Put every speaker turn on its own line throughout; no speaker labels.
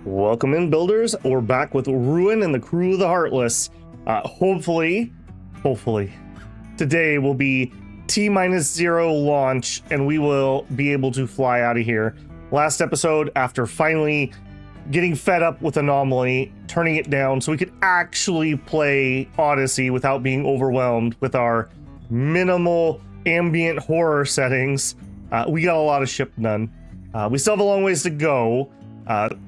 Welcome in, builders. We're back with Ruin and the crew of the Heartless. Hopefully, today will be T-0 launch, and we will be able to fly out of here. Last episode, after finally getting fed up with Anomaly, turning it down so we could actually play Odyssey without being overwhelmed with our minimal ambient horror settings, we got a lot of ship done. We still have a long ways to go.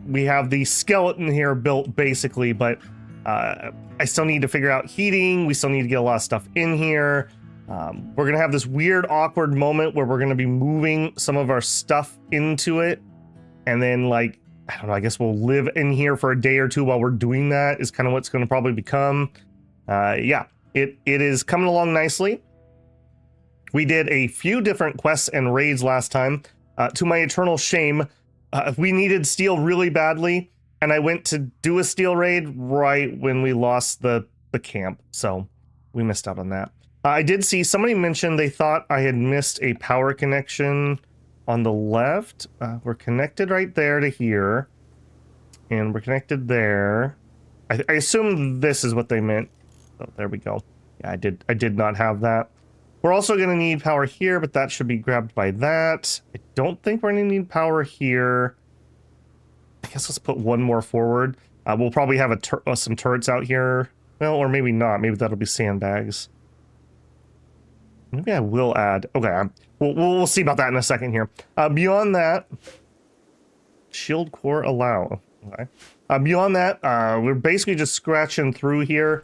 We have the skeleton here built basically, but I still need to figure out heating. We still need to get a lot of stuff in here. We're gonna have this weird awkward moment where we're gonna be moving some of our stuff into it, and then like, I don't know, I guess we'll live in here for a day or two while we're doing that is kind of what's gonna probably become. Yeah, it is coming along nicely. We did a few different quests and raids last time. To my eternal shame, we needed steel really badly, and I went to do a steel raid right when we lost the camp, so we missed out on that. I did see somebody mention they thought I had missed a power connection on the left. We're connected right there to here, and we're connected there. I assume this is what they meant. Oh, there we go. Yeah, I did not have that. We're also going to need power here, but that should be grabbed by that. I don't think we're going to need power here. I guess let's put one more forward. We'll probably have some turrets out here. Well, or maybe not. Maybe that'll be sandbags. Maybe I will add. Okay, we'll see about that in a second here. Beyond that, shield core allow. Okay. Beyond that, we're basically just scratching through here.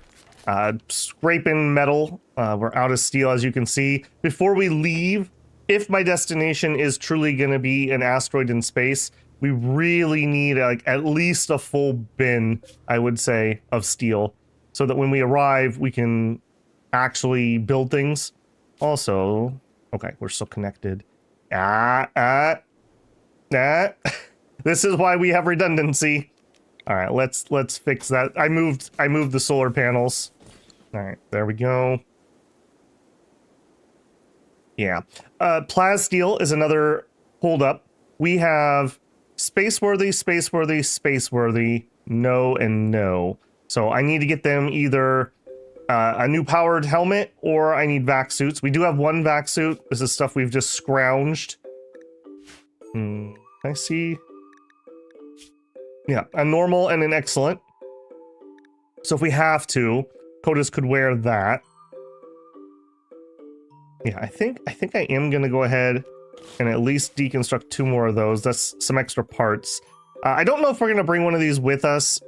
Scraping metal. We're out of steel, as you can see. Before we leave, if my destination is truly going to be an asteroid in space, we really need like at least a full bin, I would say, of steel, so that when we arrive, we can actually build things. Also, okay, we're still connected. This is why we have redundancy. All right, let's fix that. I moved the solar panels. All right, there we go. Yeah. Plasteel is another holdup. We have spaceworthy, spaceworthy, spaceworthy, no, and no. So I need to get them either a new powered helmet, or I need vac suits. We do have one vac suit. This is stuff we've just scrounged. I see. Yeah, a normal and an excellent. So if we have to, Kodas could wear that. Yeah, I think I am gonna go ahead and at least deconstruct two more of those. That's some extra parts. I don't know if we're gonna bring one of these with us.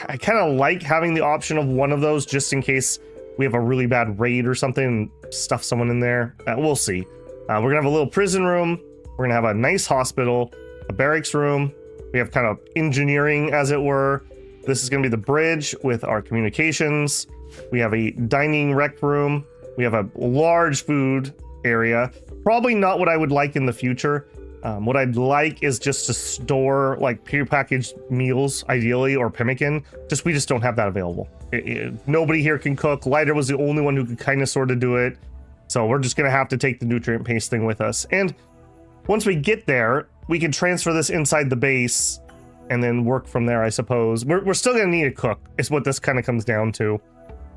I kind of like having the option of one of those just in case we have a really bad raid or something and stuff someone in there. We'll see. We're gonna have a little prison room. We're gonna have a nice hospital, a barracks room. We have kind of engineering, as it were. This is going to be the bridge with our communications. We have a dining rec room. We have a large food area. Probably not what I would like in the future. What I'd like is just to store like pre-packaged meals, ideally, or pemmican. We just don't have that available. Nobody here can cook. Lighter was the only one who could kind of sort of do it. So we're just going to have to take the nutrient paste thing with us. And once we get there, we can transfer this inside the base and then work from there, I suppose. We're still gonna need a cook, is what this kind of comes down to.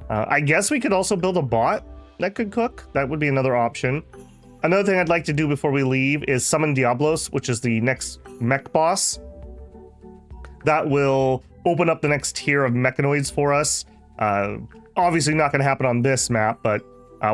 I guess we could also build a bot that could cook. That would be another option. Another thing I'd like to do before we leave is summon Diablos, which is the next mech boss. That will open up the next tier of mechanoids for us. Obviously not gonna happen on this map, but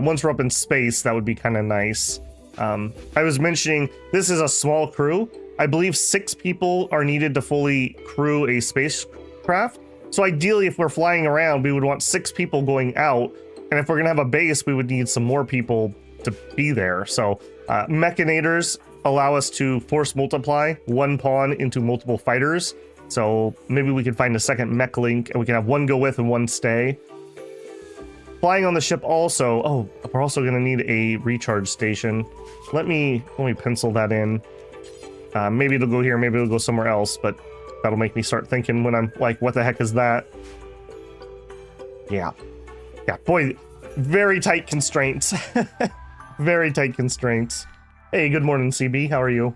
once we're up in space, that would be kind of nice. I was mentioning this is a small crew. I believe 6 people are needed to fully crew a spacecraft. So ideally, if we're flying around, we would want 6 people going out. And if we're gonna have a base, we would need some more people to be there. So mechanators allow us to force multiply one pawn into multiple fighters. So maybe we could find a second mech link and we can have one go with and one stay. Flying on the ship also, oh, we're also gonna need a recharge station. Let me pencil that in. Maybe it'll go here, maybe it'll go somewhere else, but that'll make me start thinking when I'm like, what the heck is that? Yeah, boy, very tight constraints. Very tight constraints. Hey, good morning, CB, how are you?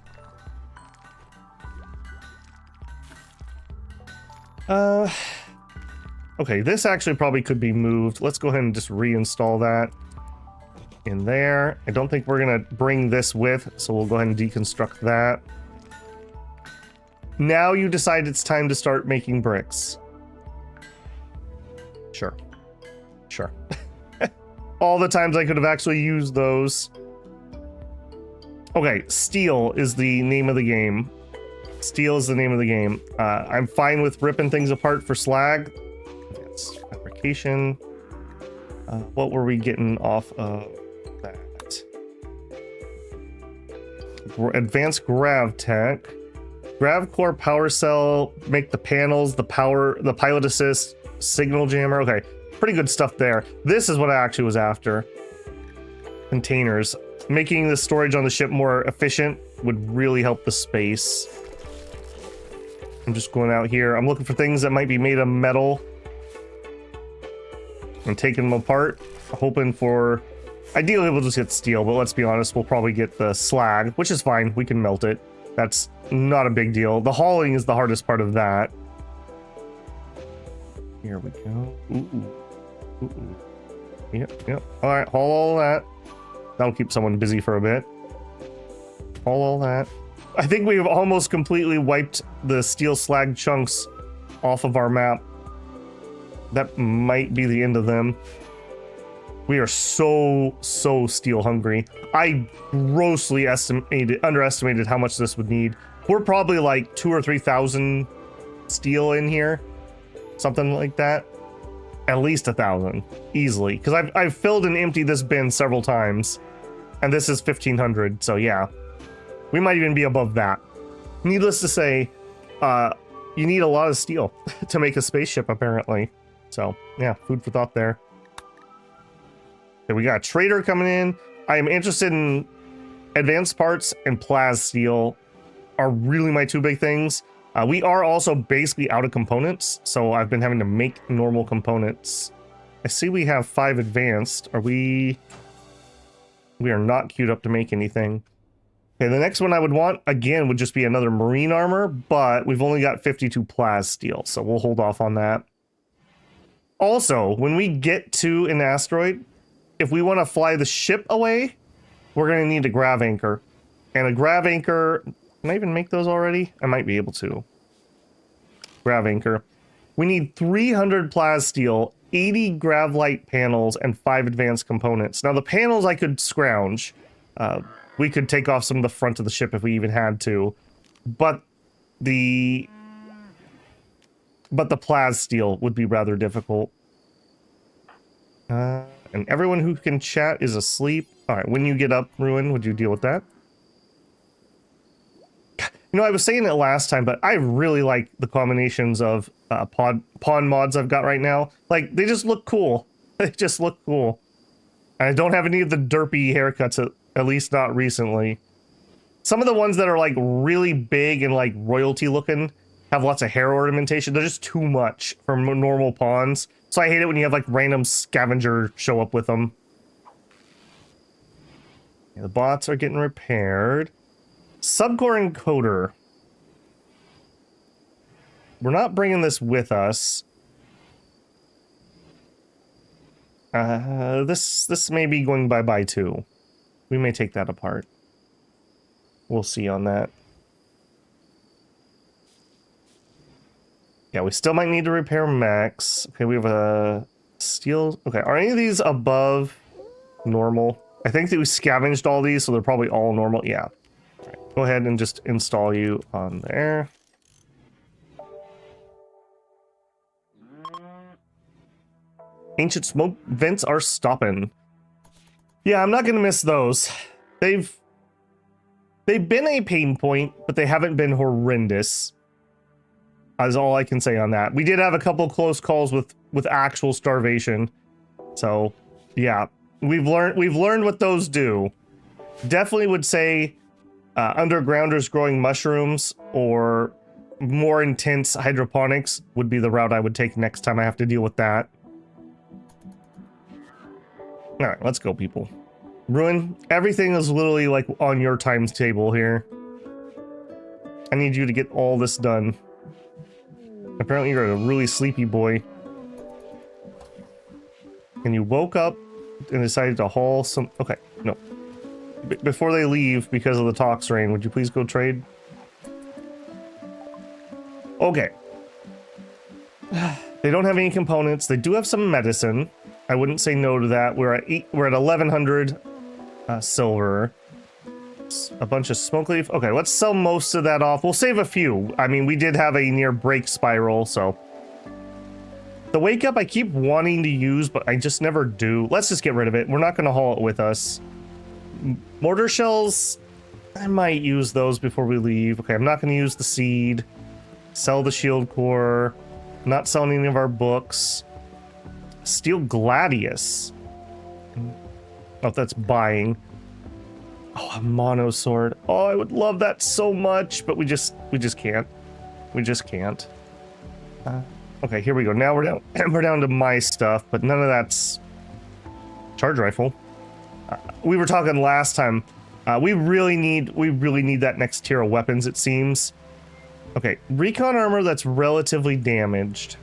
Okay, this actually probably could be moved. Let's go ahead and just reinstall that in there. I don't think we're gonna bring this with, so we'll go ahead and deconstruct that. Now you decide it's time to start making bricks. Sure. Sure. All the times I could have actually used those. Okay, steel is the name of the game. Steel is the name of the game. I'm fine with ripping things apart for slag. That's fabrication. What were we getting off of that? Advanced grav tech. Grav core power cell, make the panels, the power, the pilot assist, signal jammer. Okay, pretty good stuff there. This is what I actually was after. Containers. Making the storage on the ship more efficient would really help the space. I'm just going out here. I'm looking for things that might be made of metal. I'm taking them apart, hoping for... Ideally, we'll just get steel, but let's be honest, we'll probably get the slag, which is fine. We can melt it. That's not a big deal. The hauling is the hardest part of that. Here we go. Ooh. Ooh. Yep. All right, haul all that. That'll keep someone busy for a bit. Haul all that. I think we've almost completely wiped the steel slag chunks off of our map. That might be the end of them. We are so steel hungry. I grossly underestimated how much this would need. We're probably like 2,000 or 3,000 steel in here. Something like that. At least 1,000. Easily. Because I've filled and emptied this bin several times. And this is 1,500. So yeah. We might even be above that. Needless to say, you need a lot of steel to make a spaceship, apparently. So yeah, food for thought there. Okay, we got a trader coming in. I am interested in advanced parts and plas steel are really my two big things. We are also basically out of components, so I've been having to make normal components. I see we have 5 advanced. Are we... We are not queued up to make anything. Okay, the next one I would want, again, would just be another marine armor, but we've only got 52 plas steel, so we'll hold off on that. Also, when we get to an asteroid, if we want to fly the ship away, we're going to need a grav anchor. And a grav anchor... Can I even make those already? I might be able to. Grav anchor. We need 300 plas steel, 80 gravlite panels, and 5 advanced components. Now, the panels I could scrounge. We could take off some of the front of the ship if we even had to. But the plas steel would be rather difficult. And everyone who can chat is asleep. All right, when you get up, Ruin, would you deal with that? You know, I was saying it last time, but I really like the combinations of pawn mods I've got right now. Like, they just look cool. They just look cool. And I don't have any of the derpy haircuts, at least not recently. Some of the ones that are, like, really big and, like, royalty looking have lots of hair ornamentation. They're just too much for normal pawns. So I hate it when you have, like, random scavenger show up with them. Yeah, the bots are getting repaired. Subcore encoder. We're not bringing this with us. This may be going bye-bye too. We may take that apart. We'll see on that. Yeah, we still might need to repair Max. Okay, we have a steel... Okay, are any of these above normal? I think that we scavenged all these, so they're probably all normal. Yeah. Go ahead and just install you on there. Ancient smoke vents are stopping. Yeah, I'm not gonna miss those. They've been a pain point, but they haven't been horrendous. Is all I can say on that. We did have a couple close calls with actual starvation. So, yeah, we've learned what those do. Definitely would say undergrounders growing mushrooms or more intense hydroponics would be the route I would take next time I have to deal with that. All right, let's go, people. Ruin, everything is literally like on your times table here. I need you to get all this done. Apparently you're a really sleepy boy. And you woke up and decided to haul some... Okay, no. Before they leave because of the tox rain, would you please go trade? Okay. They don't have any components. They do have some medicine. I wouldn't say no to that. We're at 1100 silver. A bunch of smoke leaf. Okay, let's sell most of that off. We'll save a few. I mean, we did have a near break spiral, so... The wake up I keep wanting to use, but I just never do. Let's just get rid of it. We're not going to haul it with us. Mortar shells, I might use those before we leave. Okay, I'm not going to use the seed. Sell the shield core. Not selling any of our books. Steel gladius. Oh, that's buying. Oh, a mono sword. Oh, I would love that so much, but we just can't. We just can't. Okay, here we go. Now we're down. We're down to my stuff, but none of that's charge rifle. We were talking last time. We really need that next tier of weapons. It seems. Okay, recon armor that's relatively damaged.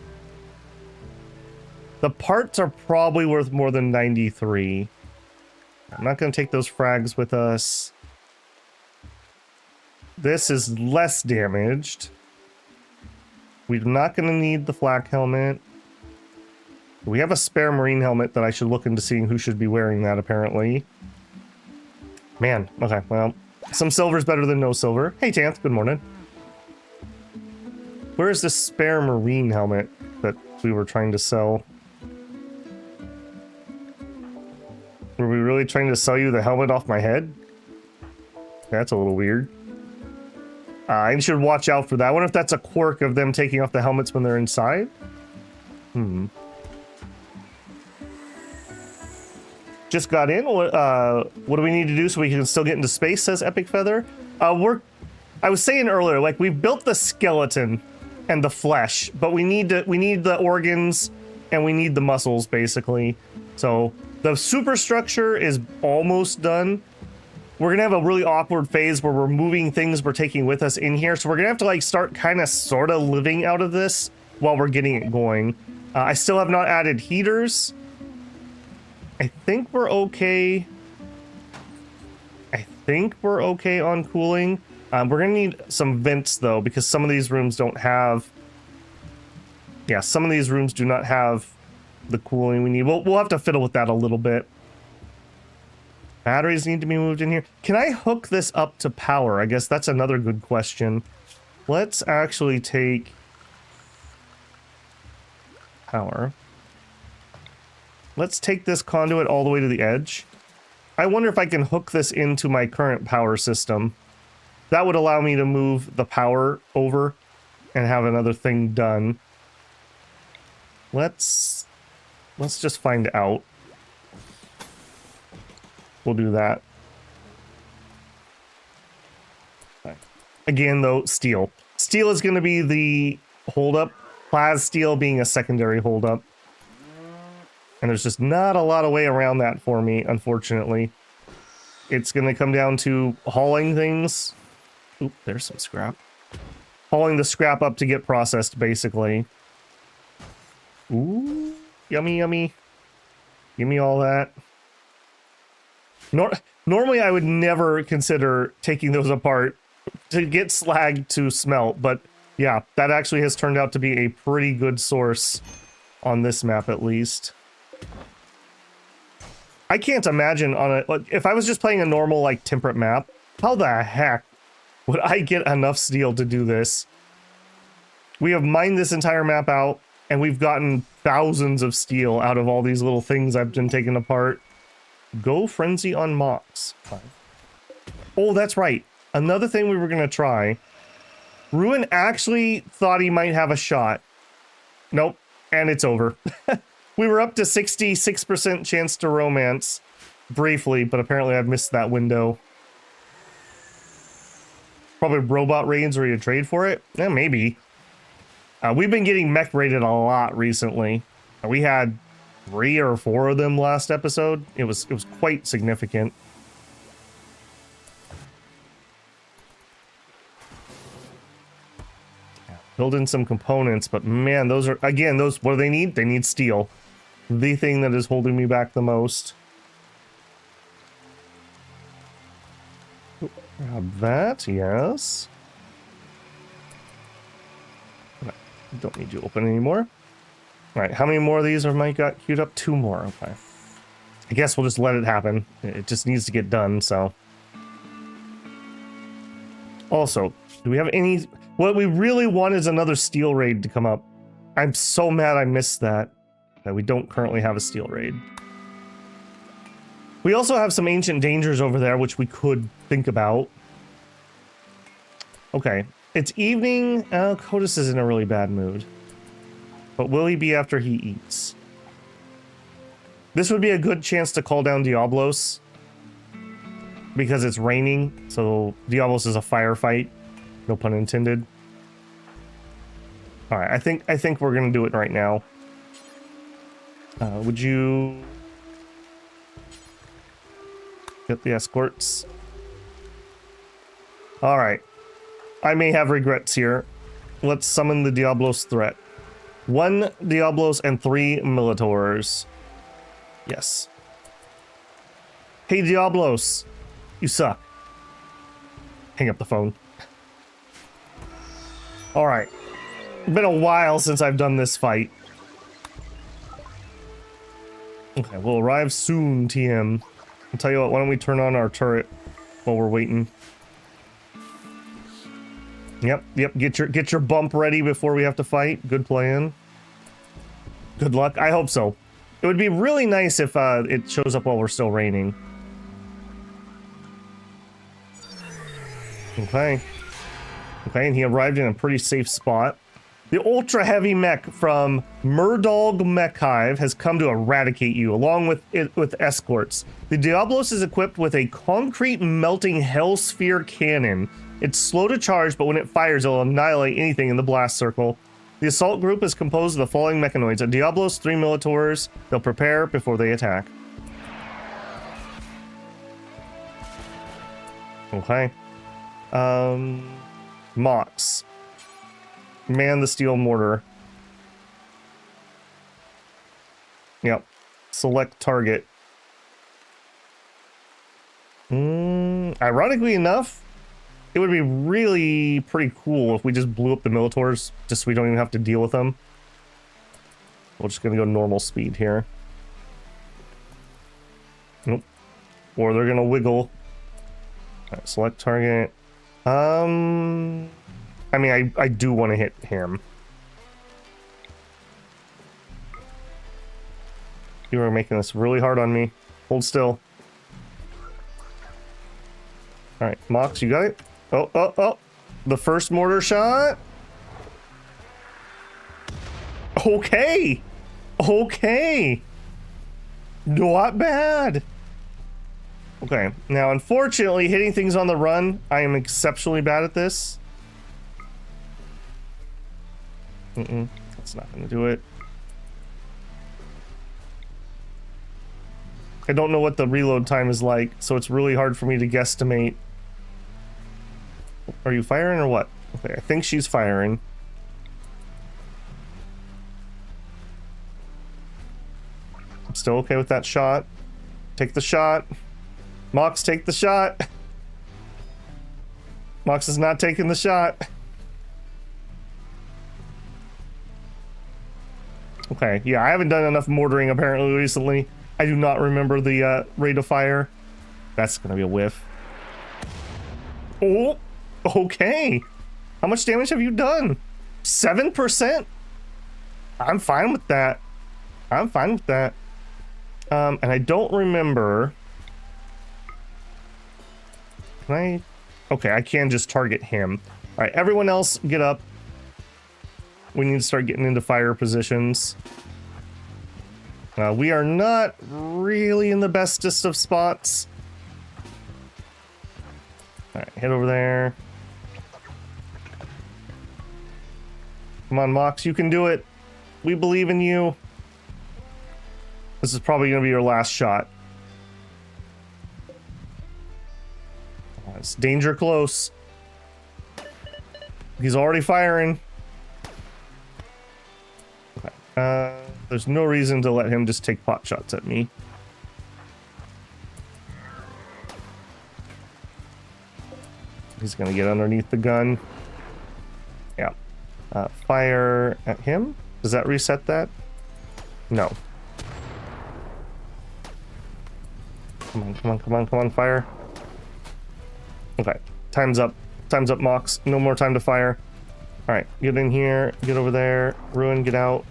The parts are probably worth more than 93. I'm not going to take those frags with us. This is less damaged. We're not going to need the flak helmet. We have a spare marine helmet that I should look into seeing who should be wearing that, apparently. Man, okay, well, some silver's better than no silver. Hey, Tanth, good morning. Where is this spare marine helmet that we were trying to sell? Were we really trying to sell you the helmet off my head? That's a little weird. I should watch out for that. I wonder if that's a quirk of them taking off the helmets when they're inside? Just got in. What do we need to do so we can still get into space, says Epic Feather? I was saying earlier, like, we've built the skeleton and the flesh, but we need the organs and we need the muscles, basically. So the superstructure is almost done. We're gonna have a really awkward phase where we're moving things we're taking with us in here, so we're gonna have to like start kind of sort of living out of this while we're getting it going. I still have not added heaters. I think we're okay. I think we're okay on cooling. We're gonna need some vents though, because some of these rooms don't have... Yeah, some of these rooms do not have the cooling we need. We'll have to fiddle with that a little bit. Batteries need to be moved in here. Can I hook this up to power? I guess that's another good question. Let's actually take power. Let's take this conduit all the way to the edge. I wonder if I can hook this into my current power system. That would allow me to move the power over and have another thing done. Let's just find out. We'll do that. Okay. Again, though, steel. Steel is going to be the holdup. Plas steel being a secondary holdup. And there's just not a lot of way around that for me, unfortunately. It's going to come down to hauling things. Oop, there's some scrap. Hauling the scrap up to get processed, basically. Ooh, yummy, yummy. Give me all that. Normally, I would never consider taking those apart to get slag to smelt, but yeah, that actually has turned out to be a pretty good source on this map, at least. I can't imagine on a... If I was just playing a normal, like, temperate map, how the heck would I get enough steel to do this? We have mined this entire map out, and we've gotten thousands of steel out of all these little things I've been taking apart. Go frenzy on mocks. Oh, that's right. Another thing we were going to try. Ruin actually thought he might have a shot. Nope. And it's over. We were up to 66% chance to romance briefly, but apparently I've missed that window. Probably robot raids ready to trade for it? Yeah, maybe. We've been getting mech raided a lot recently. We had 3 or 4 of them last episode. It was quite significant. Build in some components, but man, those are, again, those, what do they need? They need steel. The thing that is holding me back the most. Grab that, yes. Don't need you open anymore. All right, how many more of these have I got queued up? 2 more, okay. I guess we'll just let it happen. It just needs to get done, so. Also, do we have any... What we really want is another steel raid to come up. I'm so mad I missed that. That we don't currently have a steel raid. We also have some ancient dangers over there, which we could think about. Okay, it's evening. Codis is in a really bad mood. But will he be after he eats? This would be a good chance to call down Diablos. Because it's raining, so Diablos is a firefight. No pun intended. Alright, I think we're gonna do it right now. Would you get the escorts? Alright. I may have regrets here. Let's summon the Diablos threat. 1 Diablos and 3 Militors. Yes. Hey Diablos, you suck. Hang up the phone. Alright. Been a while since I've done this fight. Okay, we'll arrive soon, TM. I'll tell you what, why don't we turn on our turret while we're waiting. Yep, get your bump ready before we have to fight. Good plan. Good luck. I hope so. It would be really nice if it shows up while we're still raining. Okay. Okay, and he arrived in a pretty safe spot. The ultra heavy mech from Murdog Mech Hive has come to eradicate you, along with escorts. The Diablos is equipped with a concrete melting hell sphere cannon. It's slow to charge, but when it fires, it'll annihilate anything in the blast circle. The assault group is composed of the following mechanoids: a Diablos, 3 Militors. They'll prepare before they attack. Okay. Mox. Man the steel mortar. Yep. Select target. Ironically enough, it would be really pretty cool if we just blew up the Militors, just so we don't even have to deal with them. We're just gonna go normal speed here. Nope. Or they're gonna wiggle. Alright, select target. I mean, I do want to hit him. You are making this really hard on me. Hold still. Alright, Mox, you got it? Oh. The first mortar shot. Okay. Okay. Not bad. Okay, now unfortunately, hitting things on the run, I am exceptionally bad at this. That's not gonna do it. I don't know what the reload time is like, so it's really hard for me to guesstimate. Are you firing or what? Okay, I think she's firing. I'm still okay with that shot. Take the shot. Mox, take the shot. Mox is not taking the shot. Okay, yeah, I haven't done enough mortaring apparently recently. I do not remember the rate of fire. That's gonna be a whiff. Oh, okay. How much damage have you done? 7%? I'm fine with that. I'm fine with that. And I don't remember. Can I? Okay, I can just target him. All right, everyone else get up. We need to start getting into fire positions. We are not really in the bestest of spots. All right, head over there. Come on, Mox, you can do it. We believe in you. This is probably going to be your last shot. It's danger close. He's already firing. There's no reason to let him just take pot shots at me. He's gonna get underneath the gun. Yeah. Fire at him. Does that reset that? No. Come on, come on, come on, come on, fire. Okay, time's up. Time's up, Mox. No more time to fire. All right, get in here, get over there. Ruin, get out.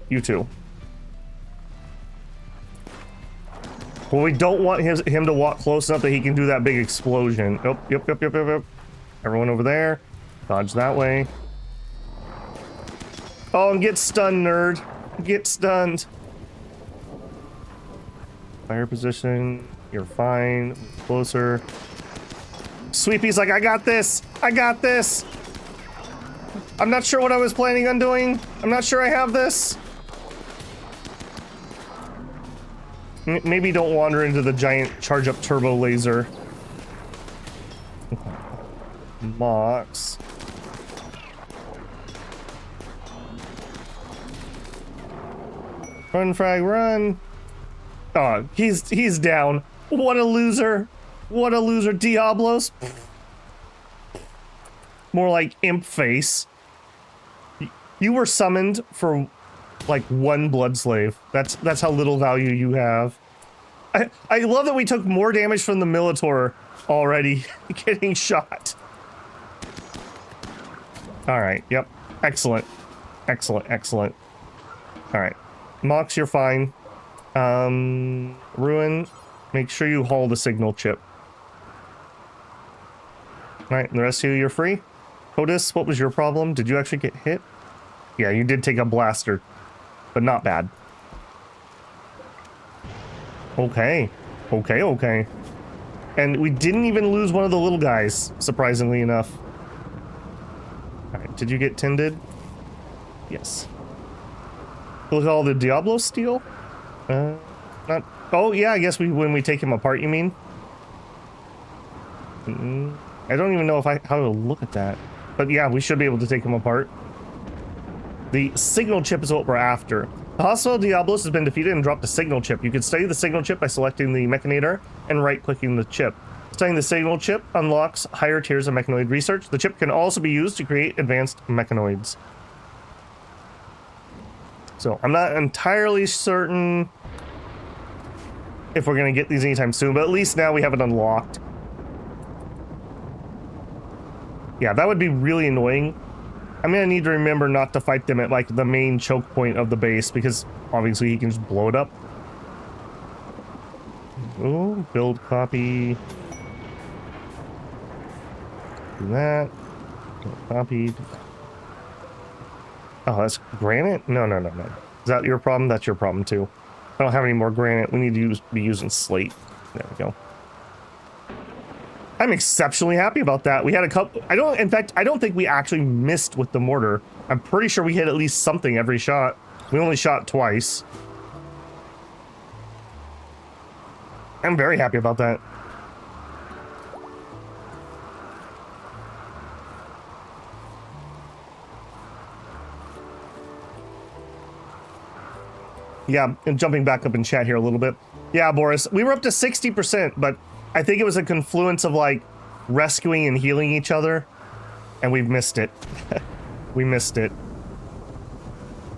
You two. Well, we don't want him to walk close enough that he can do that big explosion. Oh, yep. Everyone over there. Dodge that way. Oh, and get stunned, nerd. Get stunned. Fire position. You're fine. Move closer. Sweepy's like, I got this. I got this. I'm not sure what I was planning on doing. I'm not sure I have this. Maybe don't wander into the giant charge up turbo laser. Mox. Run, frag, run. Oh, he's down. What a loser. What a loser. Diablos. More like imp face. You were summoned for like one blood slave. That's how little value you have. I love that we took more damage from the Militor already getting shot. All right. Yep. Excellent. Excellent. Excellent. All right. Mox, you're fine. Ruin, make sure you haul the signal chip. All right. And the rest of you, you're free. Otis, what was your problem? Did you actually get hit? Yeah, you did take a blaster, but not bad. Okay. Okay. And we didn't even lose one of the little guys, surprisingly enough. Alright, did you get tended? Yes. Look at all the Diablos steel? Not... Oh, yeah, I guess when we take him apart, you mean? I don't even know how to look at that. But yeah, we should be able to take him apart. The signal chip is what we're after. The hostile Diablos has been defeated and dropped a signal chip. You can study the signal chip by selecting the Mechanator and right-clicking the chip. Studying the signal chip unlocks higher tiers of mechanoid research. The chip can also be used to create advanced mechanoids. So I'm not entirely certain if we're going to get these anytime soon, but at least now we have it unlocked. Yeah, that would be really annoying. I'm gonna need to remember not to fight them at like the main choke point of the base because obviously he can just blow it up. Oh, build copy. Do that. Build copy. Oh, that's granite? No. Is that your problem? That's your problem too. I don't have any more granite. We need to be using slate. There we go. I'm exceptionally happy about that. We had a couple... In fact, I don't think we actually missed with the mortar. I'm pretty sure we hit at least something every shot. We only shot twice. I'm very happy about that. Yeah, and jumping back up in chat here a little bit. Yeah, Boris, we were up to 60%, but I think it was a confluence of like rescuing and healing each other, and we've missed it. We missed it.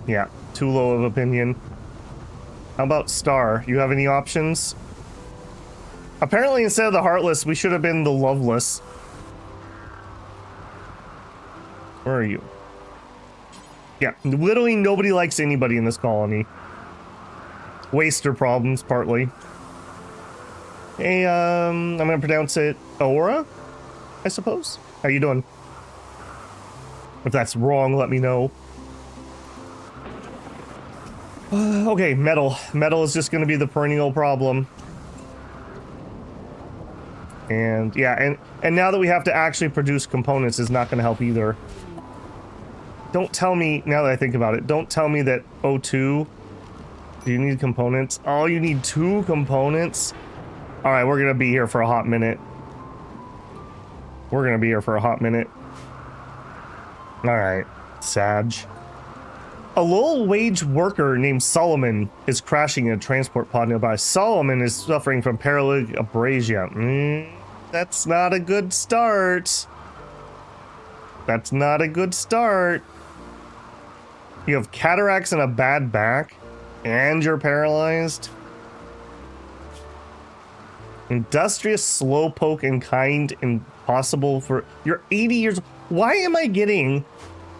Yeah, too low of opinion. How about Star? You have any options? Apparently instead of the Heartless, we should have been the Loveless. Where are you? Yeah, literally nobody likes anybody in this colony. Waster problems, partly. Hey, I'm gonna pronounce it Aura, I suppose. How you doing? If that's wrong, let me know. Okay, metal. Metal is just gonna be the perennial problem. And yeah, and now that we have to actually produce components is not gonna help either. Don't tell me, now that I think about it, don't tell me that O2, do you need components? Oh, you need 2 components? Alright, we're gonna be here for a hot minute. Alright, Sag. A low-wage worker named Solomon is crashing in a transport pod nearby. Solomon is suffering from paralytic abrasia. That's not a good start. That's not a good start. You have cataracts and a bad back, and you're paralyzed. Industrious, slowpoke, and kind, impossible for... You're 80 years... Why am I getting...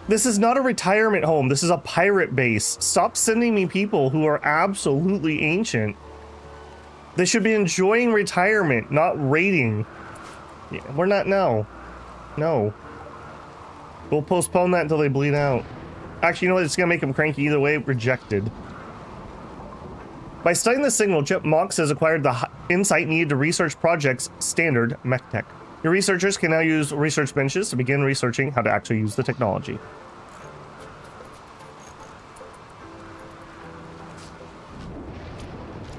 This is not a retirement home. This is a pirate base. Stop sending me people who are absolutely ancient. They should be enjoying retirement, not raiding. Yeah, we're not... No. No. We'll postpone that until they bleed out. Actually, you know what? It's going to make them cranky either way. Rejected. By studying the signal chip, Mox has acquired the insight needed to research projects standard mech tech. Your researchers can now use research benches to begin researching how to actually use the technology.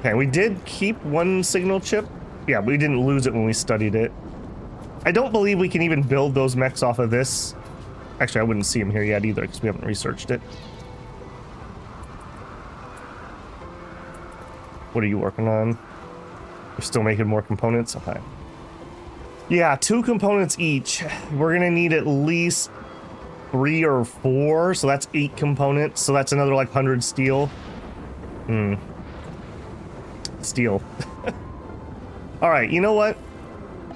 Okay, we did keep one signal chip. Yeah, we didn't lose it when we studied it. I don't believe we can even build those mechs off of this. Actually, I wouldn't see them here yet either because we haven't researched it. What are you working on? You're still making more components? Okay. Yeah, 2 components each. We're gonna need at least 3 or 4, so that's 8 components. So that's another like 100 steel. Steel. All right, you know what?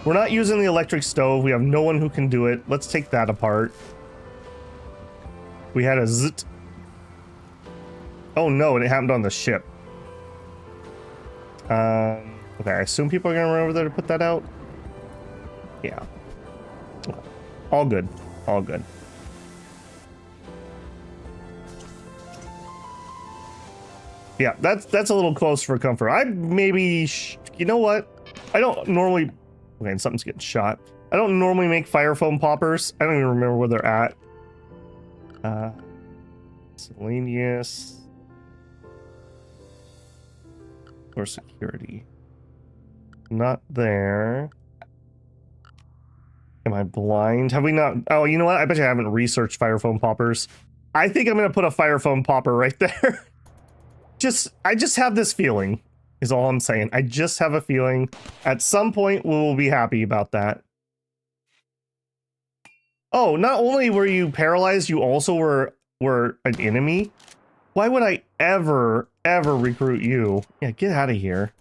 We're not using the electric stove. We have no one who can do it. Let's take that apart. We had a zit. Oh no, and it happened on the ship. Okay, I assume people are gonna run over there to put that out. Yeah. All good. All good. Yeah, that's a little close for comfort. I maybe... you know what? I don't normally... Okay, something's getting shot. I don't normally make fire foam poppers. I don't even remember where they're at. Miscellaneous. Or security. Not there. Am I blind? Have we not? Oh, you know what? I bet you I haven't researched fire foam poppers. I think I'm gonna put a fire foam popper right there. I just have this feeling, is all I'm saying. I just have a feeling at some point we will be happy about that. Oh, not only were you paralyzed, you also were an enemy? Why would I ever recruit you? Yeah, get out of here.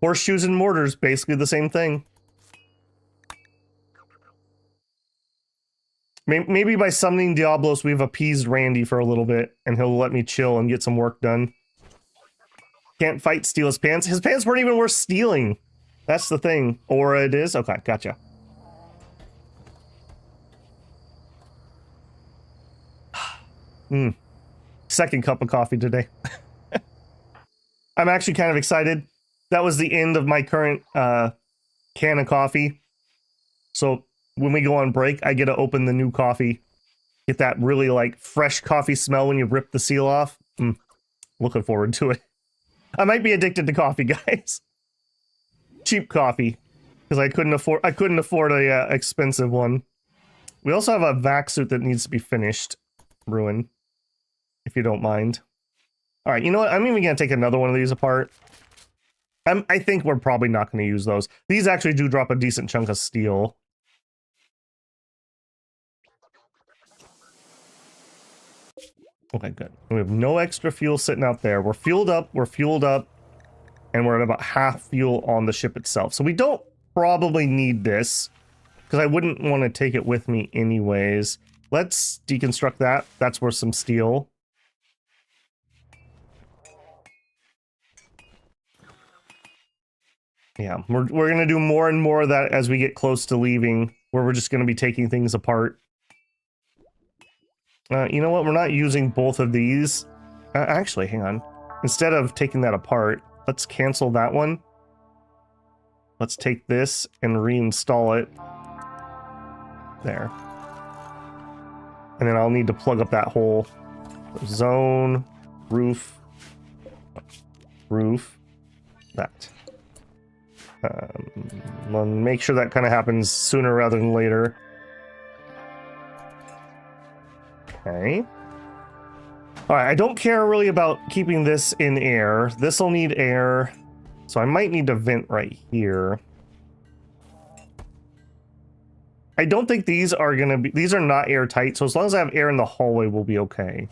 Horseshoes and mortars, basically the same thing. Maybe by summoning Diablos, we've appeased Randy for a little bit, and he'll let me chill and get some work done. Can't fight, steal his pants. His pants weren't even worth stealing. That's the thing. Or it is? Okay, gotcha. Second cup of coffee today. I'm actually kind of excited. That was the end of my current can of coffee. So when we go on break, I get to open the new coffee. Get that really like fresh coffee smell when you rip the seal off. Looking forward to it. I might be addicted to coffee, guys. Cheap coffee, because I couldn't afford a expensive one. We also have a vac suit that needs to be finished. Ruin, if you don't mind. All right, you know what? I'm even gonna take another one of these apart. I think we're probably not going to use those. These actually do drop a decent chunk of steel. Okay, good. We have no extra fuel sitting out there. We're fueled up, and we're at about half fuel on the ship itself. So we don't probably need this, because I wouldn't want to take it with me anyways. Let's deconstruct that. That's worth some steel. Yeah, we're going to do more and more of that as we get close to leaving, where we're just going to be taking things apart. You know what? We're not using both of these. Actually, hang on. Instead of taking that apart, let's cancel that one. Let's take this and reinstall it. There. And then I'll need to plug up that hole. Zone, roof, that. I'll make sure that kind of happens sooner rather than later. Okay. All right, I don't care really about keeping this in air. This will need air, so I might need to vent right here. I don't think these are gonna be, these are not airtight, so as long as I have air in the hallway, we'll be okay.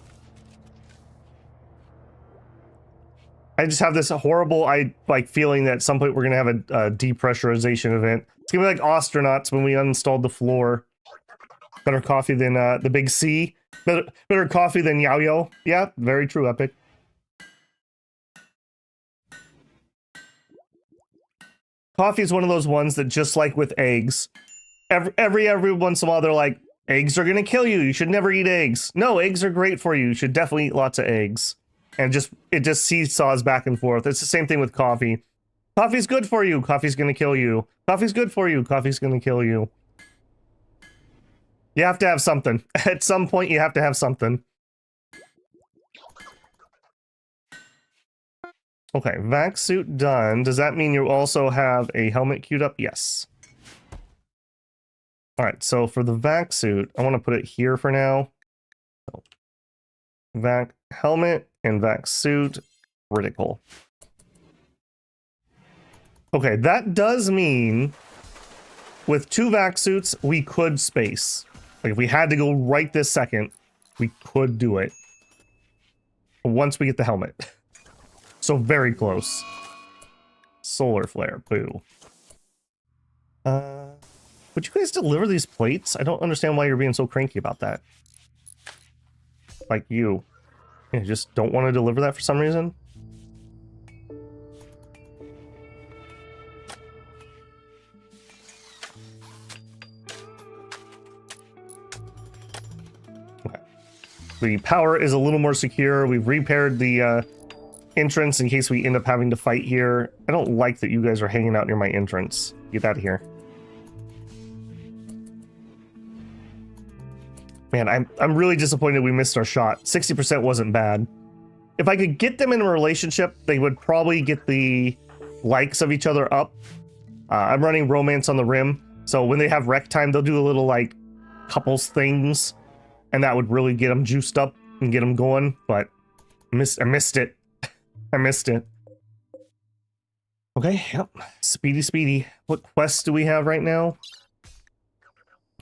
I just have this horrible, feeling that at some point we're gonna have a depressurization event. It's gonna be like astronauts when we uninstalled the floor. Better coffee than the big C. Better coffee than Yao-Yo. Yeah, very true, Epic. Coffee is one of those ones that, just like with eggs, every once in a while they're like, eggs are gonna kill you. You should never eat eggs. No, eggs are great for you. You should definitely eat lots of eggs. And it just seesaws back and forth. It's the same thing with coffee. Coffee's good for you. Coffee's gonna kill you. Coffee's good for you. Coffee's gonna kill you. You have to have something. At some point, you have to have something. Okay, vac suit done. Does that mean you also have a helmet queued up? Yes. All right, so for the vac suit, I want to put it here for now. So, vac helmet and vac suit, critical. Okay, that does mean with 2 vac suits, we could space. Like if we had to go right this second, we could do it. Once we get the helmet. So very close. Solar flare, boo. Would you guys deliver these plates? I don't understand why you're being so cranky about that. Like you. You just don't want to deliver that for some reason? Okay. The power is a little more secure. We've repaired the entrance in case we end up having to fight here. I don't like that you guys are hanging out near my entrance. Get out of here. Man, I'm really disappointed we missed our shot. 60% wasn't bad. If I could get them in a relationship, they would probably get the likes of each other up. I'm running Romance on the Rim, so when they have rec time, they'll do a little, like, couples things, and that would really get them juiced up and get them going, but I missed it. I missed it. Okay, yep. Speedy. What quests do we have right now?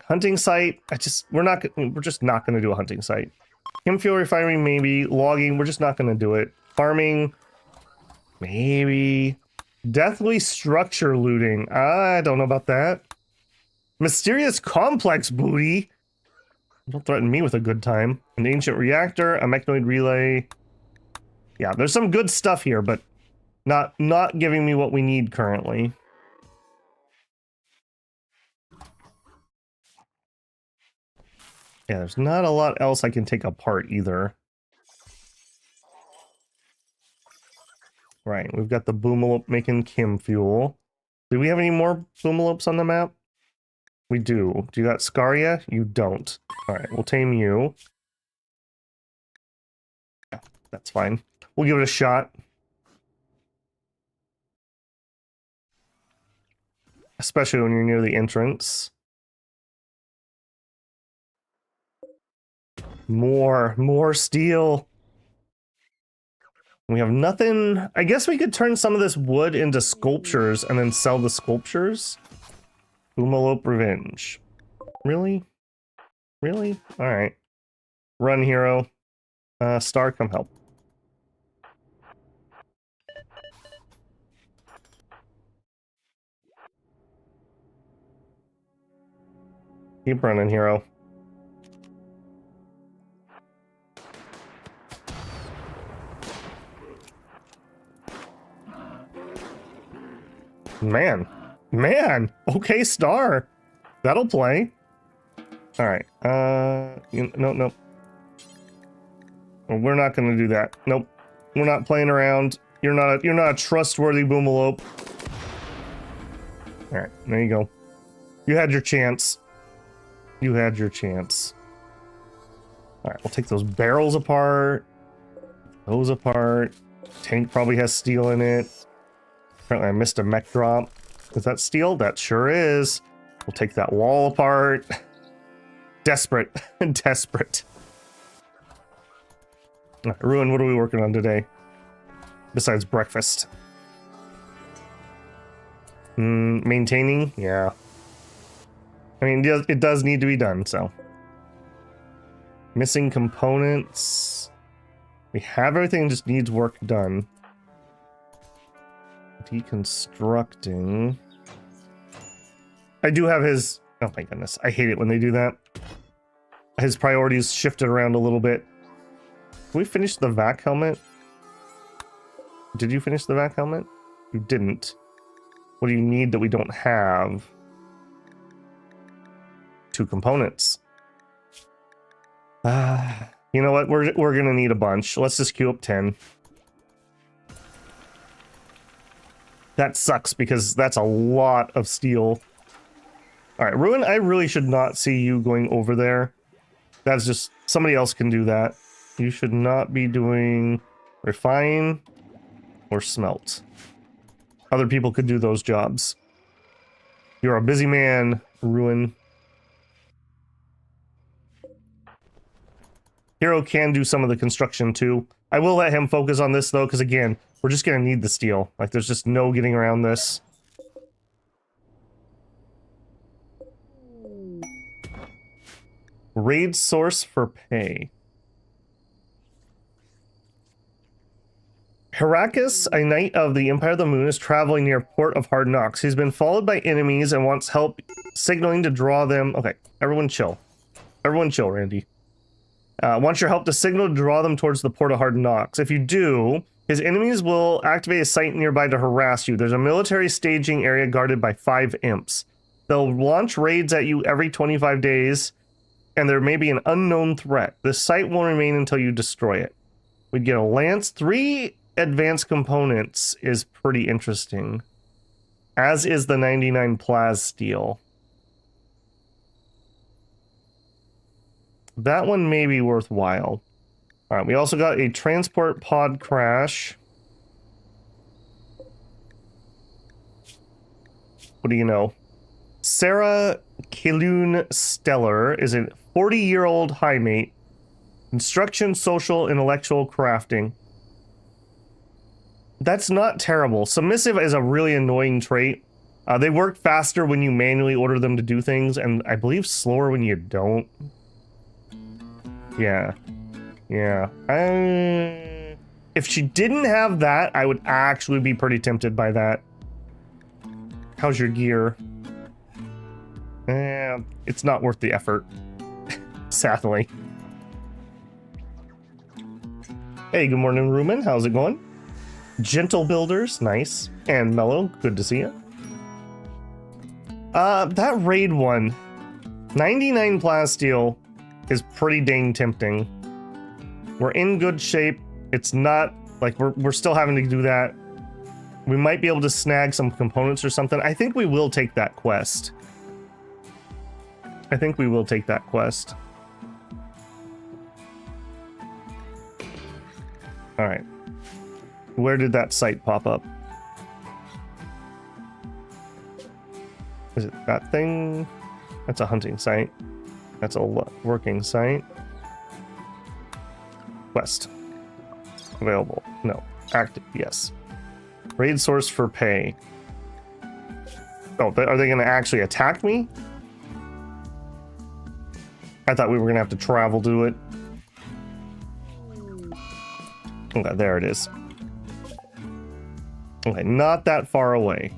Hunting site. We're just not going to do a hunting site. Chem fuel refinery, maybe. Logging, we're just not going to do it. Farming, maybe. Deathly structure looting. I don't know about that. Mysterious complex booty. Don't threaten me with a good time. An ancient reactor, a mechanoid relay. Yeah, there's some good stuff here, but not giving me what we need currently. Yeah, there's not a lot else I can take apart either. Right, we've got the Boomalope making chem fuel. Do we have any more Boomalopes on the map? We do. Do you got Scaria? You don't. Alright, we'll tame you. Yeah, that's fine. We'll give it a shot. Especially when you're near the entrance. More steel. We have nothing. I guess we could turn some of this wood into sculptures and then sell the sculptures. Boomalope Revenge. Really? Really? Alright. Run, hero. Star, come help. Keep running, hero. Man, okay, Star. That'll play. All right. No. We're not gonna do that. Nope. We're not playing around. You're not a trustworthy Boomalope. All right, there you go. You had your chance. You had your chance. All right, we'll take those barrels apart. Those apart. Tank probably has steel in it. Apparently I missed a mech drop. Is that steel? That sure is. We'll take that wall apart. Desperate. Desperate. Ruin, what are we working on today? Besides breakfast. Maintaining? Yeah. I mean, it does need to be done, so. Missing components. We have everything, just needs work done. Deconstructing. I do have his... Oh my goodness, I hate it when they do that. His priorities shifted around a little bit. Can we finish the vac helmet? Did you finish the vac helmet? You didn't. What do you need that we don't have? 2 components. You know what? We're gonna need a bunch. Let's just queue up 10. That sucks because that's a lot of steel. All right, Ruin, I really should not see you going over there. That's just, somebody else can do that. You should not be doing refine or smelt. Other people could do those jobs. You're a busy man, Ruin. Hero can do some of the construction too. I will let him focus on this though, because again, we're just gonna need the steel. Like, there's just no getting around this. Raid source for pay. Heracus, a knight of the Empire of the Moon, is traveling near Port of Hard Knocks. He's been followed by enemies and wants help signaling to draw them. Okay, everyone chill. Everyone chill, Randy. Wants your help to signal to draw them towards the Port of Hard Knocks. If you do, his enemies will activate a site nearby to harass you. There's a military staging area guarded by 5 imps. They'll launch raids at you every 25 days, and there may be an unknown threat. This site will remain until you destroy it. We'd get a lance. 3 advanced components is pretty interesting, as is the 99 plas steel. That one may be worthwhile. All right, we also got a transport pod crash. What do you know? Sarah Kilun Stellar is a 40-year-old high mate. Instruction, social, intellectual, crafting. That's not terrible. Submissive is a really annoying trait. They work faster when you manually order them to do things, and I believe slower when you don't. Yeah. Yeah. If she didn't have that, I would actually be pretty tempted by that. How's your gear? It's not worth the effort. Sadly. Hey, good morning, Rumen. How's it going? Gentle Builders, nice. And Mellow, good to see you. That raid one, 99 plasteel, is pretty dang tempting. We're in good shape. It's not like we're still having to do that. We might be able to snag some components or something. I think we will take that quest. I think we will take that quest. All right. Where did that site pop up? Is it that thing? That's a hunting site. That's a working site. Quest. Available. No. Active. Yes. Raid source for pay. Oh, are they going to actually attack me? I thought we were going to have to travel to it. Okay, there it is. Okay, not that far away.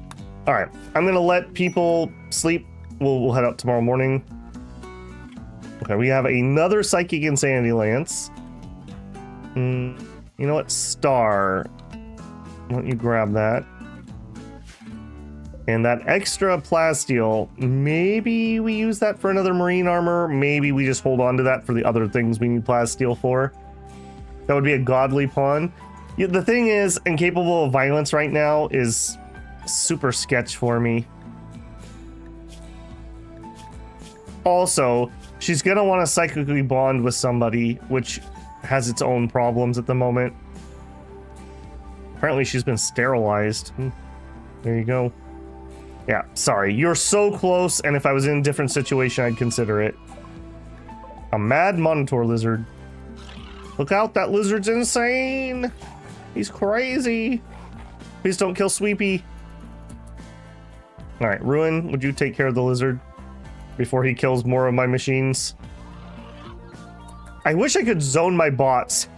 All right, I'm going to let people sleep. We'll head out tomorrow morning. Okay, we have another Psychic Insanity Lance. You know what? Star. Why don't you grab that? And that extra plasteel, maybe we use that for another marine armor. Maybe we just hold on to that for the other things we need plasteel for. That would be a godly pawn. Yeah, the thing is, incapable of violence right now is super sketch for me. Also, she's gonna want to psychically bond with somebody, which has its own problems at the moment. Apparently she's been sterilized. There you go. Yeah, sorry. You're so close, and if I was in a different situation, I'd consider it. A mad monitor lizard. Look out, that lizard's insane. He's crazy. Please don't kill Sweepy. All right, Ruin, would you take care of the lizard before he kills more of my machines? I wish I could zone my bots.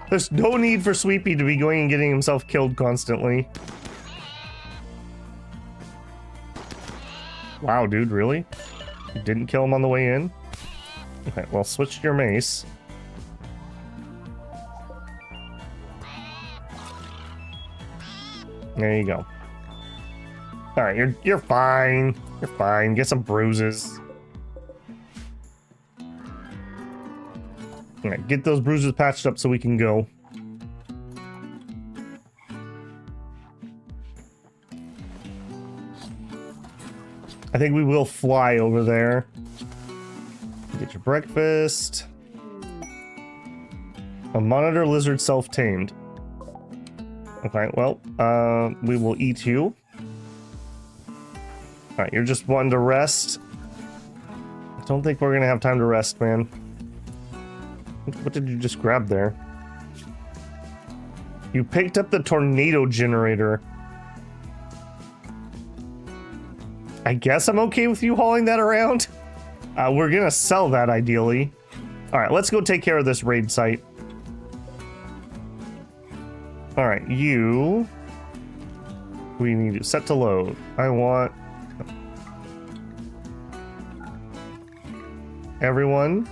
There's no need for Sweepy to be going and getting himself killed constantly. Wow, dude, really? You didn't kill him on the way in? Okay, well, switch to your mace. There you go. All right, you're fine. You're fine. Get some bruises. All right, get those bruises patched up so we can go. I think we will fly over there. Get your breakfast. A monitor lizard self-tamed. Okay, well, we will eat you. Alright, you're just wanting to rest. I don't think we're gonna have time to rest, man. What did you just grab there? You picked up the tornado generator. I guess I'm okay with you hauling that around. We're gonna sell that ideally. Alright, let's go take care of this raid site. Alright, you... We need to set to load. I want... Everyone.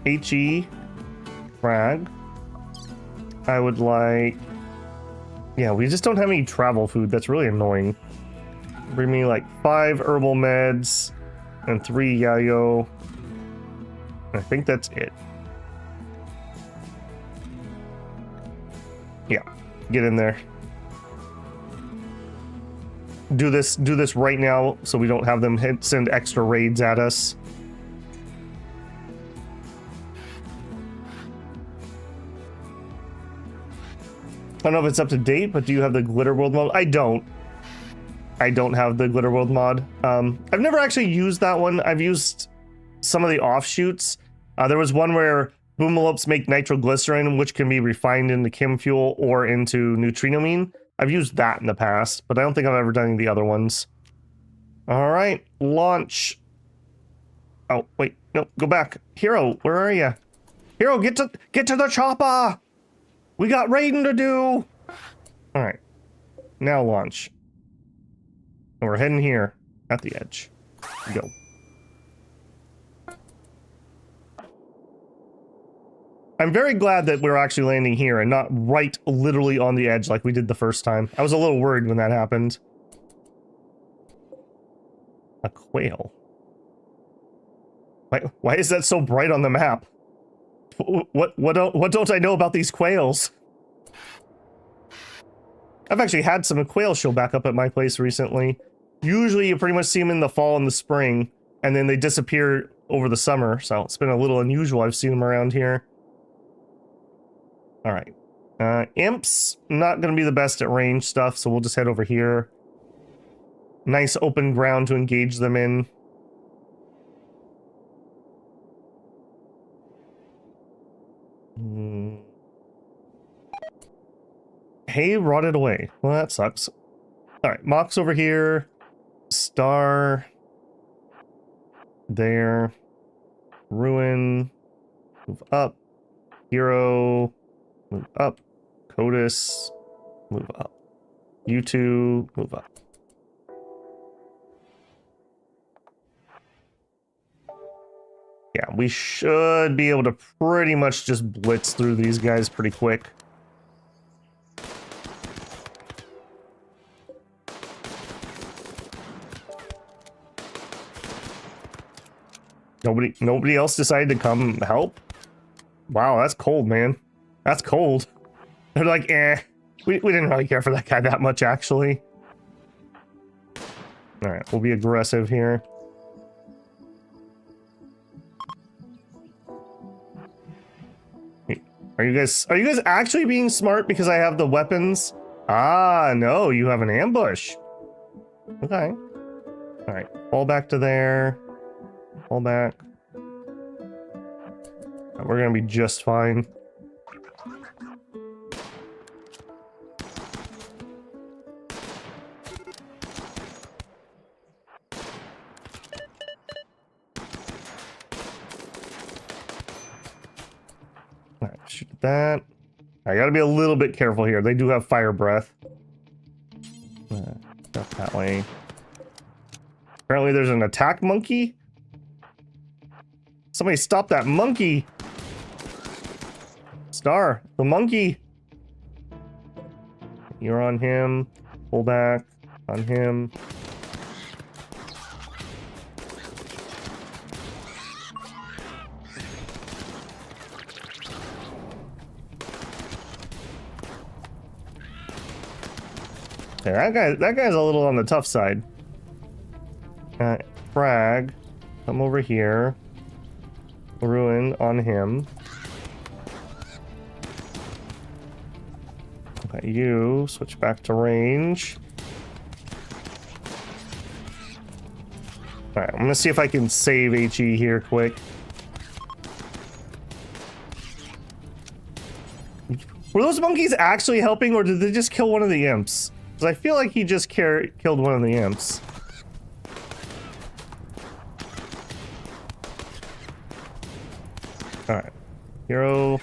HE. Frag. I would like... Yeah, we just don't have any travel food. That's really annoying. Bring me like 5 herbal meds and 3 yayo. I think that's it. Yeah, get in there. Do this right now so we don't have them send extra raids at us. I don't know if it's up to date, but do you have the Glitter World mod? I don't have the Glitter World mod. I've never actually used that one. I've used some of the offshoots. There was one where boomalopes make nitroglycerin, which can be refined into chem fuel or into neutrinomine. I've used that in the past, but I don't think I've ever done any of the other ones. All right, launch. Oh, wait, no, go back. Hero, where are you? Hero, get to the chopper. We got raiding to do. All right, now launch. And we're heading here at the edge. Go. I'm very glad that we're actually landing here and not right literally on the edge like we did the first time. I was a little worried when that happened. A quail. Why is that so bright on the map? What don't I know about these quails? I've actually had some quails show back up at my place recently. Usually you pretty much see them in the fall and the spring, and then they disappear over the summer, so it's been a little unusual. I've seen them around here. All right. Imps, not going to be the best at range stuff, so we'll just head over here. Nice open ground to engage them in. Hay rotted away. Well, that sucks. All right, Mox over here. Star. There. Ruin. Move up. Hero. Move up. Codis. Move up. You two. Move up. Yeah, we should be able to pretty much just blitz through these guys pretty quick. Nobody else decided to come help? Wow, that's cold, man. That's cold. They're like, we didn't really care for that guy that much, actually. All right, we'll be aggressive here. Are you guys actually being smart because I have the weapons? Ah, no, you have an ambush. Okay. All right, fall back to there. Fall back. We're gonna be just fine. that. I gotta be a little bit careful here. They do have fire breath. Up that way. Apparently there's an attack monkey. Somebody stop that monkey. Star, the monkey. You're on him. Pull back on him. Yeah, that guy's a little on the tough side. Frag, come over here. Ruin on him. Okay, you switch back to range. Alright, I'm gonna see if I can save HE here quick. Were those monkeys actually helping, or did they just kill one of the imps? Because I feel like he just killed one of the imps. Alright. Hero.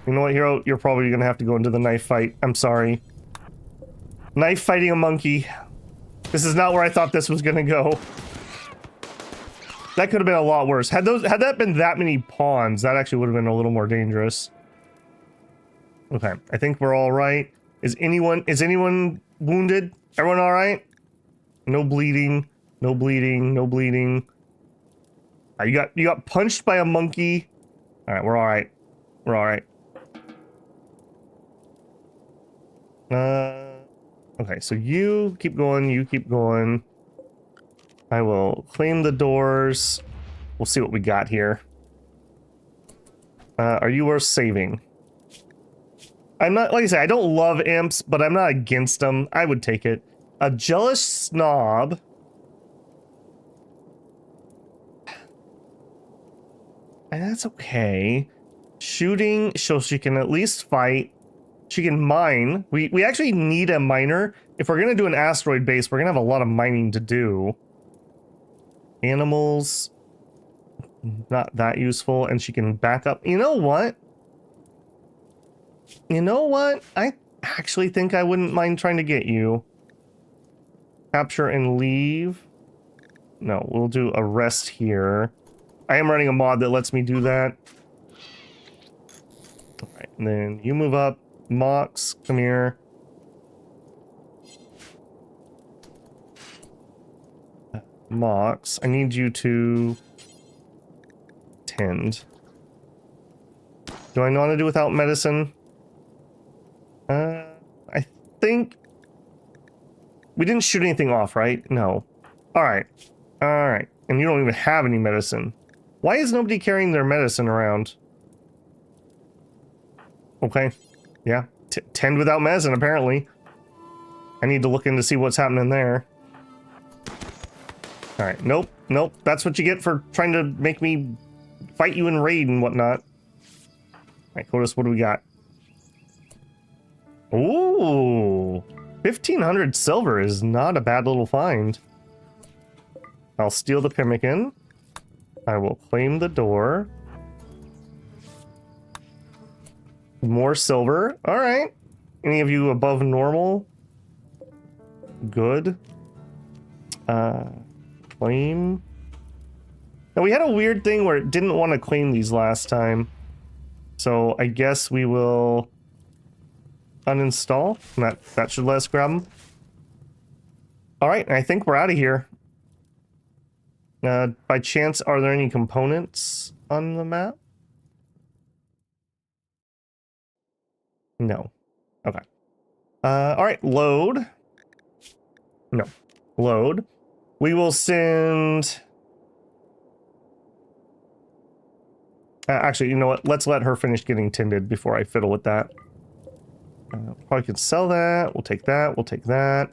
You know what, Hero? You're probably gonna have to go into the knife fight. I'm sorry. Knife fighting a monkey. This is not where I thought this was gonna go. That could have been a lot worse. Had that been that many pawns, that actually would have been a little more dangerous. Okay, I think we're all right. Is anyone wounded? Everyone all right? No bleeding. No bleeding. No bleeding. You got punched by a monkey. All right, we're all right. We're all right. Okay, so you keep going. You keep going. I will claim the doors. We'll see what we got here. Are you worth saving? I'm not, like I said, I don't love imps, but I'm not against them. I would take it. A jealous snob. And that's okay. Shooting, so she can at least fight. She can mine. We actually need a miner. If we're going to do an asteroid base, we're going to have a lot of mining to do. Animals. Not that useful. And she can back up. You know what? You know what? I actually think I wouldn't mind trying to get you. Capture and leave. No, we'll do a rest here. I am running a mod that lets me do that. Alright, and then you move up. Mox, come here. Mox, I need you to tend. Do I want to do without medicine? I think we didn't shoot anything off, right? No. Alright. Alright. And you don't even have any medicine. Why is nobody carrying their medicine around? Okay. Yeah. Tend without medicine, apparently. I need to look in to see what's happening there. Alright. Nope. Nope. That's what you get for trying to make me fight you in raid and whatnot. Alright, Codus, what do we got? Ooh, 1,500 silver is not a bad little find. I'll steal the pemmican. I will claim the door. More silver. All right. Any of you above normal? Good. Claim. Now we had a weird thing where it didn't want to claim these last time. So I guess we will uninstall. That should let us grab them. All right, I think we're out of here. By chance, are there any components on the map? No. Okay. All right, load. No. Load. We will send... actually, you know what? Let's let her finish getting tended before I fiddle with that. Probably could sell that. We'll take that. We'll take that.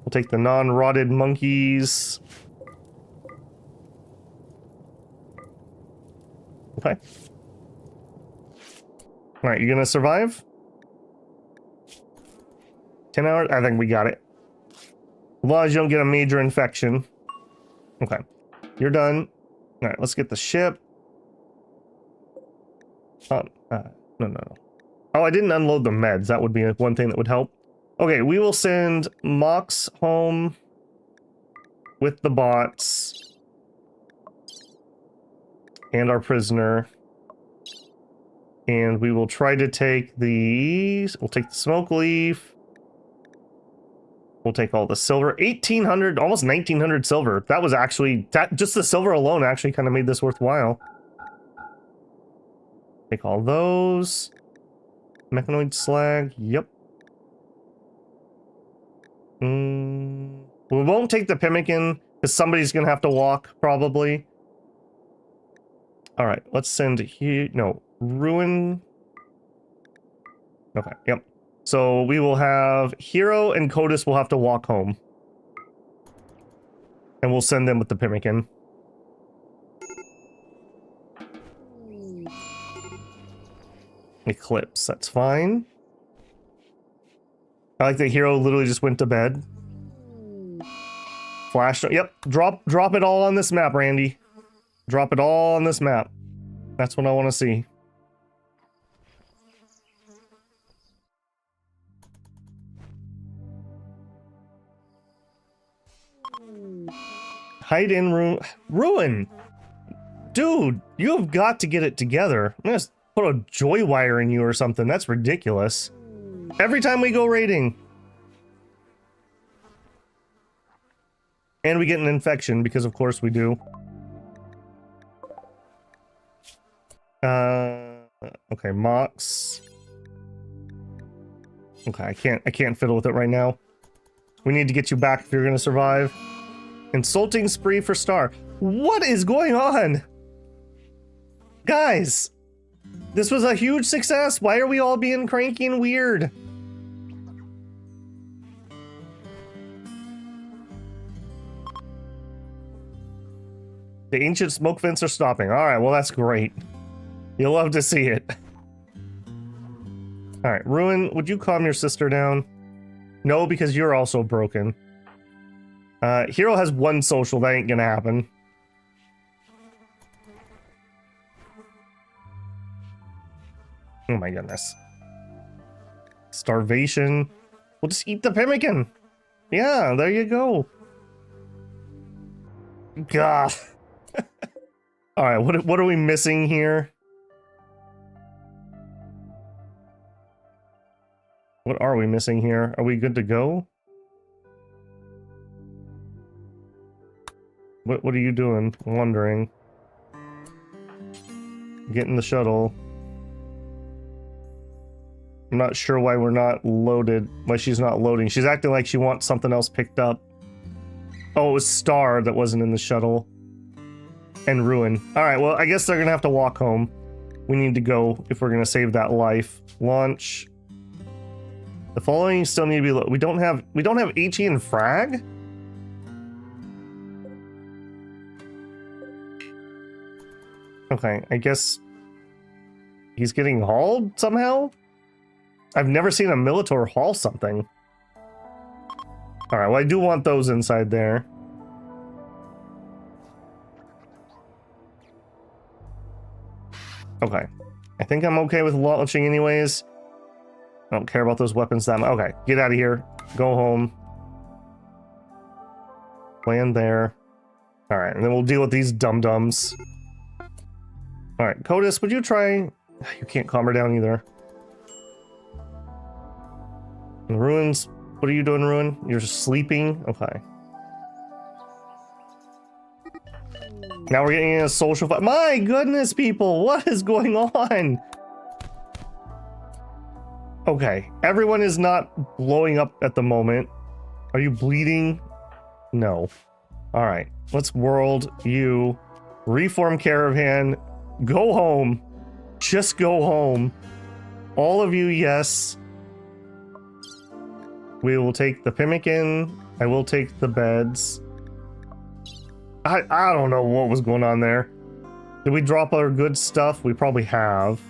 We'll take the non-rotted monkeys. Okay. Alright, you gonna survive? 10 hours? I think we got it. As long as you don't get a major infection. Okay. You're done. Alright, let's get the ship. No. Oh, I didn't unload the meds. That would be one thing that would help. Okay, we will send Mox home with the bots and our prisoner. And we will try to take these. We'll take the smoke leaf. We'll take all the silver. 1,800, almost 1,900 silver. That was actually, just the silver alone actually kind of made this worthwhile. Take all those. Mechanoid slag, yep. We won't take the pemmican, because somebody's going to have to walk, probably. Alright, let's send here, no, ruin. Okay, yep. So we will have Hero and Codis will have to walk home. And we'll send them with the pemmican. Eclipse, that's fine. I like that Hero literally just went to bed. Flash, yep, drop it all on this map, Randy. Drop it all on this map. That's what I want to see. Hide in ruin. Dude, you have got to get it together. I'm gonna put a joy wire in you or something. That's ridiculous. Every time we go raiding. And we get an infection, because of course we do. Okay, Mox. Okay, I can't fiddle with it right now. We need to get you back if you're gonna survive. Insulting spree for Star. What is going on? Guys, this was a huge success. Why are we all being cranky and weird? The ancient smoke vents are stopping. All right, well, that's great. You'll love to see it. All right, Ruin, would you calm your sister down? No, because you're also broken. Hero has one social. That ain't gonna happen. Oh my goodness. Starvation. We'll just eat the pemmican. Yeah, there you go. God. All right, what are we missing here? What are we missing here? Are we good to go? What are you doing? I'm wondering. Getting the shuttle. I'm not sure why we're not loaded. Why she's not loading. She's acting like she wants something else picked up. Oh, it was Star that wasn't in the shuttle. And Ruin. Alright, well, I guess they're gonna have to walk home. We need to go if we're gonna save that life. Launch. The following still need to be we don't have HE and Frag? Okay, I guess he's getting hauled somehow? I've never seen a Militor haul something. Alright, well, I do want those inside there. Okay. I think I'm okay with launching anyways. I don't care about those weapons that much. Okay, get out of here. Go home. Land there. Alright, and then we'll deal with these dum-dums. Alright, Codis, would you try... You can't calm her down either. And Ruins, what are you doing, Ruin? You're just sleeping? Okay. Now we're getting in a social fight. My goodness, people! What is going on? Okay, everyone is not blowing up at the moment. Are you bleeding? No. Alright, let's world you. Reform caravan. Go home. Just go home. All of you, yes. We will take the pemmican. I will take the beds. I don't know what was going on there. Did we drop our good stuff? We probably have.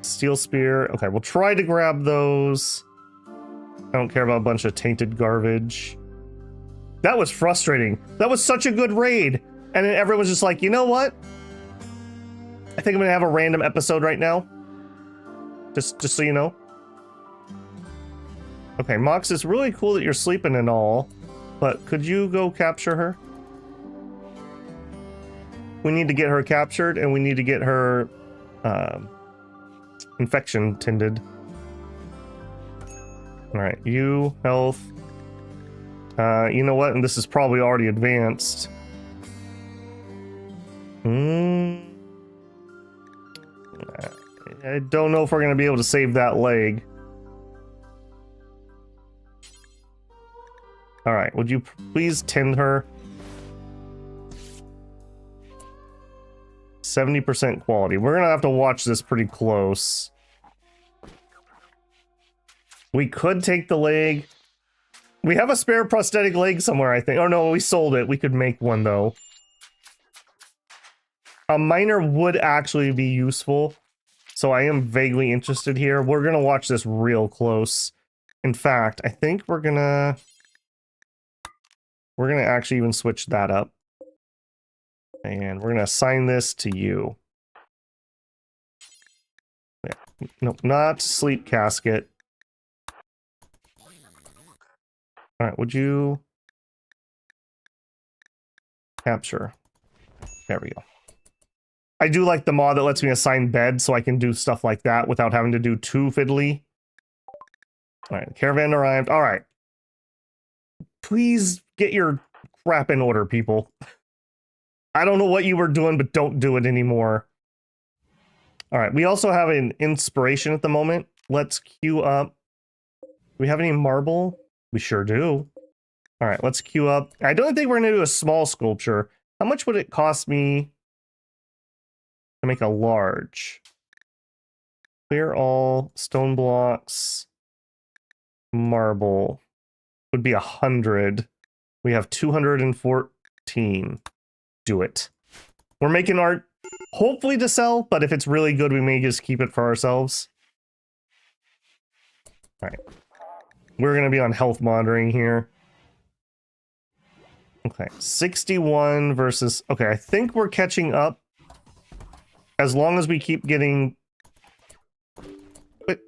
Steel spear. Okay, we'll try to grab those. I don't care about a bunch of tainted garbage. That was frustrating. That was such a good raid. And then everyone's just like, you know what? I think I'm gonna have a random episode right now. Just so you know. Okay, Mox, it's really cool that you're sleeping and all, but could you go capture her? We need to get her captured, and we need to get her infection tended. All right, you, health. You know what? And this is probably already advanced. I don't know if we're going to be able to save that leg. All right, would you please tend her? 70% quality. We're going to have to watch this pretty close. We could take the leg. We have a spare prosthetic leg somewhere, I think. Oh no, we sold it. We could make one though. A miner would actually be useful. So I am vaguely interested here. We're going to watch this real close. In fact, I think we're going to actually even switch that up. And we're going to assign this to you. Yeah. No, not sleep casket. All right, would you capture? There we go. I do like the mod that lets me assign beds so I can do stuff like that without having to do too fiddly. All right, caravan arrived. All right. Please get your crap in order, people. I don't know what you were doing, but don't do it anymore. All right, we also have an inspiration at the moment. Let's queue up. Do we have any marble? We sure do. All right, let's queue up. I don't think we're going to do a small sculpture. How much would it cost me to make a large? Clear all, stone blocks, marble. Would be 100. We have 214. Do it. We're making art, hopefully to sell, but if it's really good, we may just keep it for ourselves. All right. We're going to be on health monitoring here. Okay, 61 versus... Okay, I think we're catching up. As long as we keep getting... But,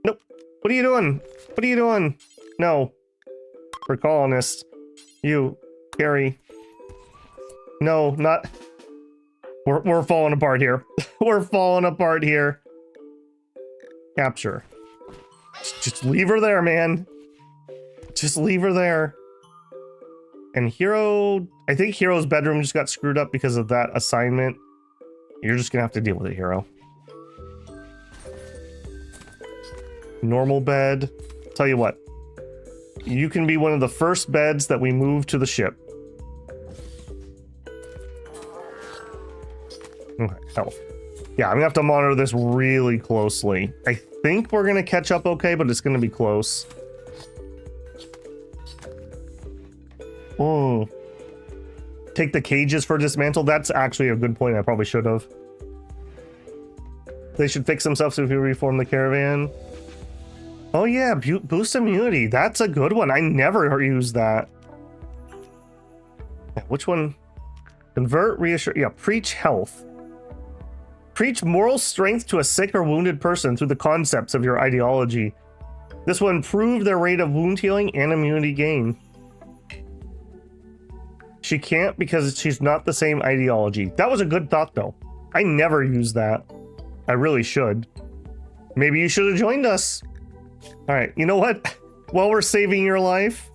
nope. What are you doing? What are you doing? No. We're colonists. You, Gary. No, not... We're falling apart here. We're falling apart here. Capture. Just leave her there, man. Just leave her there. And Hero... I think Hero's bedroom just got screwed up because of that assignment. You're just gonna have to deal with it, Hero. Normal bed. Tell you what. You can be one of the first beds that we move to the ship. Okay, health. Yeah, I'm gonna have to monitor this really closely. I think we're gonna catch up okay, but it's gonna be close. Oh. Take the cages for dismantle. That's actually a good point. I probably should have. They should fix themselves if you reform the caravan. Oh yeah, boost immunity. That's a good one. I never use that. Which one? Convert, reassure. Yeah, preach health. Preach moral strength to a sick or wounded person through the concepts of your ideology. This will improve their rate of wound healing and immunity gain. She can't because she's not the same ideology. That was a good thought, though. I never use that. I really should. Maybe you should have joined us. All right, you know what? While we're saving your life,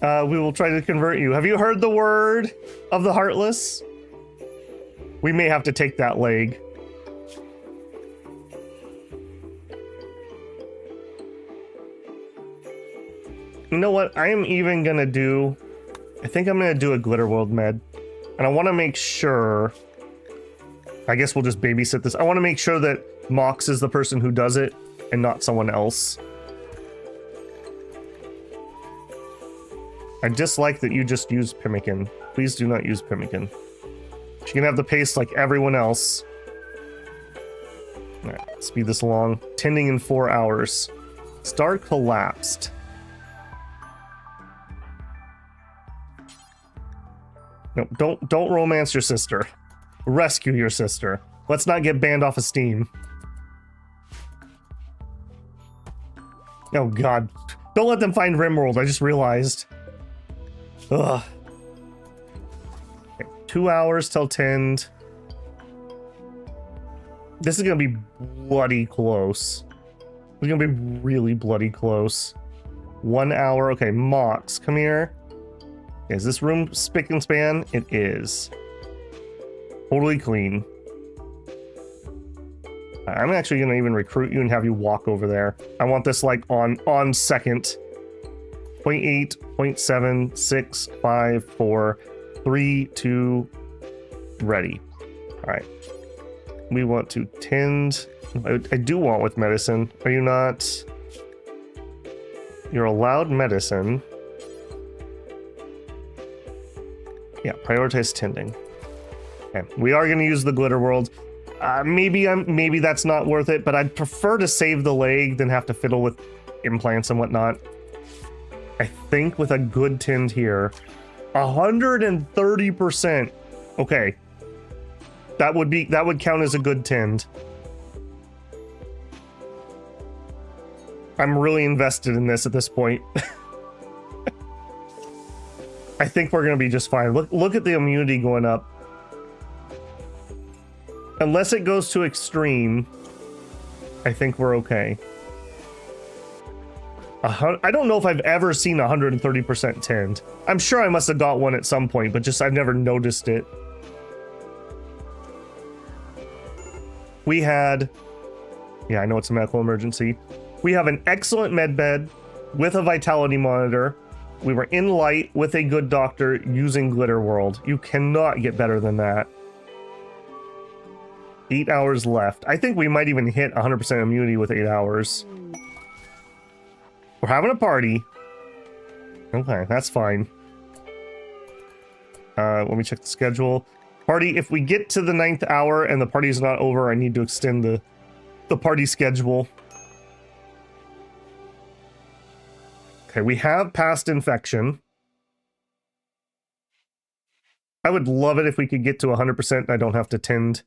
we will try to convert you. Have you heard the word of the Heartless? We may have to take that leg. You know what? I am even gonna do... I think I'm gonna do a Glitter World med. And I want to make sure... I guess we'll just babysit this. I want to make sure that Mox is the person who does it and not someone else. I dislike that you just used Pemmican. Please do not use Pemmican. She can have the pace like everyone else. Alright, speed this along. Tending in 4 hours. Star collapsed. No, don't romance your sister. Rescue your sister. Let's not get banned off of Steam. Oh god. Don't let them find Rimworld, I just realized. Ugh. Okay, 2 hours till tend. This is gonna be bloody close. It's gonna be really bloody close. 1 hour. Okay, Mox, come here. Is this room spick and span? It is. Totally clean. I'm actually gonna even recruit you and have you walk over there. I want this like on second. 0.8, 0.7, 6, 5, 4, 3, 2, ready. All right. We want to tend. I do want with medicine. Are you not? You're allowed medicine. Yeah, prioritize tending. Okay, we are going to use the glitter world. Maybe that's not worth it, but I'd prefer to save the leg than have to fiddle with implants and whatnot. I think with a good tend here, 130%. Okay, that would count as a good tend. I'm really invested in this at this point. I think we're gonna be just fine. Look at the immunity going up. Unless it goes to extreme, I think we're okay. I don't know if I've ever seen 130% tend. I'm sure I must have got one at some point, but just I've never noticed it. We had, yeah, I know it's a medical emergency. We have an excellent med bed with a vitality monitor. We were in light with a good doctor using Glitter World. You cannot get better than that. 8 hours left. I think we might even hit 100% immunity with 8 hours. We're having a party. Okay, that's fine. Let me check the schedule. Party, if we get to the 9th hour and the party's not over, I need to extend the party schedule. Okay, we have past infection. I would love it if we could get to 100% and I don't have to tend.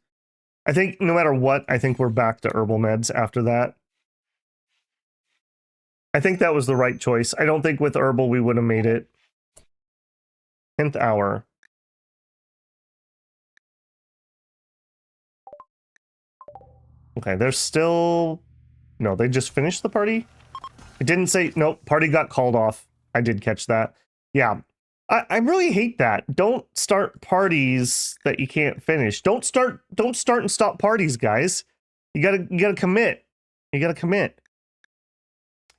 I think no matter what, I think we're back to herbal meds after that. I think that was the right choice. I don't think with herbal we would have made it. 10th hour. Okay, there's still... No, they just finished the party? It didn't say... Nope, party got called off. I did catch that. Yeah. I really hate that. Don't start parties that you can't finish. Don't start and stop parties, guys. You gotta commit. You gotta commit.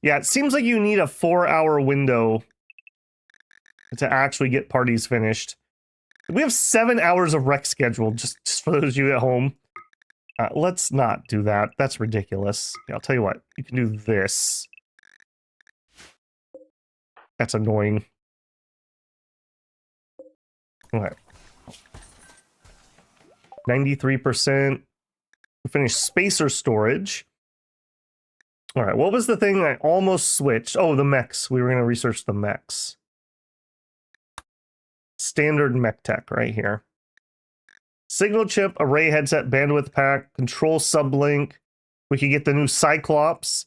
Yeah, it seems like you need a 4-hour window to actually get parties finished. We have 7 hours of rec scheduled, just for those of you at home. Let's not do that. That's ridiculous. Yeah, I'll tell you what. You can do this. That's annoying. Okay. 93%. We finished spacer storage. All right, what was the thing I almost switched? Oh, the mechs. We were going to research the mechs. Standard mech tech right here. Signal chip, array headset, bandwidth pack, control sublink. We could get the new Cyclops.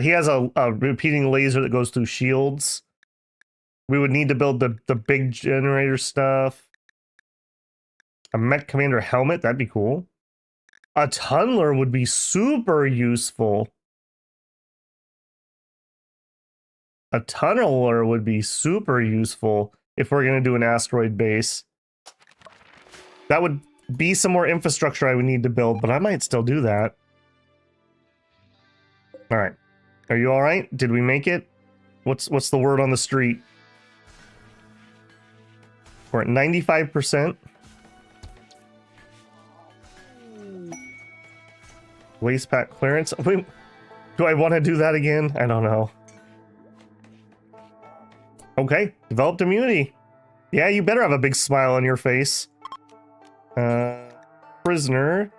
He has a repeating laser that goes through shields. We would need to build the big generator stuff. A mech commander helmet, that'd be cool. A tunneler would be super useful. A tunneler would be super useful if we're going to do an asteroid base. That would be some more infrastructure I would need to build, but I might still do that. All right. Are you all right? Did we make it? What's the word on the street? We're at 95%. Waste pack clearance. Wait, do I want to do that again? I don't know. Okay, developed immunity. Yeah, you better have a big smile on your face. Prisoner.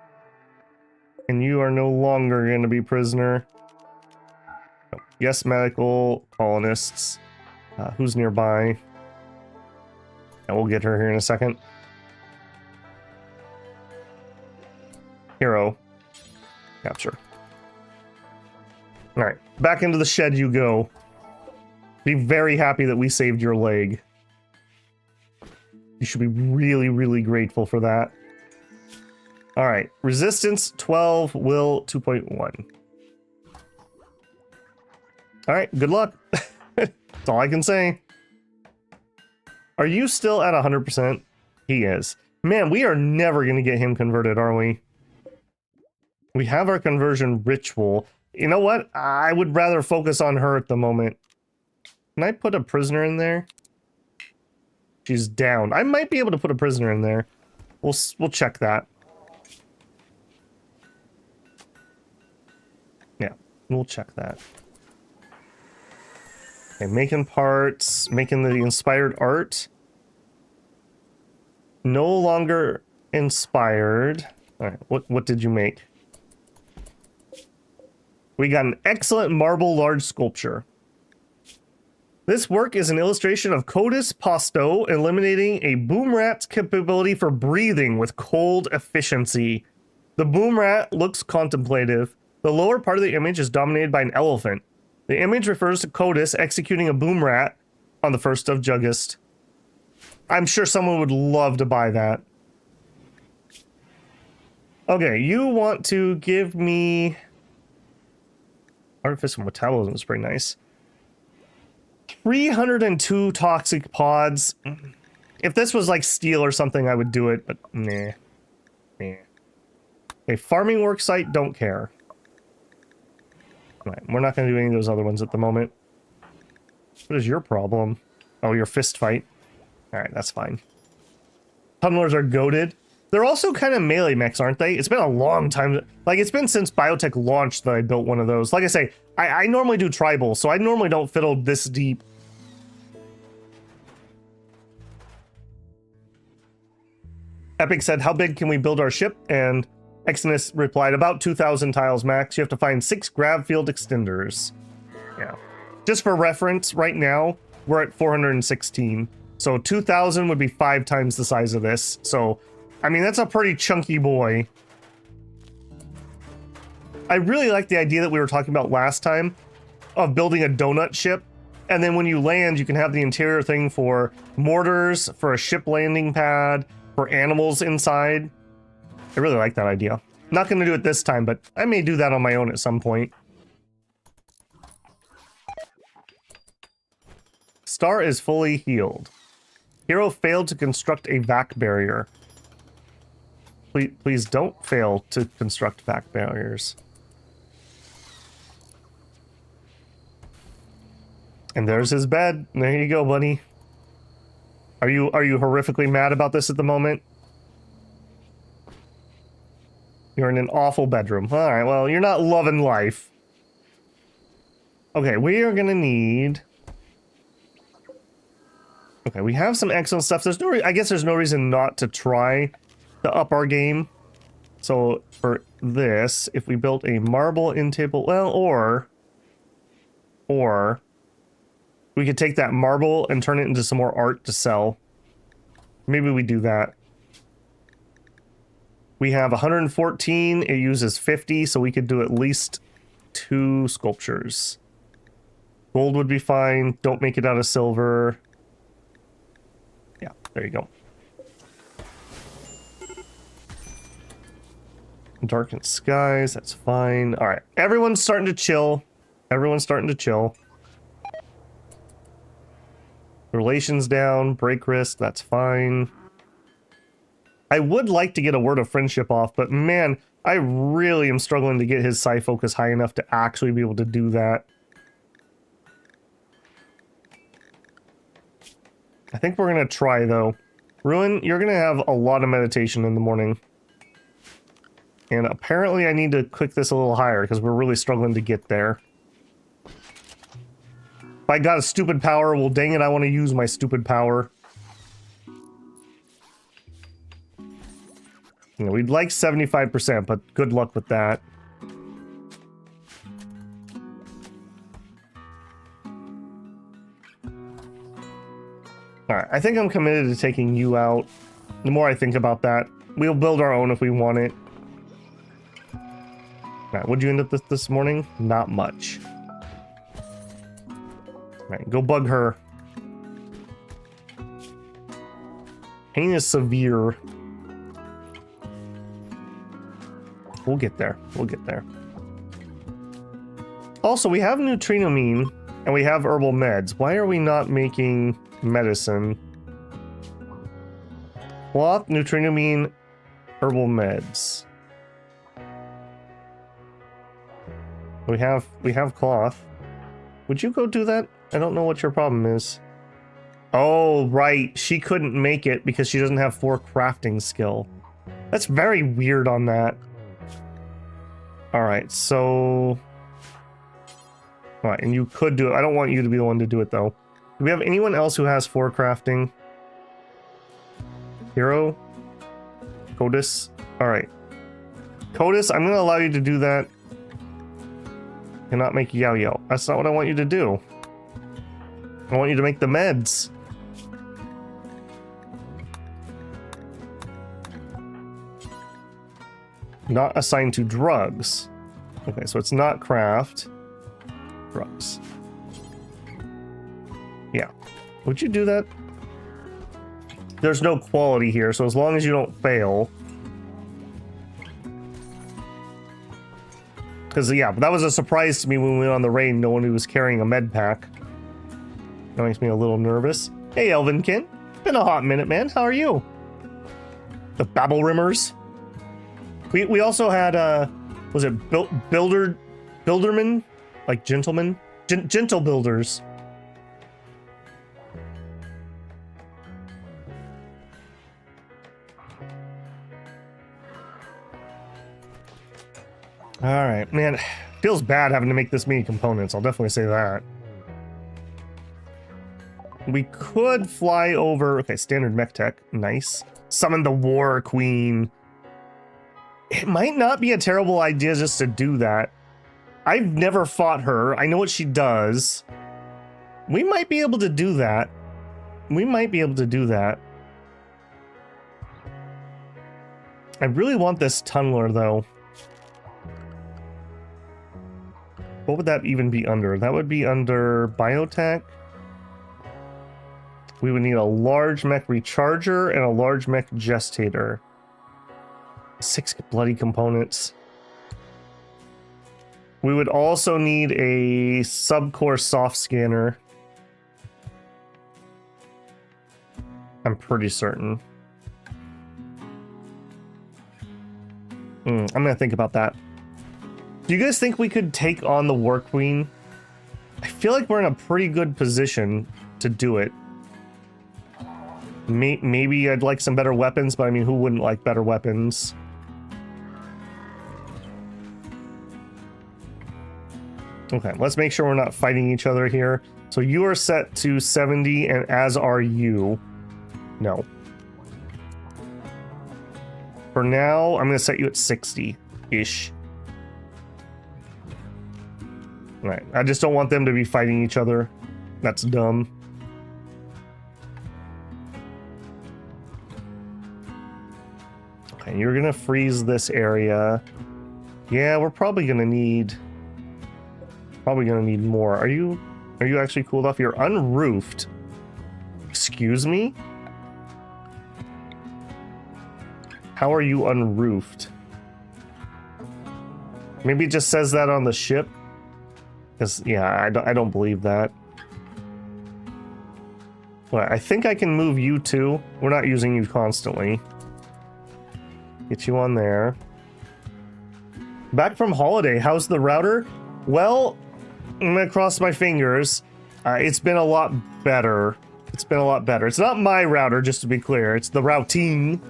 And you are no longer going to be prisoner. Yes, medical colonists. Who's nearby? And we'll get her here in a second. Hero. Capture. All right, back into the shed you go. Be very happy that we saved your leg. You should be really, really grateful for that. All right, resistance 12, will 2.1. All right, good luck. That's all I can say. Are you still at 100%? He is. Man, we are never going to get him converted, are we? We have our conversion ritual. You know what? I would rather focus on her at the moment. Can I put a prisoner in there? She's down. I might be able to put a prisoner in there. We'll check that. Yeah, we'll check that. Okay, making parts, making the inspired art. No longer inspired. All right, what did you make? We got an excellent marble large sculpture. This work is an illustration of Codis Posto eliminating a boom rat's capability for breathing with cold efficiency. The boom rat looks contemplative. The lower part of the image is dominated by an elephant. The image refers to Codis executing a boom rat on the 1st of August. I'm sure someone would love to buy that. Okay, you want to give me... Artificial metabolism is pretty nice. 302 toxic pods. If this was like steel or something, I would do it, but nah. Nah. Okay, farming work site, don't care. Right, we're not going to do any of those other ones at the moment. What is your problem? Oh, your fist fight. Alright, that's fine. Tunnelers are goated. They're also kind of melee mechs, aren't they? It's been a long time. Like, it's been since Biotech launched that I built one of those. Like I say, I normally do tribal, so I normally don't fiddle this deep. Epic said, how big can we build our ship? And Exodus replied, about 2,000 tiles max. You have to find 6 grav field extenders. Yeah. Just for reference, right now, we're at 416. So 2,000 would be 5 times the size of this. So, I mean, that's a pretty chunky boy. I really like the idea that we were talking about last time of building a donut ship. And then when you land, you can have the interior thing for mortars, for a ship landing pad, for animals inside. I really like that idea. Not going to do it this time, but I may do that on my own at some point. Star is fully healed. Hero failed to construct a vac barrier. Please don't fail to construct vac barriers. And there's his bed. There you go, buddy. Are you horrifically mad about this at the moment? You're in an awful bedroom. All right, well, you're not loving life. Okay, we are gonna need... Okay, we have some excellent stuff. There's no, I guess there's no reason not to try to up our game. So for this, if we built a marble in table, well, or we could take that marble and turn it into some more art to sell. Maybe we do that. We have 114. It uses 50, so we could do at least 2 sculptures. Gold would be fine. Don't make it out of silver. Yeah, there you go. Darkened skies, that's fine. All right, everyone's starting to chill. Everyone's starting to chill. Relations down, break risk, that's fine. I would like to get a word of friendship off, but man, I really am struggling to get his psi focus high enough to actually be able to do that. I think we're gonna try though. Ruin, you're gonna have a lot of meditation in the morning. And apparently I need to click this a little higher because we're really struggling to get there. If I got a stupid power, well dang it, I want to use my stupid power. You know, we'd like 75%, but good luck with that. Alright, I think I'm committed to taking you out. The more I think about that, we'll build our own if we want it. Right, what'd you end up with this morning? Not much. Right, go bug her. Pain is severe. We'll get there. We'll get there. Also, we have neutrinomine and we have herbal meds. Why are we not making medicine? Cloth, neutrinomine, herbal meds. We have cloth. Would you go do that? I don't know what your problem is. Oh, right. She couldn't make it because she doesn't have 4 crafting skill. That's very weird on that. Alright, so... Alright, and you could do it. I don't want you to be the one to do it, though. Do we have anyone else who has 4 crafting? Hero? Codis? Alright. Codis, I'm going to allow you to do that. Cannot make Yao-Yao. That's not what I want you to do. I want you to make the meds. Not assigned to drugs. Okay, so it's not craft. Drugs. Yeah. Would you do that? There's no quality here, so as long as you don't fail. Because, yeah, that was a surprise to me when we went on the raid. No one who was carrying a med pack. That makes me a little nervous. Hey, Elvinkin. Been a hot minute, man. How are you? The Babble Rimmers. We also had, was it Builderman? Like gentlemen? Gentle builders. Alright, man. Feels bad having to make this many components. I'll definitely say that. We could fly over... Okay, standard mech tech. Nice. Summon the War Queen. It might not be a terrible idea just to do that. I've never fought her. I know what she does. We might be able to do that. We might be able to do that. I really want this tunneler, though. What would that even be under? That would be under biotech. We would need a large mech recharger and a large mech gestator. 6 bloody components. We would also need a subcore soft scanner. I'm pretty certain. I'm gonna think about that. Do you guys think we could take on the War Queen? I feel like we're in a pretty good position to do it. Maybe I'd like some better weapons, but I mean, who wouldn't like better weapons? Okay, let's make sure we're not fighting each other here. So you are set to 70, and as are you. No. For now, I'm going to set you at 60-ish. Right, I just don't want them to be fighting each other. That's dumb. Okay, you're going to freeze this area. Yeah, we're probably going to need... more. Are you actually cooled off? You're unroofed. Excuse me? How are you unroofed? Maybe it just says that on the ship. Because, yeah, I don't believe that. Well, I think I can move you too. We're not using you constantly. Get you on there. Back from holiday. How's the router? Well, I'm gonna cross my fingers. It's been a lot better. It's been a lot better. It's not my router, just to be clear. It's the routing.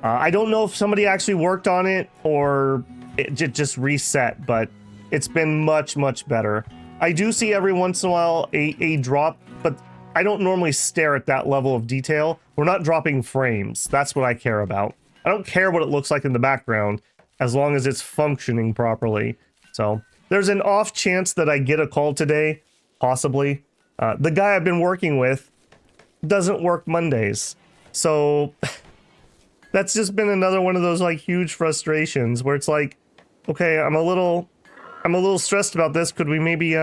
I don't know if somebody actually worked on it or it just reset, but it's been much, much better. I do see every once in a while a drop, but I don't normally stare at that level of detail. We're not dropping frames. That's what I care about. I don't care what it looks like in the background, as long as it's functioning properly. So there's an off chance that I get a call today, possibly. The guy I've been working with doesn't work Mondays. So that's just been another one of those like huge frustrations where it's like, Okay, I'm a little stressed about this. Could we maybe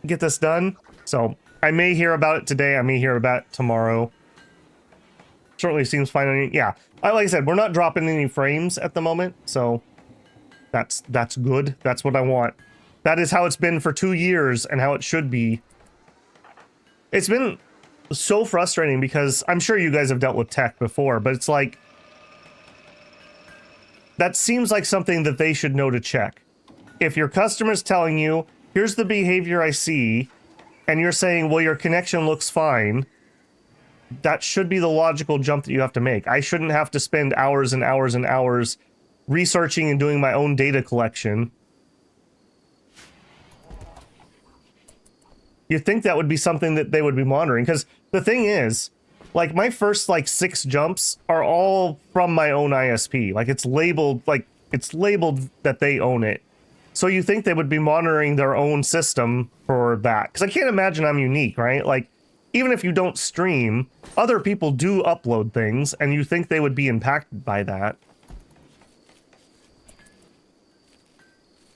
get this done? So I may hear about it today. I may hear about it tomorrow. Certainly seems fine. Yeah, like I said, we're not dropping any frames at the moment, so that's good. That's what I want. That is how it's been for 2 years and how it should be. It's been so frustrating because I'm sure you guys have dealt with tech before, but it's like, that seems like something that they should know to check. If your customer's telling you, here's the behavior I see, and you're saying, well, your connection looks fine, that should be the logical jump that you have to make. I shouldn't have to spend hours and hours and hours researching and doing my own data collection. You'd think that would be something that they would be monitoring, because the thing is, like, my first, like, 6 jumps are all from my own ISP. Like, it's labeled that they own it. So you think they would be monitoring their own system for that. Because I can't imagine I'm unique, right? Like, even if you don't stream, other people do upload things, and you think they would be impacted by that.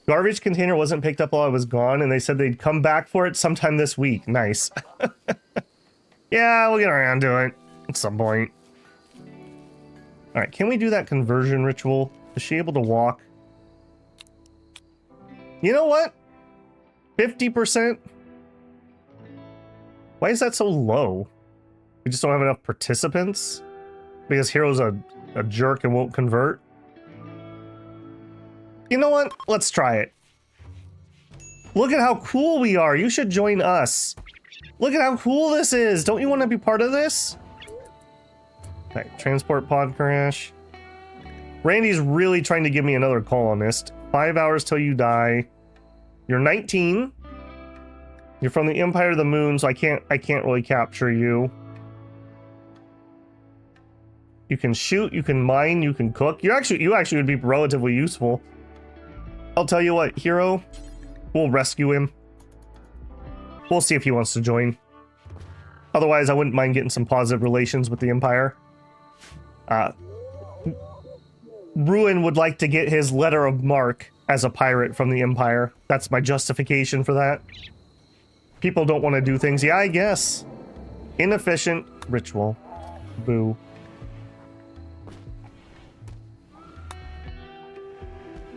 Garbage container wasn't picked up while I was gone, and they said they'd come back for it sometime this week. Nice. Yeah, we'll get around to it at some point. Alright, can we do that conversion ritual? Is she able to walk? You know what? 50%? Why is that so low? We just don't have enough participants? Because Hero's a jerk and won't convert? You know what? Let's try it. Look at how cool we are. You should join us. Look at how cool this is. Don't you want to be part of this? Okay, transport pod crash. Randy's really trying to give me another colonist. 5 hours till you die. You're 19. You're from the Empire of the Moon, so I can't really capture you. You can shoot, you can mine, you can cook. You actually would be relatively useful. I'll tell you what, Hero, we'll rescue him. We'll see if he wants to join. Otherwise, I wouldn't mind getting some positive relations with the Empire. Ruin would like to get his letter of marque as a pirate from the Empire. That's my justification for that. People don't want to do things. Yeah, I guess. Inefficient ritual. Boo.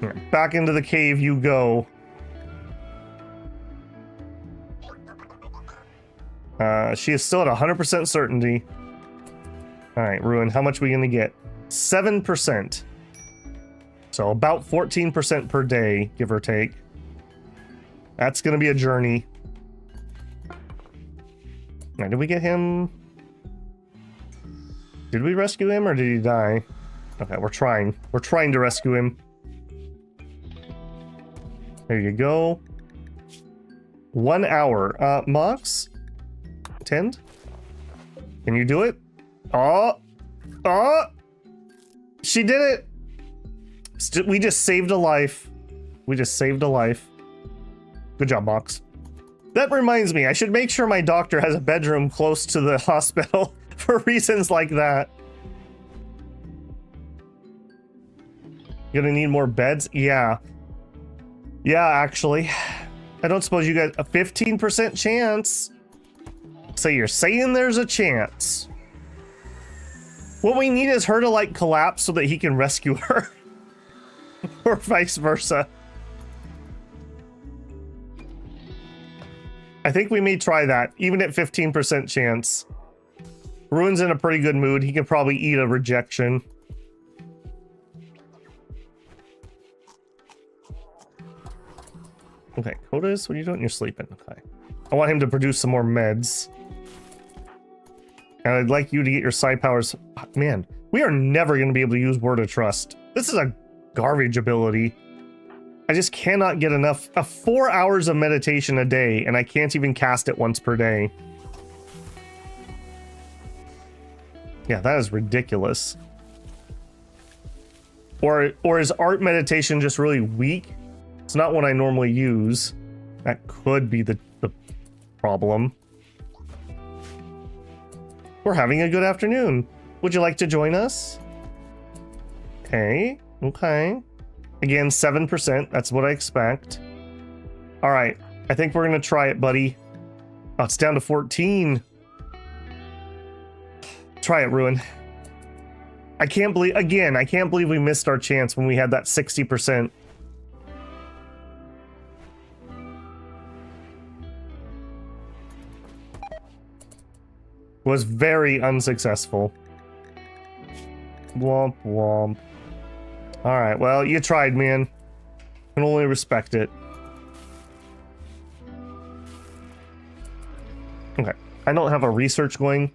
Yeah, back into the cave you go. She is still at 100% certainty. Alright, Ruin, how much are we gonna get? 7%. So about 14% per day, give or take. That's gonna be a journey. Now, did we get him? Did we rescue him or did he die? Okay, we're trying. We're trying to rescue him. There you go. 1 hour. Mox? Tend? Can you do it? Oh! Oh! She did it! We just saved a life. We just saved a life. Good job, Mox. That reminds me, I should make sure my doctor has a bedroom close to the hospital for reasons like that. Gonna need more beds? Yeah. Yeah, actually. I don't suppose you guys... A 15% chance. So you're saying there's a chance. What we need is her to, like, collapse so that he can rescue her. Or vice versa. I think we may try that, even at 15% chance. Ruin's in a pretty good mood. He can probably eat a rejection. Okay, Kodas, what are you doing? You're sleeping. Okay. I want him to produce some more meds. And I'd like you to get your psi powers. Man, we are never going to be able to use Word of Trust. This is a garbage ability. I just cannot get enough. 4 hours of meditation a day, and I can't even cast it once per day. Yeah, that is ridiculous. Or is art meditation just really weak? It's not what I normally use. That could be the problem. We're having a good afternoon. Would you like to join us? Okay, okay. Again, 7%. That's what I expect. All right. I think we're going to try it, buddy. Oh, it's down to 14. Try it, Ruin. I can't believe, again, I can't believe we missed our chance when we had that 60%. Was very unsuccessful. Womp womp. Alright, well, you tried, man. Can only respect it. Okay, I don't have a research going.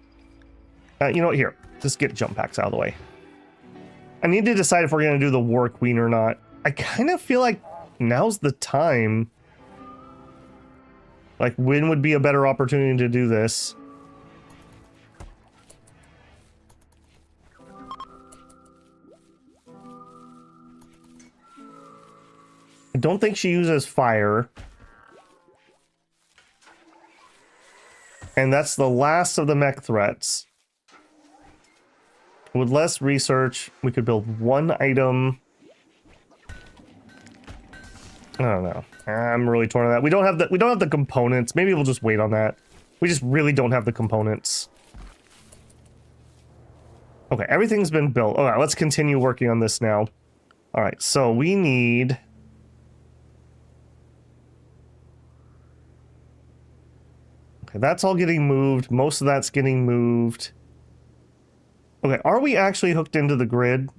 You know what, here. Just get jump packs out of the way. I need to decide if we're going to do the War Queen or not. I kind of feel like now's the time. Like, when would be a better opportunity to do this? I don't think she uses fire. And that's the last of the mech threats. With less research, we could build one item. I don't know. I'm really torn on that. We don't have the components. Maybe we'll just wait on that. We just really don't have the components. Okay, everything's been built. All right, let's continue working on this now. All right, so we need... Okay, that's all getting moved. Most of that's getting moved. Okay, are we actually hooked into the grid?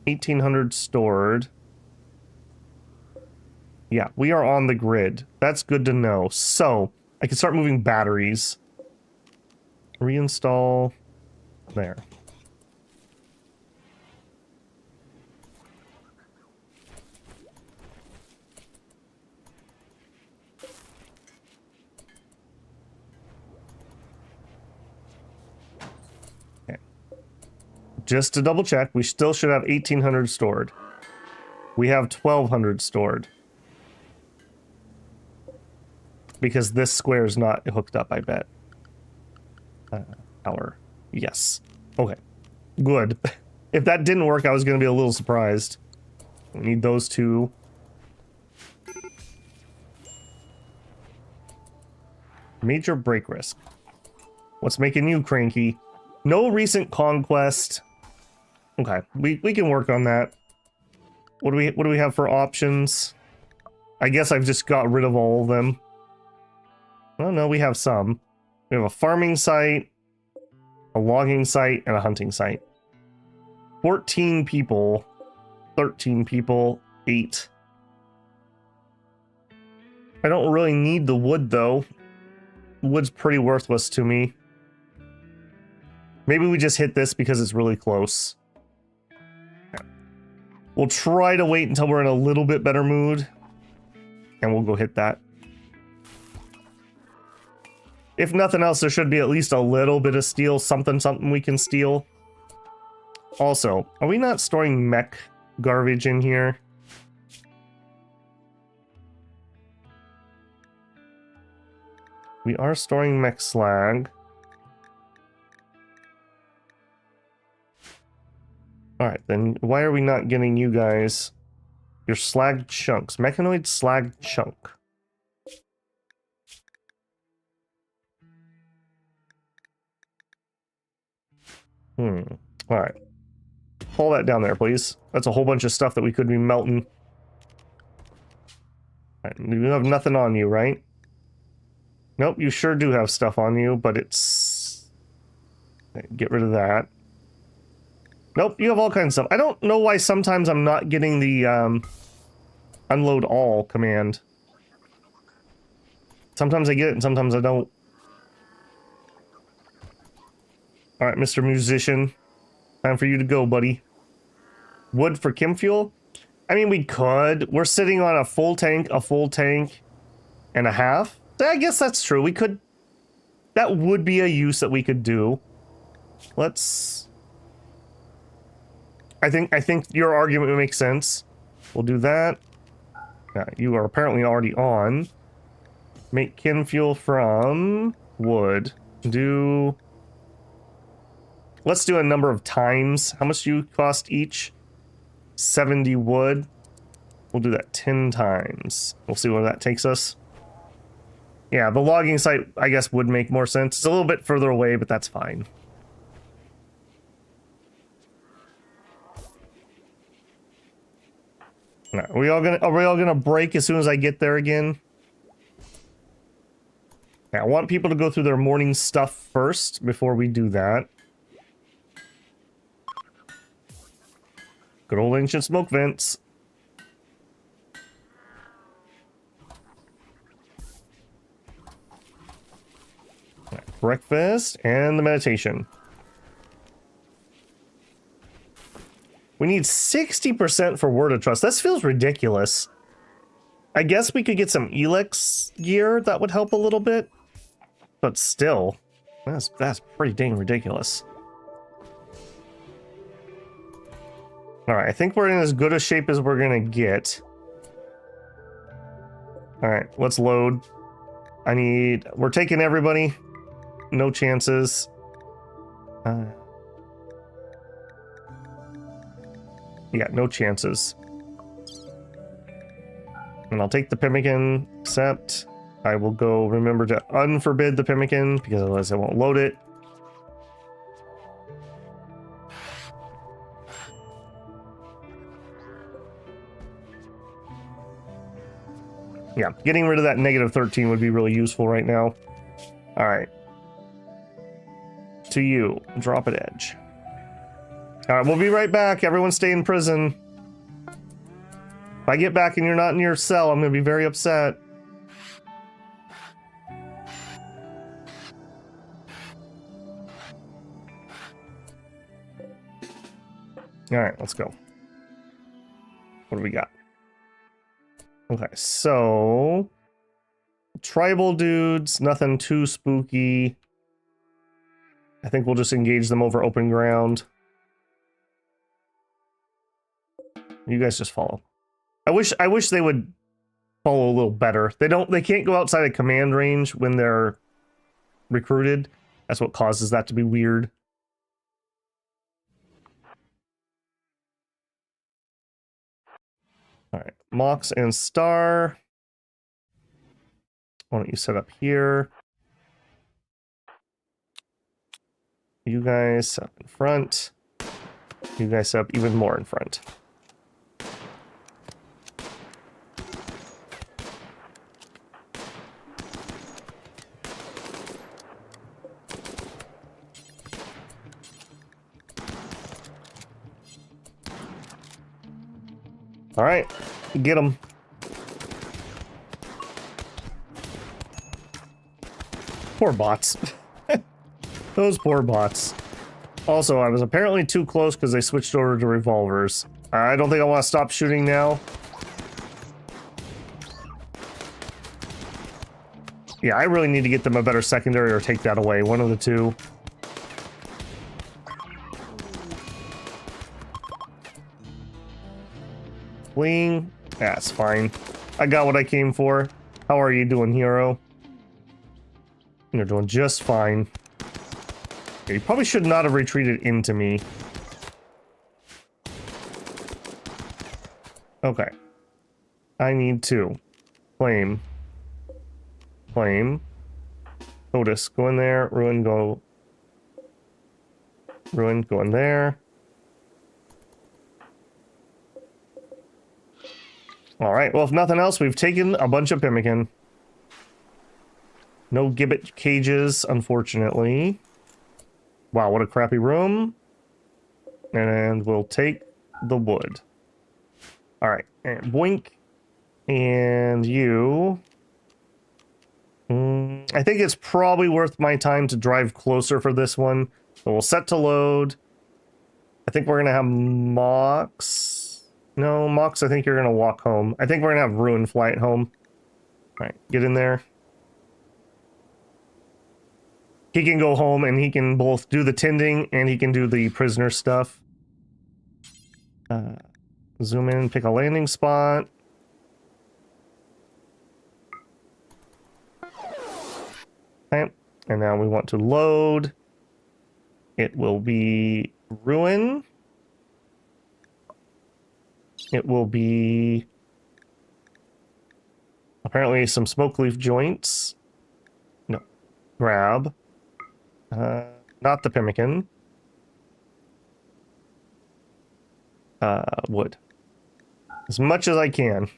1,800 stored. Yeah, we are on the grid. That's good to know. So, I can start moving batteries. Reinstall. There. Just to double check, we still should have 1,800 stored. We have 1,200 stored. Because this square is not hooked up, I bet. Power. Yes. Okay. Good. If that didn't work, I was going to be a little surprised. We need those two. Major break risk. What's making you cranky? No recent conquest. Okay, we can work on that. What do we have for options? I guess I've just got rid of all of them. Oh no, we have some. We have a farming site, a logging site, and a hunting site. 14 people, 13 people, 8. I don't really need the wood though. Wood's pretty worthless to me. Maybe we just hit this because it's really close. We'll try to wait until we're in a little bit better mood. And we'll go hit that. If nothing else, there should be at least a little bit of steel. Something we can steal. Also, are we not storing mech garbage in here? We are storing mech slag. Alright, then why are we not getting you guys your slag chunks? Mechanoid slag chunk. Alright. Pull that down there, please. That's a whole bunch of stuff that we could be melting. Alright, you have nothing on you, right? Nope, you sure do have stuff on you, but it's... Get rid of that. Nope, you have all kinds of stuff. I don't know why sometimes I'm not getting the unload all command. Sometimes I get it and sometimes I don't. Alright, Mr. Musician. Time for you to go, buddy. Wood for chem fuel? I mean, we could. We're sitting on a full tank and a half. I guess that's true. We could... That would be a use that we could do. Let's... I think your argument makes sense. We'll do that. Yeah, you are apparently already on. Make kin fuel from wood. Let's do a number of times. How much do you cost each? 70 wood. We'll do that 10 times. We'll see where that takes us. Yeah, the logging site, I guess, would make more sense. It's a little bit further away, but that's fine. Right, are we all gonna break as soon as I get there again? Yeah, I want people to go through their morning stuff first before we do that. Good old ancient smoke vents. Right, breakfast and the meditation. We need 60% for word of trust. This feels ridiculous. I guess we could get some Elex gear that would help a little bit. But still, that's pretty dang ridiculous. Alright, I think we're in as good a shape as we're gonna get. Alright, let's load. We're taking everybody. No chances. Yeah, no chances. And I'll take the pemmican, except I will go remember to unforbid the pemmican, because otherwise I won't load it. Yeah, getting rid of that -13 would be really useful right now. Alright. To you, drop it edge. Alright, we'll be right back. Everyone stay in prison. If I get back and you're not in your cell, I'm going to be very upset. Alright, let's go. What do we got? Okay, so... tribal dudes, nothing too spooky. I think we'll just engage them over open ground. You guys just follow. I wish they would follow a little better. They can't go outside of command range when they're recruited. That's what causes that to be weird. Alright, Mox and Star. Why don't you set up here? You guys set up in front. You guys set up even more in front. All right, get them. Poor bots. Those poor bots. Also, I was apparently too close because they switched over to revolvers. I don't think I want to stop shooting now. Yeah, I really need to get them a better secondary or take that away. One of the two. Fleeing? That's fine. I got what I came for. How are you doing, hero? You're doing just fine. Okay, you probably should not have retreated into me. Okay. I need to. Flame. Flame. Otis, go in there. Ruin, go. Ruin, go in there. Alright, well, if nothing else, we've taken a bunch of pemmican. No gibbet cages, unfortunately. Wow, what a crappy room. And we'll take the wood. Alright, and boink. And you... I think it's probably worth my time to drive closer for this one. So we'll set to load. I think we're going to have Mox... No, Mox, I think you're going to walk home. I think we're going to have Ruin fly it home. Alright, get in there. He can go home and he can both do the tending and he can do the prisoner stuff. Zoom in, pick a landing spot. Okay, and now we want to load. It will be Ruin. It will be apparently some smoke leaf joints. No, grab. Not the pemmican. Wood. As much as I can.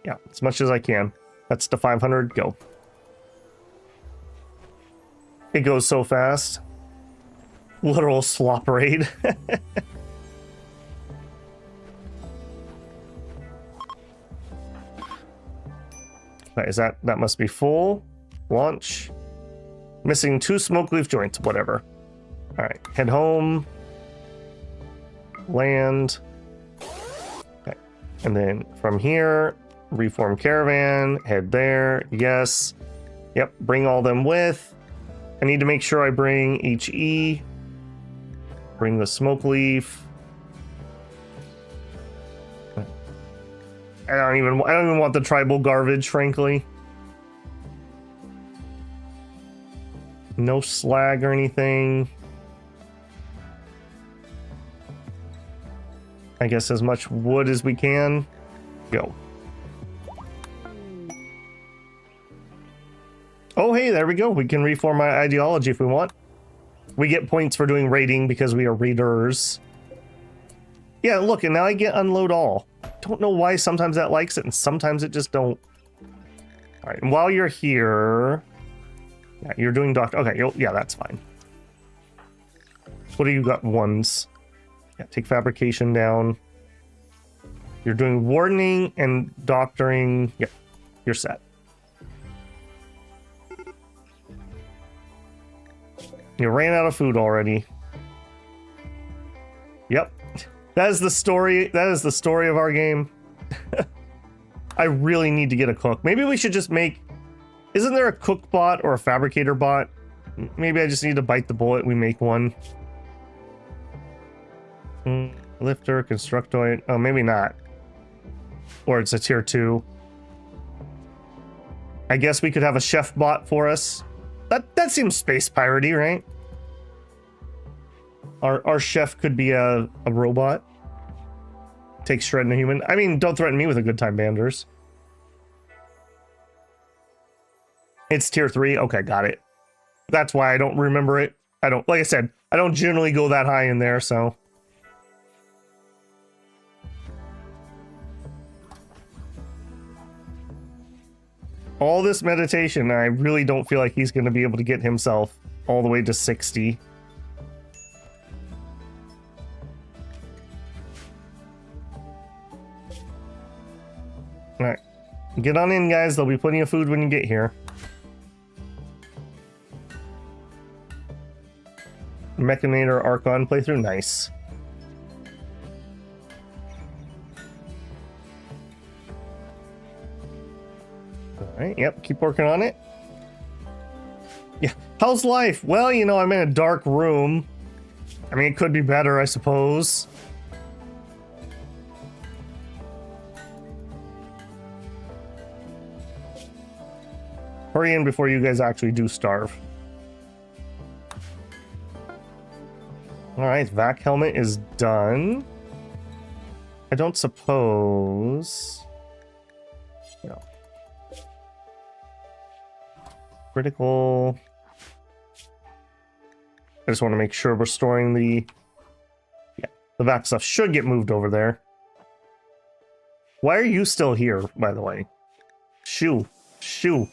Yeah, as much as I can. That's the 500. Go. It goes so fast. Literal slop raid. Okay, is that must be full? Launch. Missing 2 smoke leaf joints, whatever. All right, head home. Land. Okay. And then from here, reform caravan, head there. Yes. Yep, bring all them with. I need to make sure I bring HE. Bring the smoke leaf. I don't even want the tribal garbage, frankly. No slag or anything. I guess as much wood as we can. Go. Oh, hey, there we go. We can reform my ideology if we want. We get points for doing raiding because we are raiders. Yeah, look, and now I get unload all. Don't know why sometimes that likes it and sometimes it just don't. All right, and while you're here, yeah, you're doing doctor. Okay, yeah, that's fine. What do you got? Ones. Yeah, take fabrication down. You're doing wardening and doctoring. Yeah, you're set. You ran out of food already. Yep. That is the story. That is the story of our game. I really need to get a cook. Maybe we should just make... Isn't there a cook bot or a fabricator bot? Maybe I just need to bite the bullet. We make one. Lifter, constructoid. Oh, maybe not. Or it's a tier 2. I guess we could have a chef bot for us. That seems space piratey, right? Our chef could be a robot. Take shredding a human. I mean, don't threaten me with a good time, Banders. It's tier 3. Okay, got it. That's why I don't remember it. Like I said, I don't generally go that high in there, so. All this meditation, I really don't feel like he's going to be able to get himself all the way to 60. All right, get on in, guys. There'll be plenty of food when you get here. Mechanator Archon playthrough, nice. All right, yep, keep working on it. Yeah, how's life? Well, you know, I'm in a dark room. I mean, it could be better, I suppose. Hurry in before you guys actually do starve. All right, vac helmet is done. I don't suppose. No. Critical. I just want to make sure we're storing the... Yeah, the vac stuff should get moved over there. Why are you still here, by the way? Shoo. Shoo.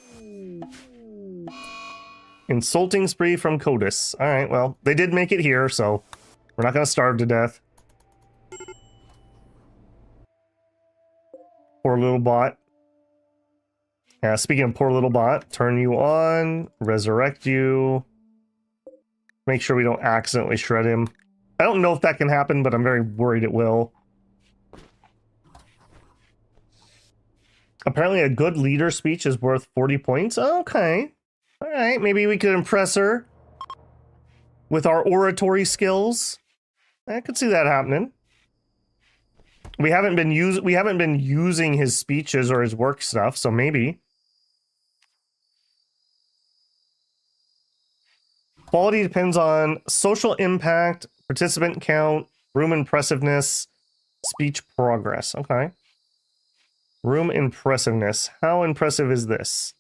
Insulting spree from Codis. All right, well, they did make it here, so we're not going to starve to death. Poor little bot. Yeah, speaking of poor little bot, turn you on, resurrect you. Make sure we don't accidentally shred him. I don't know if that can happen, but I'm very worried it will. Apparently a good leader speech is worth 40 points. Okay. All right, maybe we could impress her with our oratory skills. I could see that happening. We haven't been using his speeches or his work stuff, so maybe. Quality depends on social impact, participant count, room impressiveness, speech progress. Okay. Room impressiveness. How impressive is this?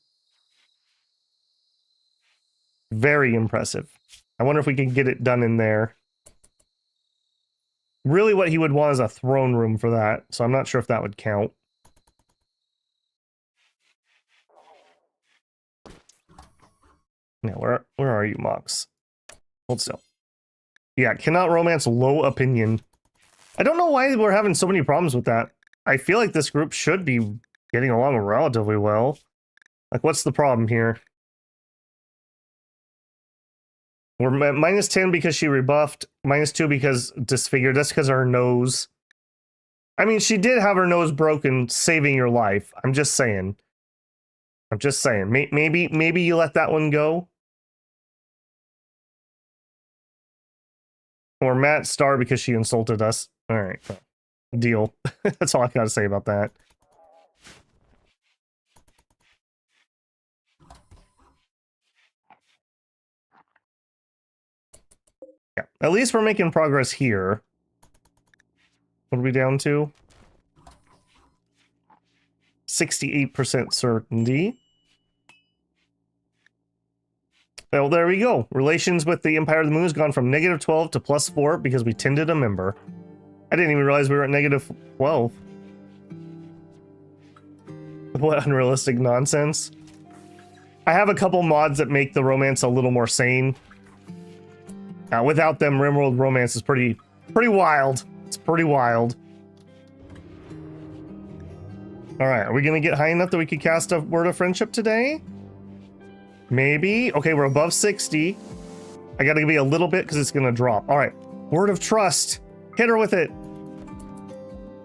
Very impressive. I wonder if we can get it done in there. Really what he would want is a throne room for that, so I'm not sure if that would count. Yeah, where are you, Mox? Hold still. Yeah, cannot romance low opinion. I don't know why we're having so many problems with that. I feel like this group should be getting along relatively well. Like, what's the problem here? We're at minus 10 because she rebuffed, minus 2 because disfigured. That's because of her nose. I mean, she did have her nose broken, saving your life. I'm just saying. I'm just saying. Maybe you let that one go. Or Matt Star because she insulted us. All right. Deal. That's all I gotta say about that. Yeah. At least we're making progress here. What are we down to? 68% certainty. Well, there we go. Relations with the Empire of the Moon has gone from negative 12 to plus 4 because we tended a member. I didn't even realize we were at negative 12. What unrealistic nonsense. I have a couple mods that make the romance a little more sane. Without them, Rimworld romance is pretty wild. It's pretty wild. Alright, are we gonna get high enough that we could cast a Word of Friendship today? Maybe. Okay, we're above 60. I gotta be a little bit because it's gonna drop. Alright, Word of Trust. Hit her with it.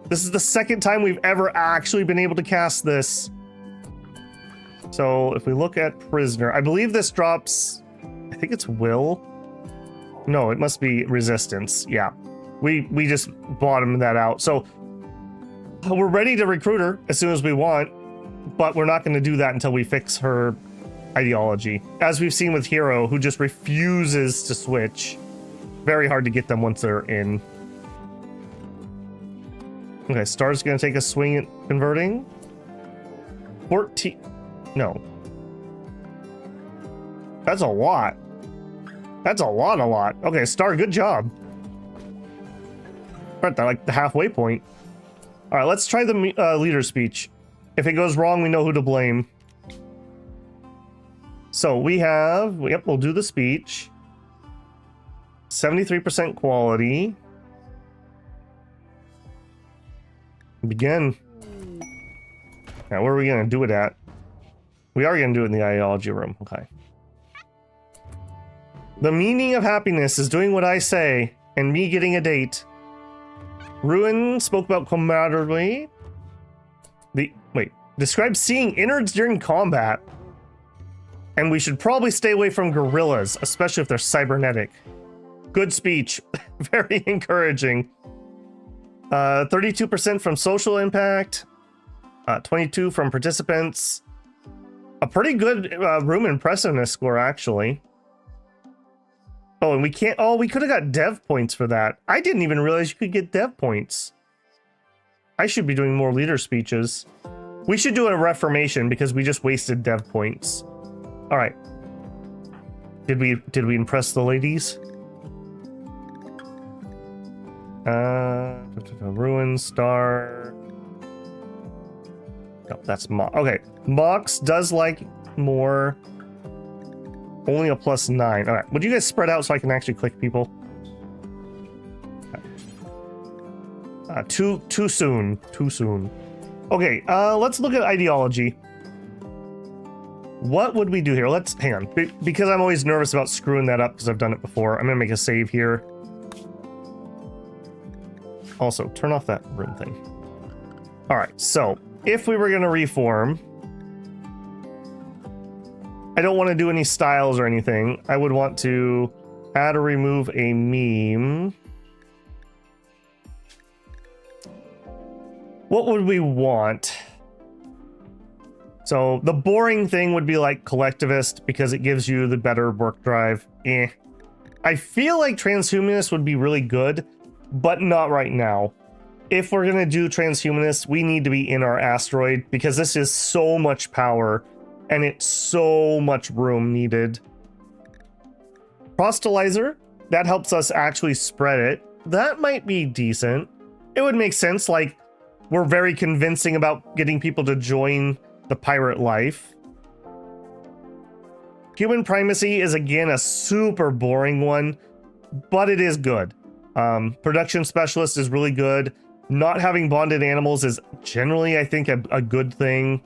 This is the second time we've ever actually been able to cast this. So if we look at Prisoner, I believe this drops, I think it's Will. No, it must be Resistance. Yeah, we just bottomed that out. So we're ready to recruit her as soon as we want, but we're not going to do that until we fix her ideology. As we've seen with Hero, who just refuses to switch. Very hard to get them once they're in. Okay, Star's going to take a swing at converting. 14. No. That's a lot. That's a lot. Okay, Star, good job. We're at like the halfway point. All right, let's try the leader speech. If it goes wrong, we know who to blame. So we have, yep, we'll do the speech. 73% quality. Begin. Now, where are we going to do it at? We are going to do it in the ideology room. Okay. The meaning of happiness is doing what I say and me getting a date. Ruin spoke about camaraderie. Describe seeing innards during combat. And we should probably stay away from gorillas, especially if they're cybernetic. Good speech. Very encouraging. 32% from social impact. 22 from participants. A pretty good room impressiveness score, actually. Oh, and we can't... Oh, we could have got dev points for that. I didn't even realize you could get dev points. I should be doing more leader speeches. We should do a reformation because we just wasted dev points. All right. Did we impress the ladies? Ruin, Star... No, that's Mox. Okay, Mox does like more... Only a +9. All right, would you guys spread out so I can actually click people? Too soon. Too soon. Okay, let's look at ideology. What would we do here? Let's hang on. Because I'm always nervous about screwing that up because I've done it before. I'm gonna make a save here. Also, turn off that room thing. All right, so if we were gonna reform, I don't want to do any styles or anything. I would want to add or remove a meme. What would we want? So the boring thing would be like collectivist because it gives you the better work drive. I feel like transhumanist would be really good, but not right now. If we're going to do transhumanist, we need to be in our asteroid because this is so much power and it's so much room needed. Proselytizer, that helps us actually spread it. That might be decent. It would make sense, like we're very convincing about getting people to join the pirate life. Human primacy is again a super boring one, but it is good. Production specialist is really good. Not having bonded animals is generally, I think, a good thing.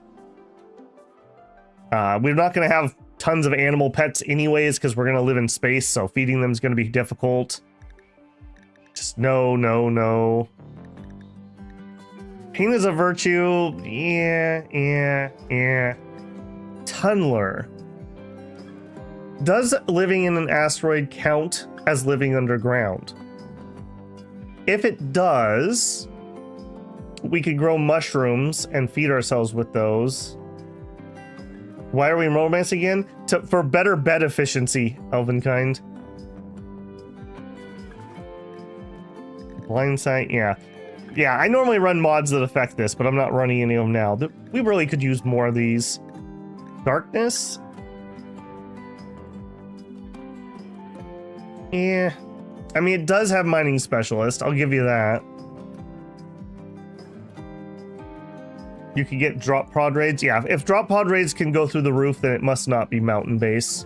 We're not going to have tons of animal pets anyways because we're going to live in space, so feeding them is going to be difficult. Just no, no, no. Pain is a virtue. Yeah. Tunneler. Does living in an asteroid count as living underground? If it does, we could grow mushrooms and feed ourselves with those. Why are we in romance again? For better bed efficiency, Elvenkind. Blind sight, yeah. Yeah, I normally run mods that affect this, but I'm not running any of them now. We really could use more of these. Darkness? Yeah. I mean, it does have mining specialist. I'll give you that. You can get drop pod raids. Yeah, if drop pod raids can go through the roof, then it must not be mountain base.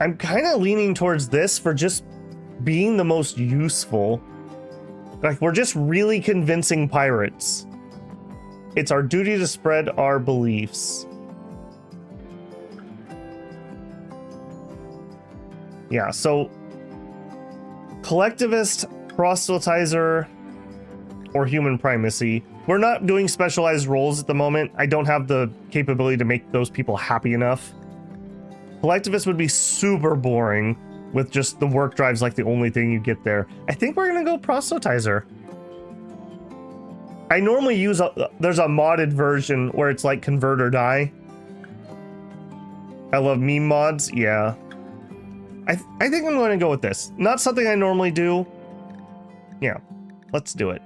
I'm kind of leaning towards this for just being the most useful. Like, we're just really convincing pirates. It's our duty to spread our beliefs. Yeah, so collectivist, proselytizer, or human primacy. We're not doing specialized roles at the moment. I don't have the capability to make those people happy enough. Collectivist would be super boring with just the work drives like the only thing you get there. I think we're gonna go proselytizer. I normally use there's a modded version where it's like convert or die. I love meme mods, yeah. I think I'm going to go with this. Not something I normally do. Yeah, let's do it.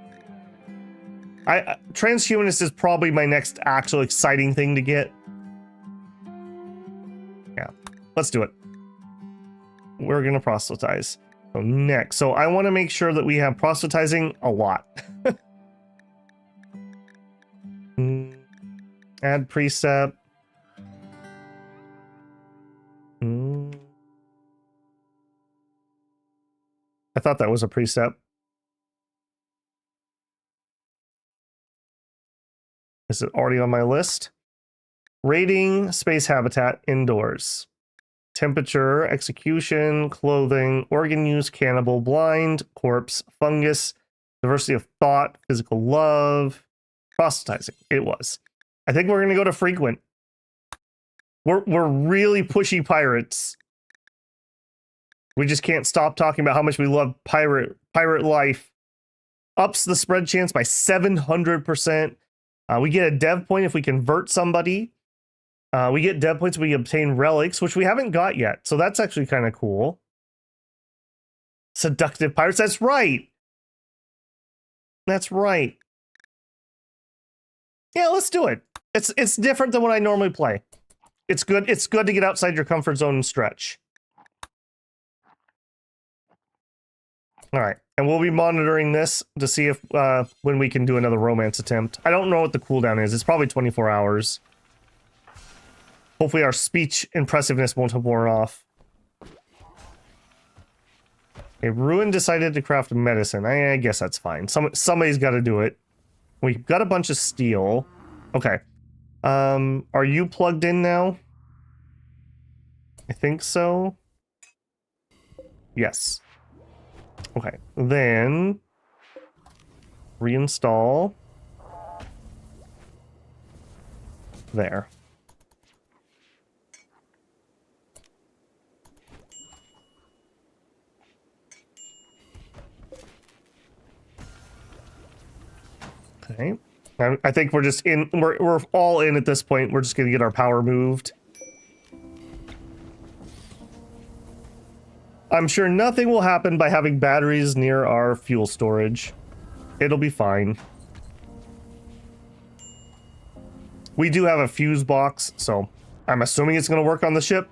Transhumanist is probably my next actual exciting thing to get. Yeah, let's do it. We're going to proselytize. So next, so I want to make sure that we have proselytizing a lot. Add precept. I thought that was a precept. Is it already on my list? Rating, space habitat, indoors. Temperature, execution, clothing, organ use, cannibal, blind, corpse, fungus, diversity of thought, physical love, proselytizing. It was. I think we're going to go to frequent. We're really pushy pirates. We just can't stop talking about how much we love pirate life. Ups the spread chance by 700%. We get a dev point if we convert somebody. We get dev points if we obtain relics, which we haven't got yet. So that's actually kind of cool. Seductive pirates. That's right. That's right. Yeah, let's do it. It's different than what I normally play. It's good. It's good to get outside your comfort zone and stretch. All right, and we'll be monitoring this to see if when we can do another romance attempt. I don't know what the cooldown is. It's probably 24 hours. Hopefully our speech impressiveness won't have worn off. Okay, Ruin decided to craft medicine. I guess that's fine. Somebody's got to do it. We've got a bunch of steel. Okay. Are you plugged in now? I think so. Yes. Okay, then reinstall. There. Okay. I think we're just in. We're all in at this point. We're just gonna get our power moved. I'm sure nothing will happen by having batteries near our fuel storage. It'll be fine. We do have a fuse box, so I'm assuming it's gonna work on the ship.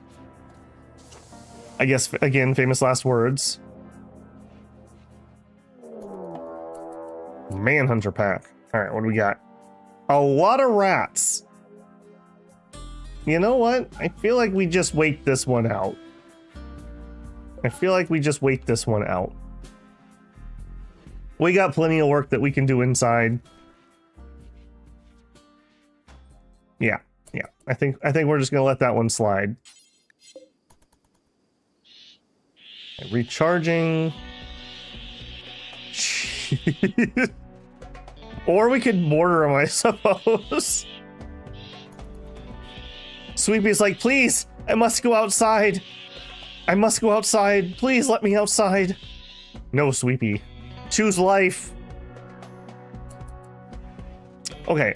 I guess, again, famous last words. Manhunter pack. Alright, what do we got? A lot of rats. You know what? I feel like we just wait this one out. We got plenty of work that we can do inside. Yeah. I think we're just gonna let that one slide. Recharging. Or we could mortar them, I suppose. Sweepy's like, please, I must go outside. Please let me outside. No, Sweepy. Choose life. Okay,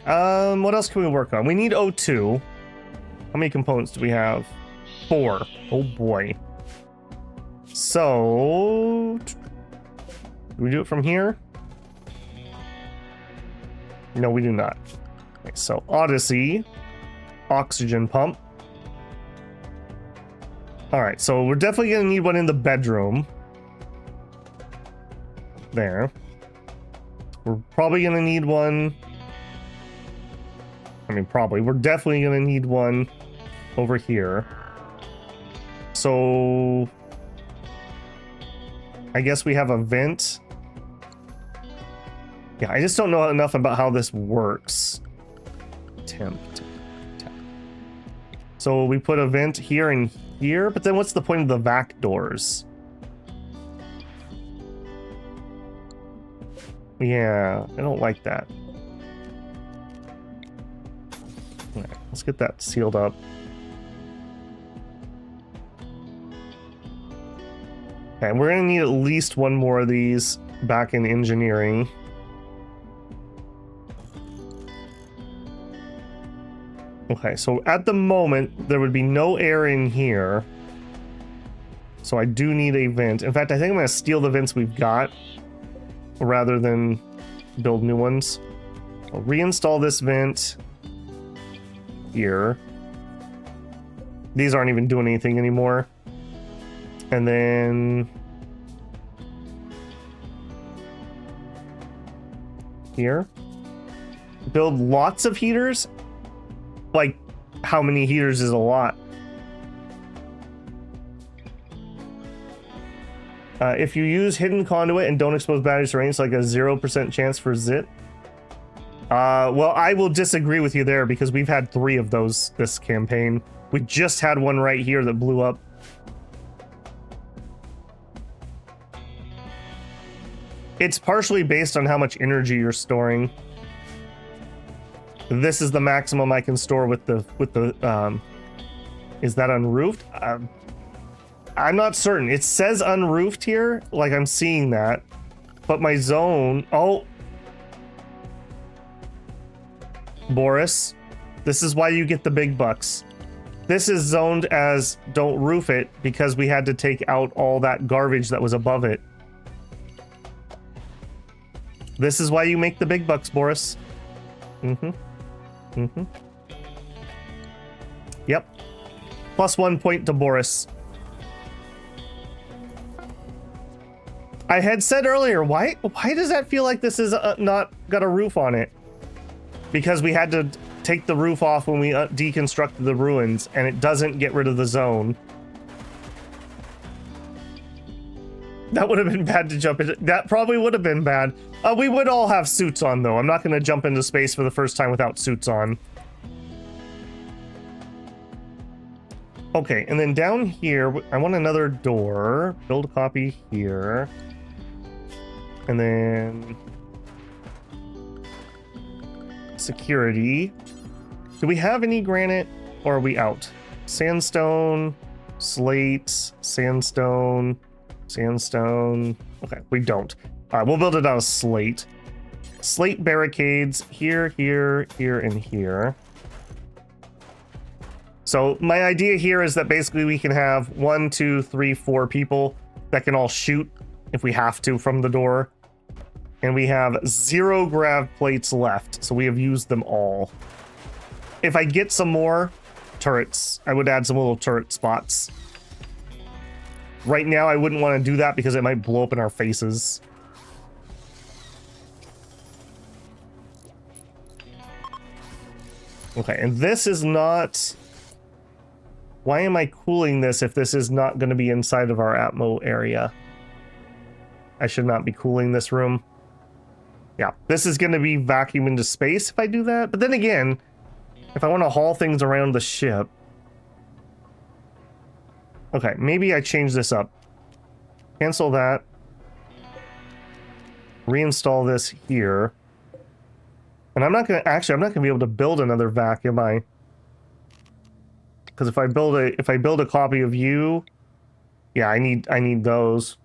what else can we work on? We need O2. How many components do we have? 4. Oh boy. So, do we do it from here? No, we do not. Okay, so Odyssey, oxygen pump. All right, so we're definitely gonna need one in the bedroom. There. We're probably gonna need one. I mean, probably. We're definitely gonna need one over here. So I guess we have a vent. Yeah, I just don't know enough about how this works. Temp. So we put a vent here and here, but then what's the point of the vac doors? Yeah, I don't like that. All right, let's get that sealed up. Okay, we're gonna need at least one more of these back in engineering. Okay, so at the moment, there would be no air in here. So I do need a vent. In fact, I think I'm gonna steal the vents we've got rather than build new ones. I'll reinstall this vent here. These aren't even doing anything anymore. And then here, build lots of heaters. Like, how many heaters is a lot? If you use hidden conduit and don't expose batteries to rain, it's like a 0% chance for zit. Well, I will disagree with you there because we've had 3 of those this campaign. We just had one right here that blew up. It's partially based on how much energy you're storing. This is the maximum I can store with the is that unroofed? I'm not certain. It says unroofed here, like I'm seeing that, but my zone, oh, Boris, this is why you get the big bucks. This is zoned as don't roof it because we had to take out all that garbage that was above it. This is why you make the big bucks, Boris. Yep. +1 point to Boris. I had said earlier, why does that feel like this is not got a roof on it? Because we had to take the roof off when we deconstructed the ruins, and it doesn't get rid of the zone. That would have been bad to jump into. That probably would have been bad. We would all have suits on, though. I'm not going to jump into space for the first time without suits on. Okay, and then down here, I want another door. Build a copy here. And then security. Do we have any granite, or are we out? Sandstone, slate, sandstone. Okay, we don't. All right, we'll build it out of slate. slate barricades here, here, here, and here. So my idea here is that basically we can have 1, 2, 3, 4 people that can all shoot if we have to from the door. And we have 0 grav plates left, so we have used them all. If I get some more turrets, I would add some little turret spots. Right now, I wouldn't want to do that because it might blow up in our faces. Okay, and this is not... Why am I cooling this if this is not going to be inside of our Atmo area? I should not be cooling this room. Yeah, this is going to be vacuum into space if I do that. But then again, if I want to haul things around the ship... Okay, maybe I change this up. Cancel that. Reinstall this here. And I'm not going to... Actually, I'm not going to be able to build another vac, am I? Because if I build a copy of you... Yeah, I need those.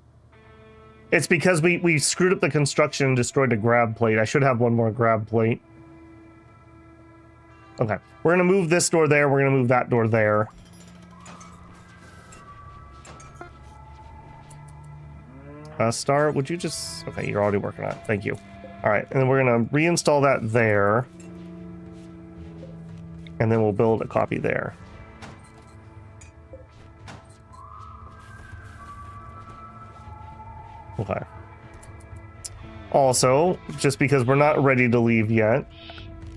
It's because we screwed up the construction and destroyed a grab plate. I should have one more grab plate. Okay. We're going to move this door there. We're going to move that door there. Star, would you just... Okay, you're already working on it. Thank you. All right. And then we're going to reinstall that there. And then we'll build a copy there. Okay. Also, just because we're not ready to leave yet,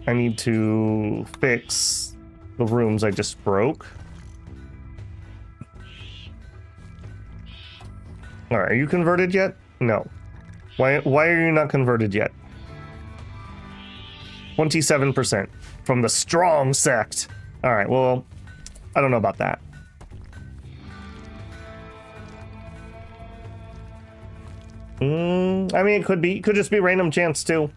I need to fix the rooms I just broke. All right, are you converted yet? No. Why are you not converted yet? 27% from the strong sect. All right, well, I don't know about that. I mean, it could just be random chance too.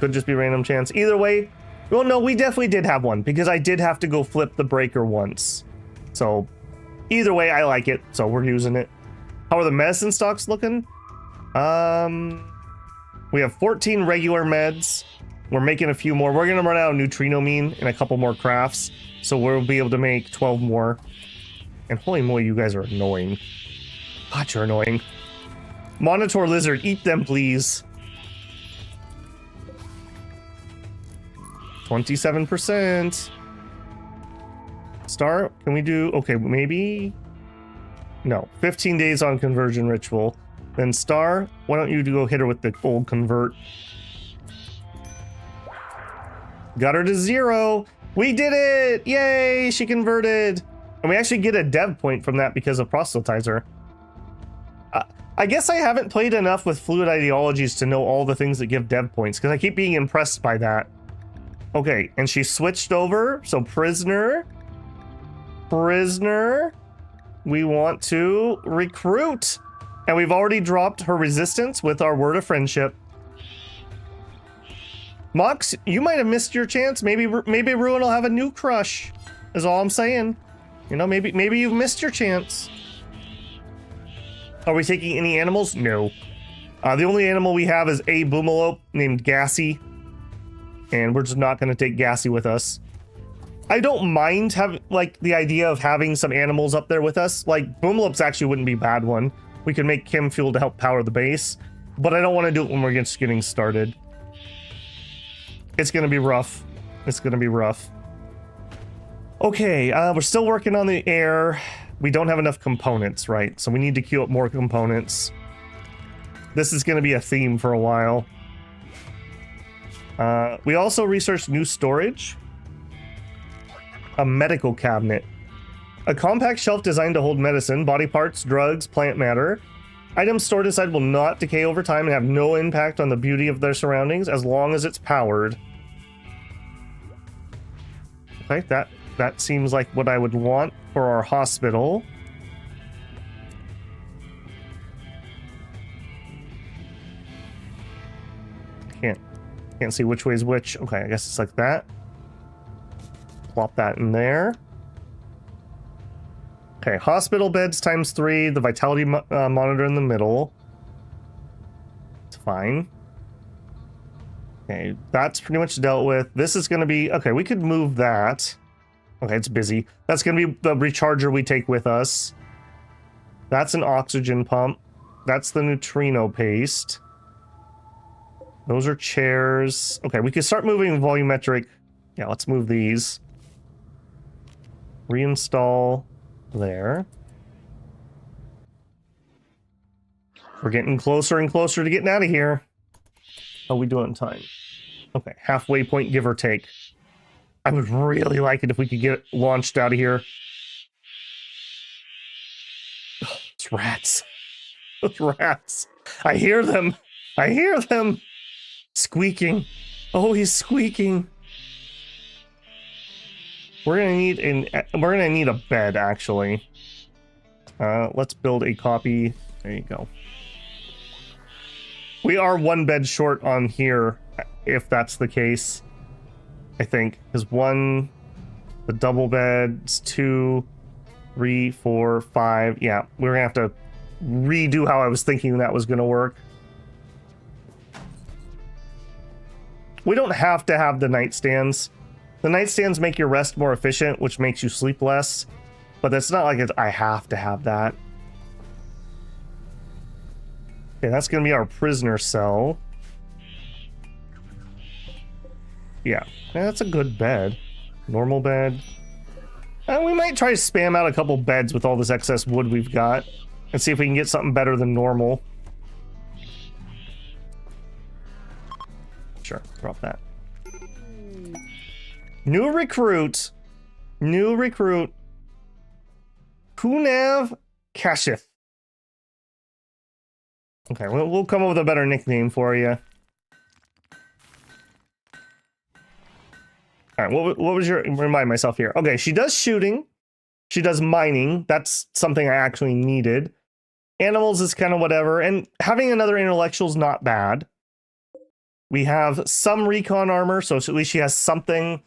Could just be random chance. Either way, well, no, we definitely did have one because I did have to go flip the breaker once. So either way, I like it, so we're using it. How are the medicine stocks looking? We have 14 regular meds. We're making a few more. We're gonna run out of neutrinomine and a couple more crafts, so we'll be able to make 12 more. And holy moly, you guys are annoying. God, you're annoying. Monitor lizard, eat them, please. 27%. Star, can we do... Okay, maybe... No, 15 days on conversion ritual. Then Star, why don't you go hit her with the old convert? Got her to 0. We did it! Yay, she converted. And we actually get a dev point from that because of proselytizer. I guess I haven't played enough with fluid ideologies to know all the things that give dev points, because I keep being impressed by that. Okay, and she switched over, so prisoner, we want to recruit. And we've already dropped her resistance with our word of friendship. Mox, you might have missed your chance. Maybe Ruin will have a new crush, is all I'm saying. You know, maybe you've missed your chance. Are we taking any animals? No. The only animal we have is a boomalope named Gassy. And we're just not going to take Gassy with us. I don't mind having, like, the idea of having some animals up there with us. Like, boomalopes actually wouldn't be a bad one. We could make chem fuel to help power the base. But I don't want to do it when we're just getting started. It's going to be rough. It's going to be rough. Okay, we're still working on the air. We don't have enough components, right? So we need to queue up more components. This is going to be a theme for a while. We also researched new storage. A medical cabinet. A compact shelf designed to hold medicine, body parts, drugs, plant matter. Items stored inside will not decay over time and have no impact on the beauty of their surroundings as long as it's powered. Okay, that seems like what I would want for our hospital. Can't see which way is which. Okay, I guess it's like that. Plop that in there. Okay, hospital beds ×3, the vitality monitor in the middle. It's fine. Okay, that's pretty much dealt with. This is going to be... Okay, we could move that. Okay, it's busy. That's going to be the recharger we take with us. That's an oxygen pump. That's the neutrino paste. Those are chairs. Okay, we could start moving volumetric. Yeah, let's move these. Reinstall there. We're getting closer and closer to getting out of here. How are we doing in time? Okay, halfway point, give or take. I would really like it if we could get launched out of here. Those rats. Those rats. I hear them. I hear them. Squeaking. Oh, he's squeaking. We're gonna need a bed, actually. Let's build a copy. There you go. We are one bed short on here, if that's the case. I think. Because one, the double beds, 2, 3, 4, 5. Yeah, we're gonna have to redo how I was thinking that was gonna work. We don't have to have the nightstands. The nightstands make your rest more efficient, which makes you sleep less. But it's not like I have to have that. Okay, that's going to be our prisoner cell. Yeah, that's a good bed. Normal bed. And we might try to spam out a couple beds with all this excess wood we've got. And see if we can get something better than normal. Sure, drop that. New recruit. New recruit. Kunav Kashif. Okay, we'll come up with a better nickname for you. Alright, what was your... Remind myself here. Okay, she does shooting. She does mining. That's something I actually needed. Animals is kind of whatever. And having another intellectual is not bad. We have some recon armor, so at least she has something.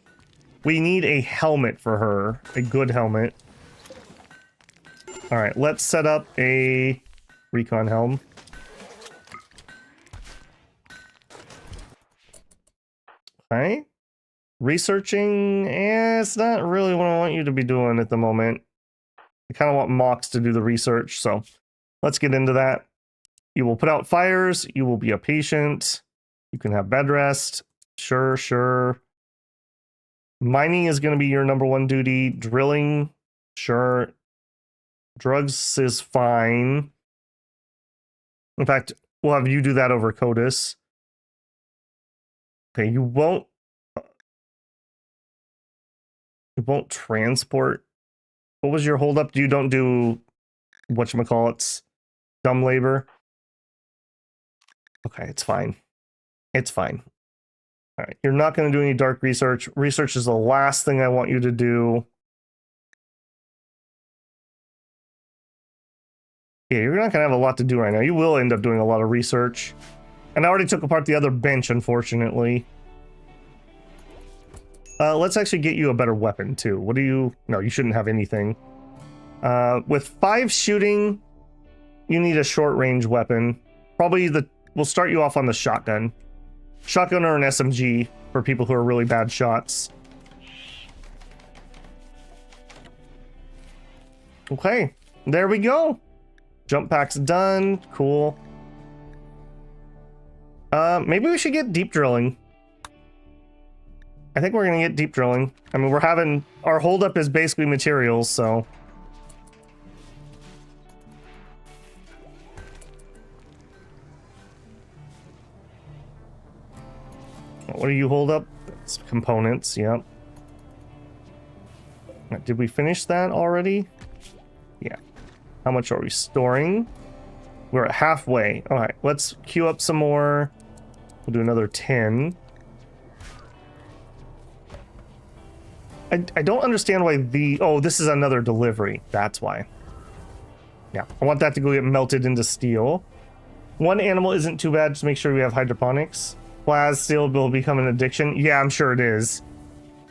We need a helmet for her. A good helmet. Alright, let's set up a recon helm. Okay. Researching, it's not really what I want you to be doing at the moment. I kind of want Mox to do the research, so let's get into that. You will put out fires. You will be a patient. You can have bed rest. Sure, sure. Mining is going to be your #1 duty. Drilling, sure. Drugs is fine. In fact, we'll have you do that over CODIS. Okay, you won't transport. What was your holdup? You don't do whatchamacallits, dumb labor. Okay, it's fine. It's fine. All right, you're not going to do any dark research. Research is the last thing I want you to do. Yeah, you're not going to have a lot to do right now. You will end up doing a lot of research. And I already took apart the other bench, unfortunately. Let's actually get you a better weapon, too. What do you... No, you shouldn't have anything. With 5 shooting, you need a short-range weapon. Probably the... We'll start you off on the shotgun. Shotgun or an SMG for people who are really bad shots. Okay, there we go. Jump pack's done. Cool. Maybe we should get deep drilling. I think we're gonna get deep drilling. I mean, we're having... Our holdup is basically materials, so... What do you hold up? It's components, yep. Did we finish that already? Yeah. How much are we storing? We're at halfway. All right, let's queue up some more. We'll do another 10. I don't understand why the... Oh, this is another delivery. That's why. Yeah, I want that to go get melted into steel. One animal isn't too bad. Just make sure we have hydroponics. Plas steel will become an addiction. Yeah, I'm sure it is.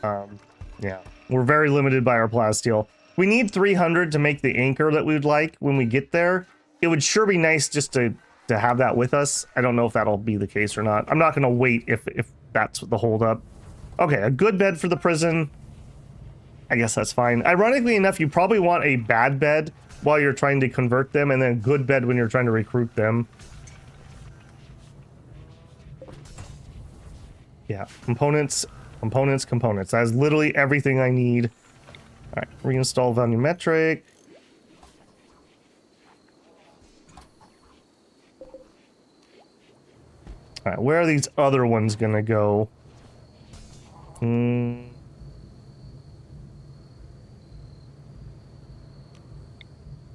Yeah, we're very limited by our plas steel. We need 300 to make the anchor that we would like when we get there. It would sure be nice just to to have that with us. I don't know if that'll be the case or not. I'm not going to wait if that's the holdup. Okay, a good bed for the prison. I guess that's fine. Ironically enough, you probably want a bad bed while you're trying to convert them, and then a good bed when you're trying to recruit them. Yeah, components. That is literally everything I need. All right, reinstall volumetric. All right, where are these other ones gonna go?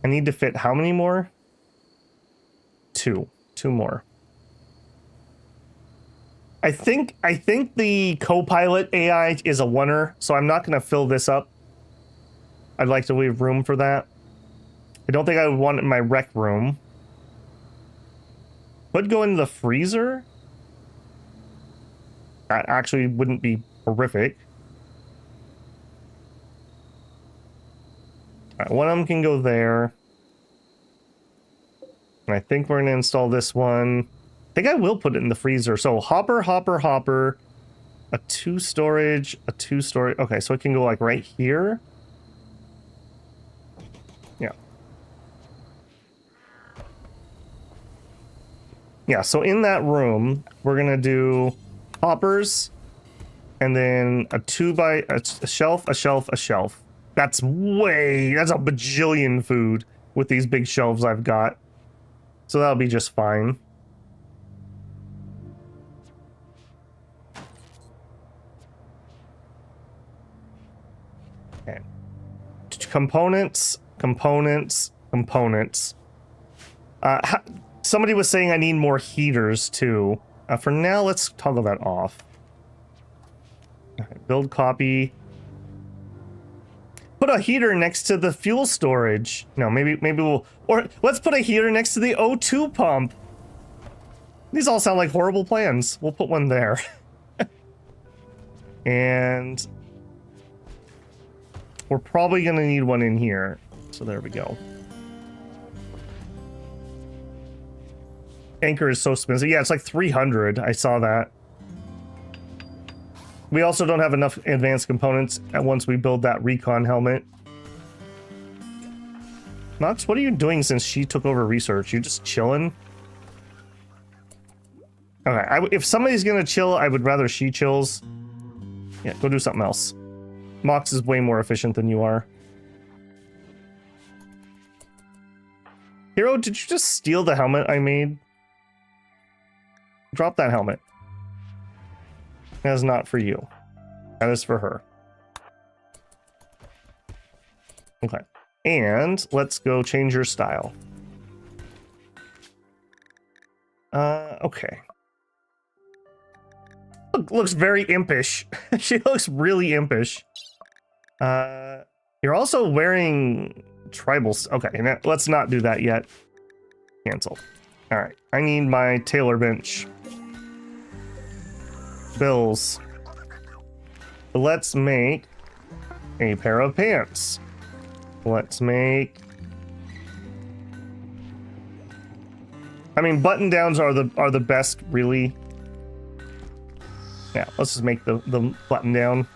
I need to fit how many more? Two more. I think the co-pilot AI is a oneer, so I'm not going to fill this up. I'd like to leave room for that. I don't think I would want it in my rec room. Could go into the freezer. That actually wouldn't be horrific. All right, one of them can go there. And I think we're going to install this one. I think I will put it in the freezer. So hopper, a 2 storage, a 2 storage. Okay, so it can go like right here. Yeah. Yeah, so in that room, we're going to do hoppers and then a 2 by a shelf. That's a bajillion food with these big shelves I've got. So that'll be just fine. Okay. Components. Somebody was saying I need more heaters too. For now, let's toggle that off. Okay, build copy. Put a heater next to the fuel storage. No, maybe we'll... Or let's put a heater next to the O2 pump. These all sound like horrible plans. We'll put one there. And... we're probably going to need one in here. So there we go. Anchor is so expensive. Yeah, it's like 300. I saw that. We also don't have enough advanced components once we build that recon helmet. Knox, what are you doing since she took over research? You just chilling? Okay, if somebody's gonna chill, I would rather she chills. Yeah, go do something else. Mox is way more efficient than you are. Hero, did you just steal the helmet I made? Drop that helmet. That is not for you. That is for her. Okay. And let's go change your style. Okay. Looks very impish. She looks really impish. You're also wearing tribals. Okay, let's not do that yet. Cancel. All right. I need my tailor bench. Bills. Let's make a pair of pants. Let's make... I mean, button downs are the best, really. Yeah, let's just make the button down.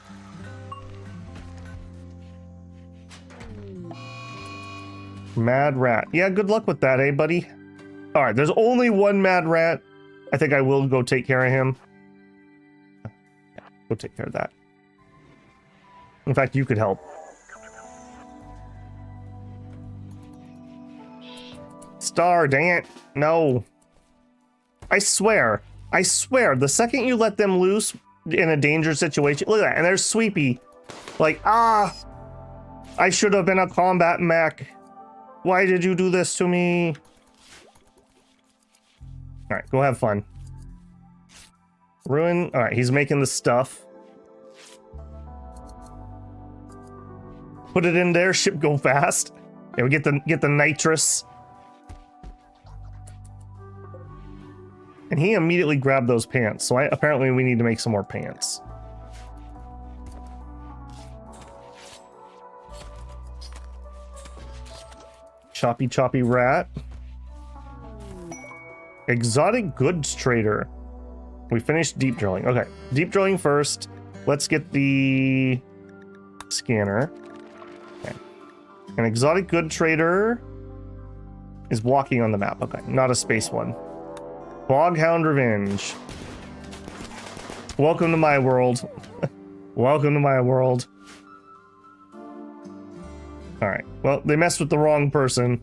Mad rat. Yeah, good luck with that, eh, buddy? All right, there's only one mad rat. I think I will go take care of him. Yeah, go take care of that. In fact, you could help. Star, dang it. No. I swear, the second you let them loose in a dangerous situation, look at that, and there's Sweepy. Like, I should have been a combat mech. Why did you do this to me? All right, go have fun. Ruin, all right, he's making the stuff. Put it in there, ship go fast. Yeah, we get the nitrous. And he immediately grabbed those pants, so apparently we need to make some more pants. Choppy rat. Exotic goods trader. We finished deep drilling. Okay, deep drilling first. Let's get the scanner. Okay. An exotic good trader is walking on the map. Okay, not a space one. Boghound Revenge. Welcome to my world. Welcome to my world. Alright, well, they messed with the wrong person.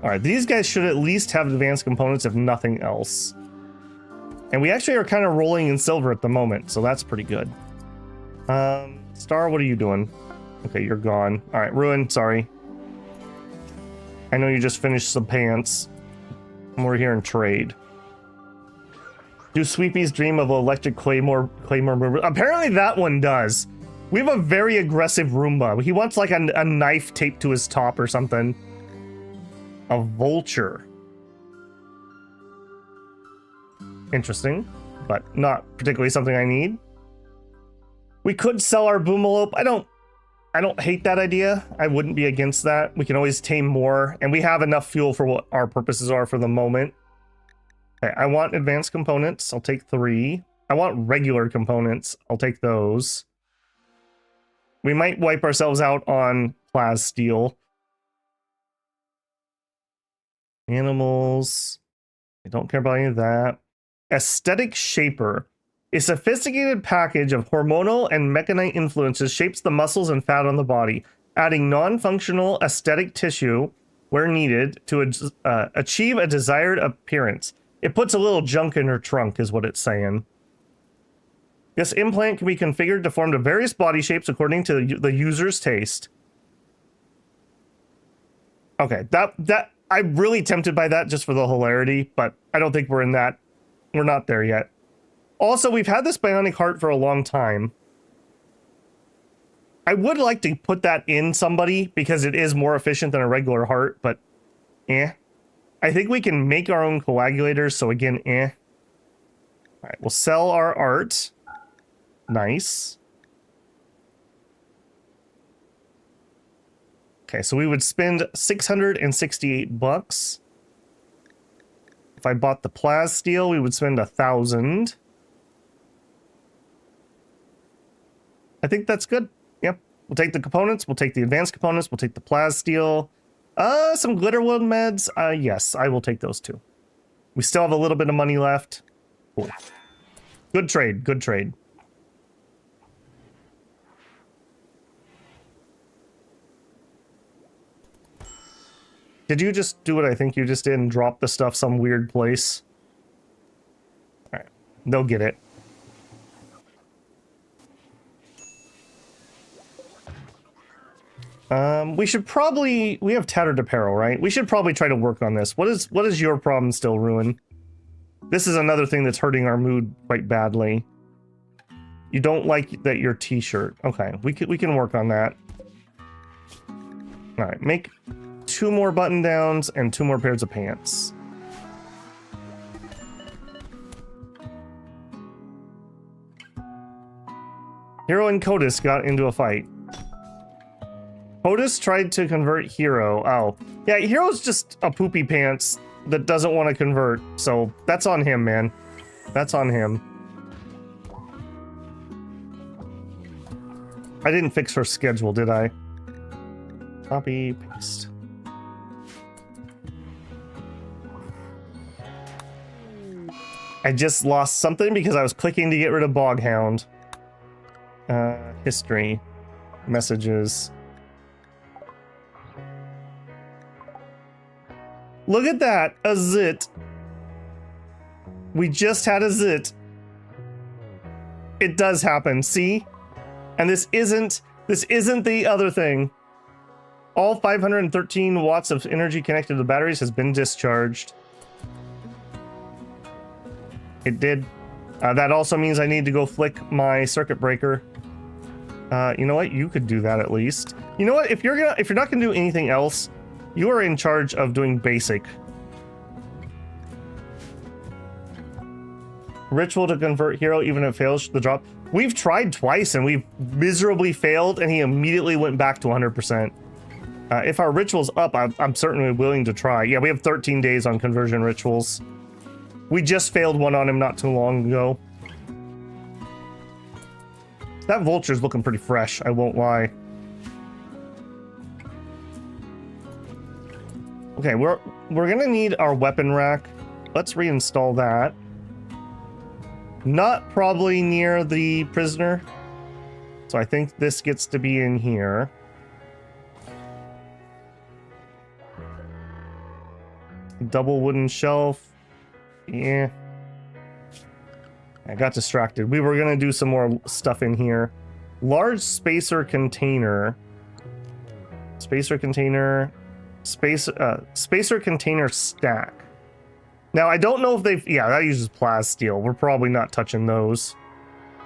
Alright, these guys should at least have advanced components, if nothing else. And we actually are kind of rolling in silver at the moment, so that's pretty good. Star, what are you doing? Okay, you're gone. Alright, Ruin, sorry. I know you just finished some pants. And we're here in trade. Do Sweepies dream of electric Claymore Roomba? Apparently that one does. We have a very aggressive Roomba. He wants like a knife taped to his top or something. A vulture. Interesting, but not particularly something I need. We could sell our Boomalope. I don't hate that idea. I wouldn't be against that. We can always tame more, and we have enough fuel for what our purposes are for the moment. Okay, I want advanced components. I'll take 3. I want regular components. I'll take those. We might wipe ourselves out on Plas Steel. Animals. I don't care about any of that. Aesthetic Shaper. A sophisticated package of hormonal and mechanite influences shapes the muscles and fat on the body, adding non-functional aesthetic tissue where needed to achieve a desired appearance. It puts a little junk in her trunk, is what it's saying. This implant can be configured to form to various body shapes according to the user's taste. Okay, that I'm really tempted by that just for the hilarity, but I don't think we're not there yet. Also, we've had this bionic heart for a long time. I would like to put that in somebody because it is more efficient than a regular heart, but I think we can make our own coagulators, so again, All right, we'll sell our art. Nice. Okay, so we would spend 668 bucks. If I bought the Plas Steel, we would spend 1,000. I think that's good. Yep. We'll take the components. We'll take the advanced components. We'll take the Plas Steel. Some Glitterwood meds. Yes, I will take those too. We still have a little bit of money left. Cool. Good trade. Good trade. Did you just do what I think you just did and drop the stuff some weird place? Alright. They'll get it. We should probably... We have tattered apparel, right? We should probably try to work on this. What is your problem still, Ruin? This is another thing that's hurting our mood quite badly. You don't like that your t-shirt. Okay, we can work on that. Alright, make 2 more button downs and 2 more pairs of pants. Hero and Codis got into a fight. Codis tried to convert Hero. Oh, yeah, Hero's just a poopy pants that doesn't want to convert, so that's on him, man. That's on him. I didn't fix her schedule, did I? Copy, paste. I just lost something because I was clicking to get rid of Boghound. History. Messages. Look at that! A zit. We just had a zit. It does happen, see? And this isn't the other thing. All 513 watts of energy connected to the batteries has been discharged. It did. That also means I need to go flick my circuit breaker. You know what? You could do that at least. You know what? If you're not gonna do anything else, you are in charge of doing basic. Ritual to convert Hero, even if it fails the drop. We've tried twice and we've miserably failed, and he immediately went back to 100%. If our ritual's up, I'm certainly willing to try. Yeah, we have 13 days on conversion rituals. We just failed one on him not too long ago. That vulture's looking pretty fresh, I won't lie. Okay, we're gonna need our weapon rack. Let's reinstall that. Not probably near the prisoner. So I think this gets to be in here. Double wooden shelf. Yeah. I got distracted. We were gonna do some more stuff in here. Large spacer container. Spacer container. Spacer container stack. Now, I don't know if they've... Yeah, that uses plasteel. We're probably not touching those.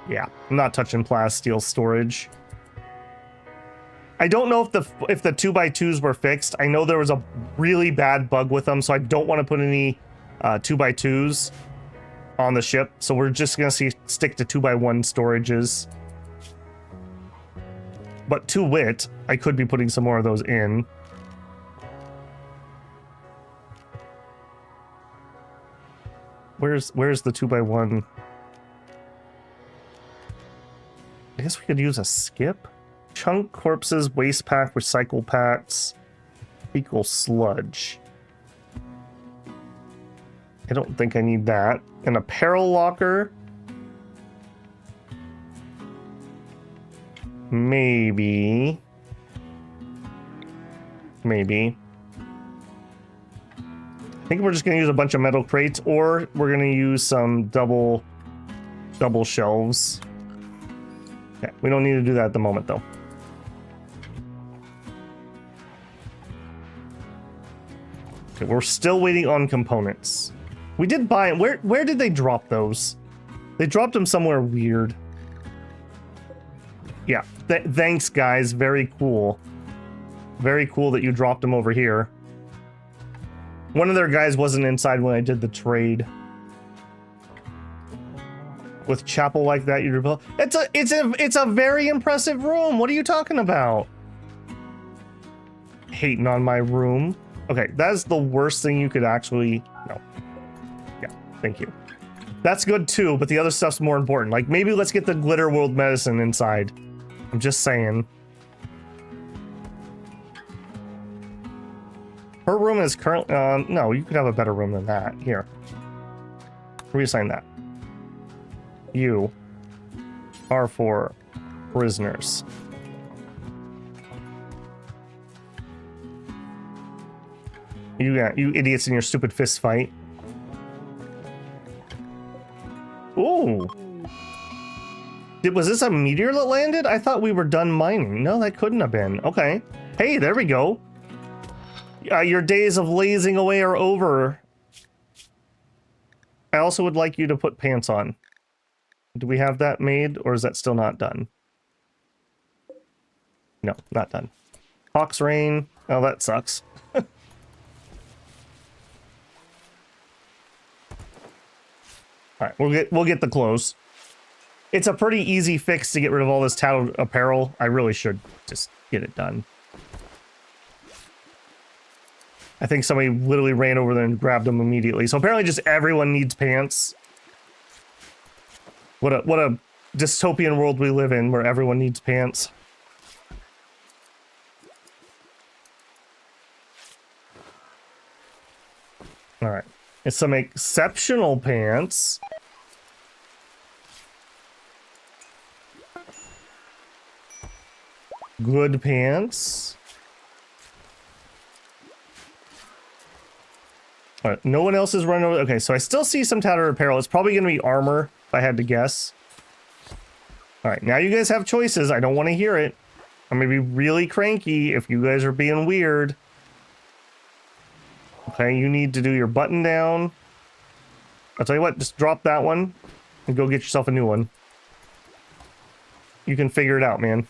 Yeah, I'm not touching plasteel storage. I don't know if the 2x2s were fixed. I know there was a really bad bug with them, so I don't want to put any 2x2s on the ship. So we're just going to stick to 2x1 storages. But to wit, I could be putting some more of those in. Where's the 2x1? I guess we could use a skip. Chunk corpses, waste pack, recycle packs, fecal sludge. I don't think I need that. An apparel locker. Maybe. Maybe. I think we're just going to use a bunch of metal crates, or we're going to use some double shelves. Okay, we don't need to do that at the moment, though. Okay, we're still waiting on components. We did buy it. Where did they drop those? They dropped them somewhere weird. Yeah, thanks, guys. Very cool. Very cool that you dropped them over here. One of their guys wasn't inside when I did the trade. With chapel like that, you rebuild. It's a very impressive room. What are you talking about? Hating on my room. Okay, that is the worst thing you could actually. No. Yeah, thank you. That's good too, but the other stuff's more important. Like maybe let's get the glitter world medicine inside. I'm just saying. Her room is currently... no, you could have a better room than that. Here. Reassign that. You are for prisoners. You idiots in your stupid fist fight. Ooh. Was this a meteor that landed? I thought we were done mining. No, that couldn't have been. Okay. Hey, there we go. Your days of lazing away are over. I also would like you to put pants on. Do we have that made, or is that still not done? No, not done. Hawk's Rain. Oh, that sucks. Alright, we'll get the clothes. It's a pretty easy fix to get rid of all this tattered apparel. I really should just get it done. I think somebody literally ran over there and grabbed them immediately. So apparently just everyone needs pants. What a dystopian world we live in where everyone needs pants. All right. It's some exceptional pants. Good pants. All right, no one else is running over. Okay, so I still see some tattered apparel. It's probably going to be armor, if I had to guess. All right, now you guys have choices. I don't want to hear it. I'm going to be really cranky if you guys are being weird. Okay, you need to do your button down. I'll tell you what, just drop that one and go get yourself a new one. You can figure it out, man.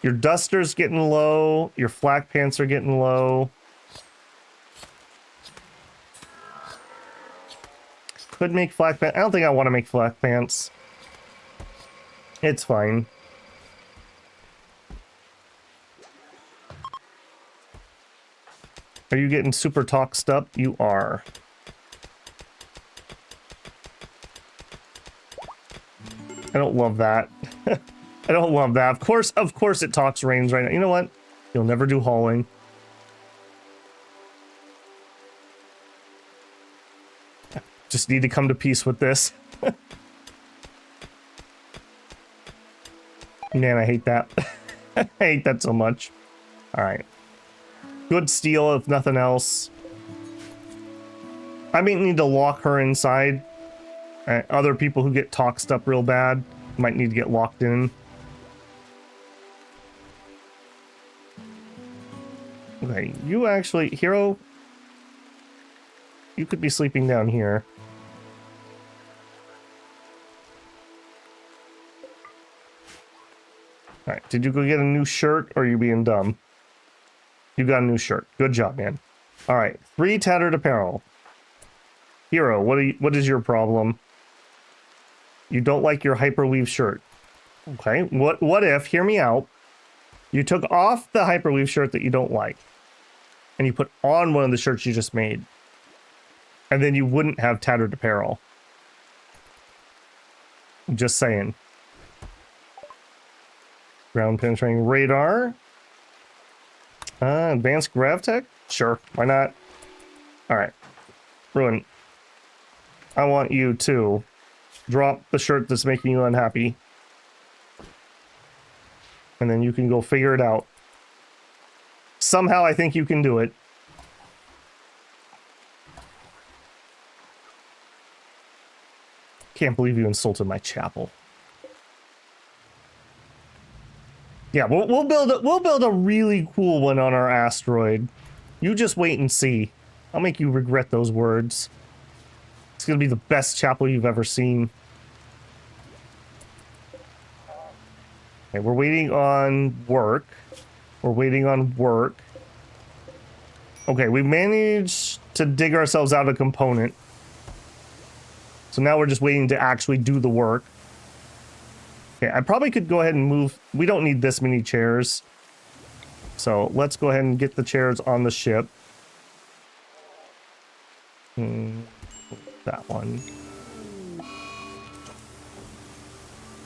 Your duster's getting low. Your flak pants are getting low. Could make flak pants. I don't think I want to make flak pants. It's fine. Are you getting super toxed up? You are. I don't love that. I don't love that. Of course it tox rains right now. You know what? You'll never do hauling. Just need to come to peace with this. Man, I hate that. I hate that so much. Alright. Good steel, if nothing else. I may need to lock her inside. Other people who get toxed up real bad might need to get locked in. Okay, you actually... Hero... You could be sleeping down here. Alright, did you go get a new shirt, or are you being dumb? You got a new shirt. Good job, man. Alright, 3 tattered apparel. Hero, what is your problem? You don't like your hyperweave shirt. Okay, what if, hear me out, you took off the hyperweave shirt that you don't like, and you put on one of the shirts you just made, and then you wouldn't have tattered apparel. Just saying. Ground penetrating radar. Advanced grav tech? Sure, why not? Alright. Ruin. I want you to drop the shirt that's making you unhappy. And then you can go figure it out. Somehow I think you can do it. Can't believe you insulted my chapel. Yeah, we'll build a really cool one on our asteroid. You just wait and see. I'll make you regret those words. It's gonna be the best chapel you've ever seen. Okay, we're waiting on work. We're waiting on work. Okay, we managed to dig ourselves out a component. So now we're just waiting to actually do the work. Okay, I probably could go ahead and move. We don't need this many chairs. So let's go ahead and get the chairs on the ship. That one.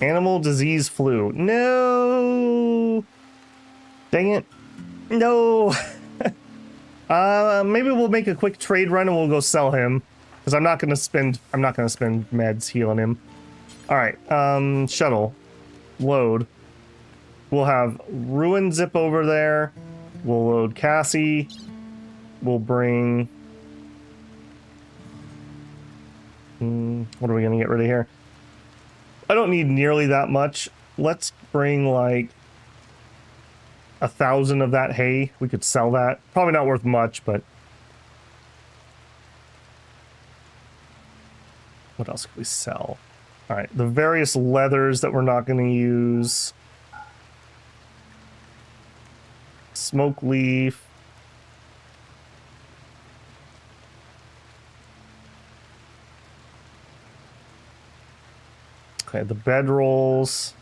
Animal disease flu. No! Dang it. No! Maybe we'll make a quick trade run and we'll go sell him. Because I'm not gonna spend meds healing him. Alright, shuttle. Load. We'll have Ruin Zip over there. We'll load Cassie. We'll bring... what are we gonna get rid of here? I don't need nearly that much. Let's bring like 1,000 of that hay. We could sell that. Probably not worth much, but... What else could we sell? Alright, the various leathers that we're not going to use. Smoke leaf. Okay, the bedrolls.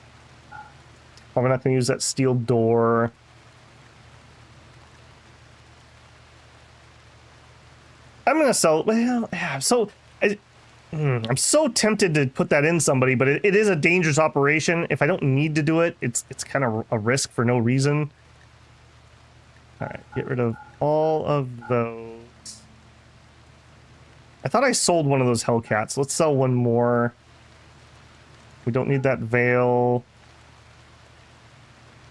Probably not going to use that steel door. I'm going to sell... Well, yeah, I'm so tempted to put that in somebody, but it is a dangerous operation. If I don't need to do it, it's kind of a risk for no reason. Alright, get rid of all of those. I thought I sold one of those Hellcats. Let's sell one more. We don't need that veil.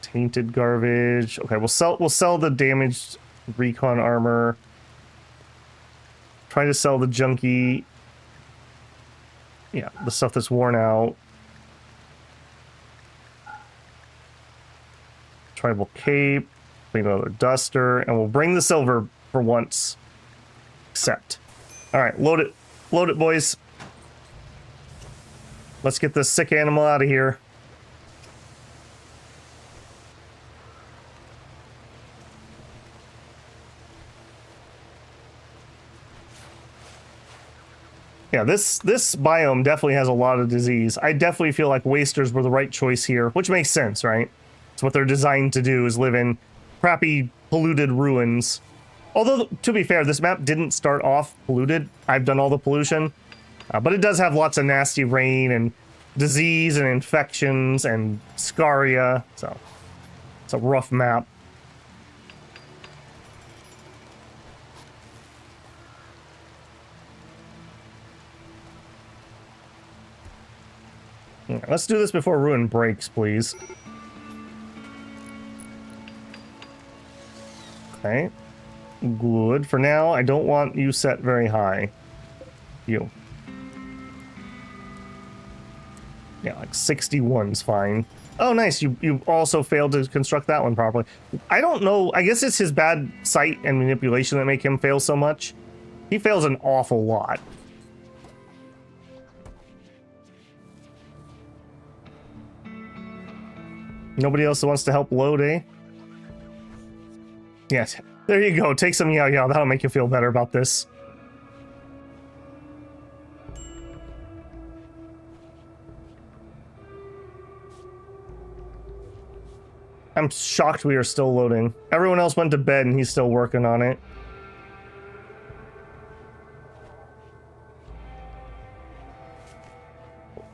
Tainted garbage. Okay, we'll sell the damaged recon armor. Try to sell the junky. Yeah, the stuff that's worn out. Tribal cape. Make another duster. And we'll bring the silver for once. Accept. Alright, load it. Load it, boys. Let's get this sick animal out of here. Yeah, this biome definitely has a lot of disease. I definitely feel like wasters were the right choice here, which makes sense, right? It's what they're designed to do, is live in crappy, polluted ruins. Although, to be fair, this map didn't start off polluted. I've done all the pollution. But it does have lots of nasty rain and disease and infections and scaria. So, it's a rough map. Let's do this before Ruin breaks, please. Okay. Good. For now, I don't want you set very high. You. Yeah, like 61's fine. Oh, nice. You also failed to construct that one properly. I don't know. I guess it's his bad sight and manipulation that make him fail so much. He fails an awful lot. Nobody else wants to help load, eh? Yes. There you go. Take some Yao Yao. That'll make you feel better about this. I'm shocked we are still loading. Everyone else went to bed and he's still working on it.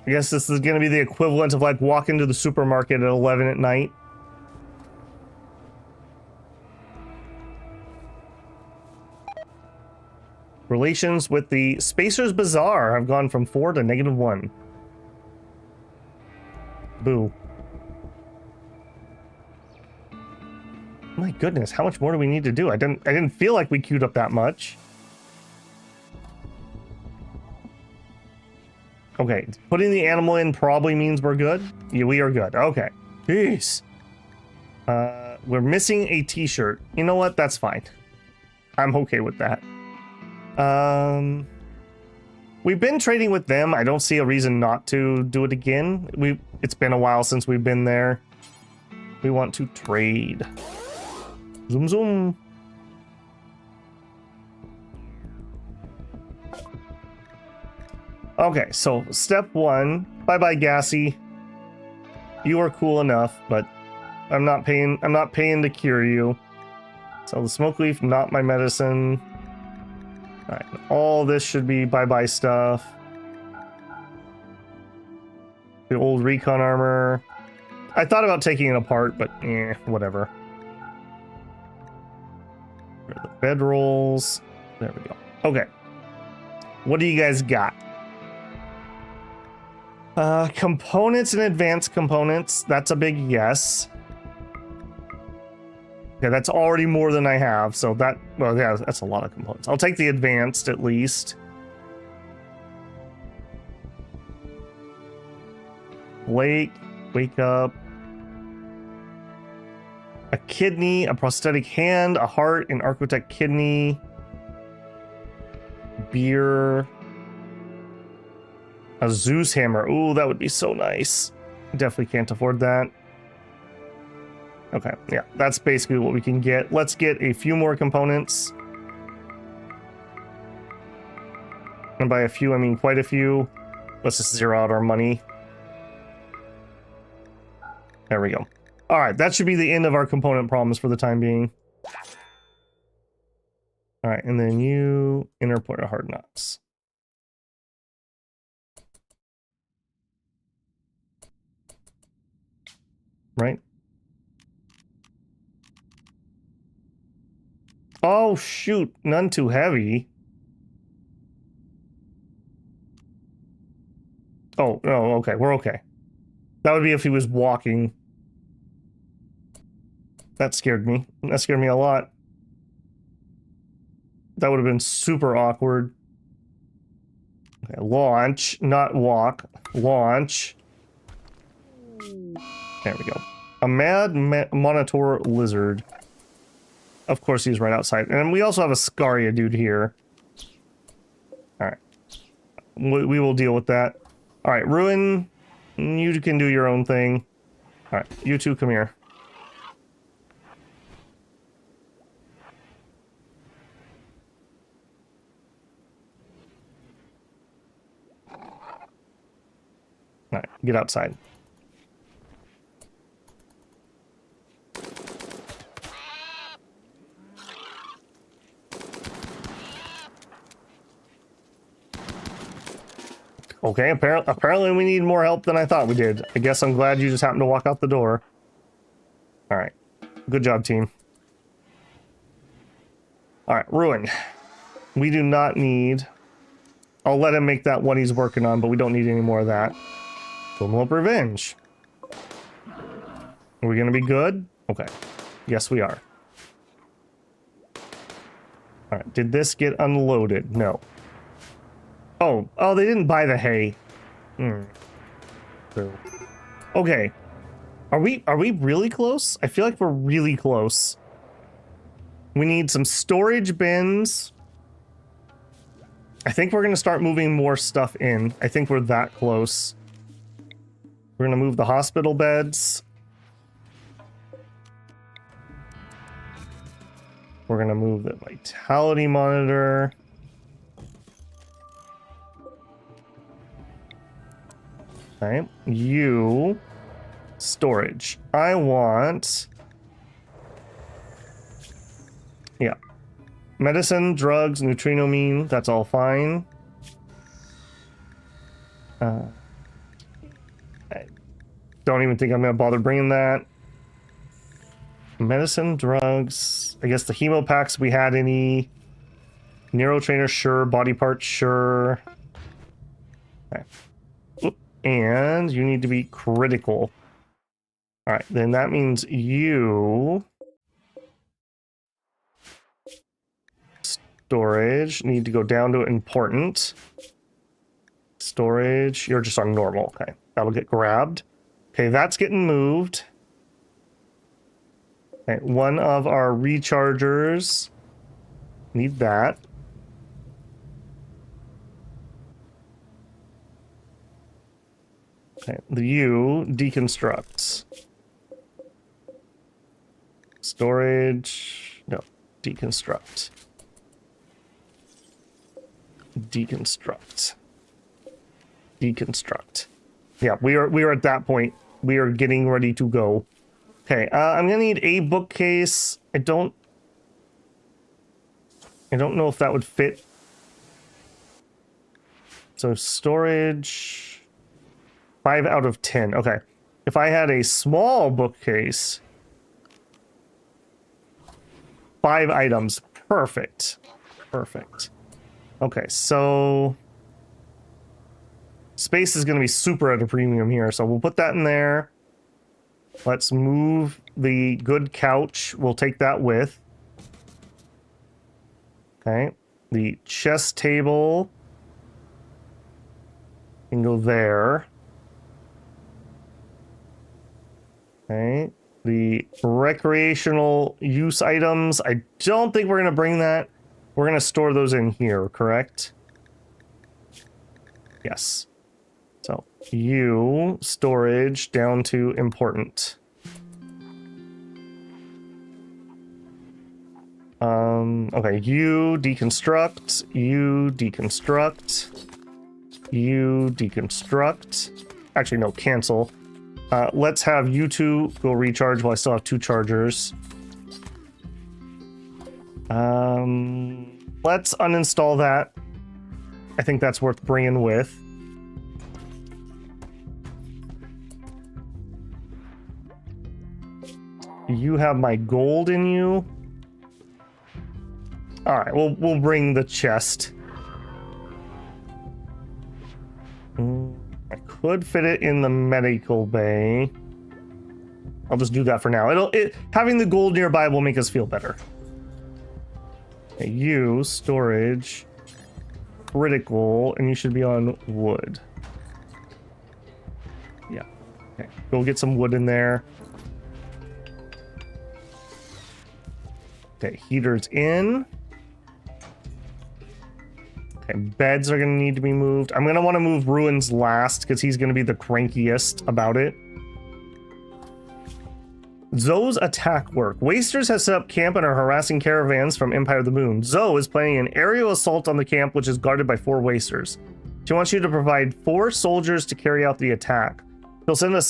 I guess this is going to be the equivalent of like walking to the supermarket at 11 at night. Relations with the Spacer's Bazaar have gone from 4 to -1. Boo. My goodness, how much more do we need to do? I didn't feel like we queued up that much. Okay, putting the animal in probably means we're good. Yeah, we are good. Okay. Jeez. We're missing a t-shirt. You know what? That's fine. I'm okay with that. We've been trading with them. I don't see a reason not to do it again. It's been a while since we've been there. We want to trade. Zoom zoom. Okay, so step 1. Bye-bye, Gassy. You are cool enough, but I'm not paying to cure you. So the smoke leaf, not my medicine. Alright, all this should be bye-bye stuff. The old recon armor. I thought about taking it apart, but whatever. The bedrolls. There we go. Okay. What do you guys got? Components and advanced components. That's a big yes. Okay, that's already more than I have, so that, well, yeah, that's a lot of components. I'll take the advanced at least. Wake up. A kidney, a prosthetic hand, a heart, an architect kidney. Beer. A Zeus hammer. Ooh, that would be so nice. Definitely can't afford that. Okay, yeah, that's basically what we can get. Let's get a few more components. And by a few, I mean quite a few. Let's just zero out our money. There we go. All right, that should be the end of our component problems for the time being. All right, and then you inner point of hard knocks. Right? Oh, shoot. None too heavy. Oh, no, okay. We're okay. That would be if he was walking. That scared me. That scared me a lot. That would have been super awkward. Okay, launch, not walk. Launch. There we go. A mad monitor lizard. Of course, he's right outside. And we also have a Scaria dude here. Alright. We will deal with that. Alright, Ruin, you can do your own thing. Alright, you two come here. Alright, get outside. Okay, apparently we need more help than I thought we did. I guess I'm glad you just happened to walk out the door. All right. Good job, team. All right, Ruin. We do not need... I'll let him make that one he's working on, but we don't need any more of that. Hope Revenge. Are we going to be good? Okay. Yes, we are. All right. Did this get unloaded? No. Oh, they didn't buy the hay. Okay. Are we really close? I feel like we're really close. We need some storage bins. I think we're going to start moving more stuff in. I think we're that close. We're going to move the hospital beds. We're going to move the vitality monitor. Okay, you storage. I want, yeah, medicine, drugs, neutrinomine. That's all fine. I don't even think I'm gonna bother bringing that. Medicine, drugs. I guess the hemo packs. We had any? Neurotrainer, sure. Body parts, sure. Okay. And you need to be critical. All right, then that means you... Storage, need to go down to important. Storage, you're just on normal. Okay, that'll get grabbed. Okay, that's getting moved. Okay, one of our rechargers. Need that. Okay, the U deconstructs. Storage, no, deconstruct. Deconstruct. Deconstruct. Yeah, we are at that point. We are getting ready to go. Okay, I'm gonna need a bookcase. I don't know if that would fit. So storage. 5 out of 10. Okay. If I had a small bookcase, 5 items. Perfect. Perfect. Okay, so space is going to be super at a premium here, so we'll put that in there. Let's move the good couch. We'll take that with. Okay. The chess table can go there. Okay, the recreational use items. I don't think we're going to bring that. We're going to store those in here, correct? Yes. So, you, storage, down to important. Okay, you deconstruct, you deconstruct, you deconstruct. Actually, no, cancel. Let's have you two go recharge while I still have 2 chargers. Let's uninstall that. I think that's worth bringing with. You have my gold in you. All right, we'll bring the chest. I could fit it in the medical bay. I'll just do that for now. Having the gold nearby will make us feel better. Okay, you, storage, critical, and you should be on wood. Yeah. Okay, go get some wood in there. Okay, heaters in. Okay, beds are going to need to be moved. I'm going to want to move Ruins last because he's going to be the crankiest about it. Zoe's attack work. Wasters have set up camp and are harassing caravans from Empire of the Moon. Zoe is planning an aerial assault on the camp, which is guarded by 4 Wasters. She wants you to provide 4 soldiers to carry out the attack. She'll send a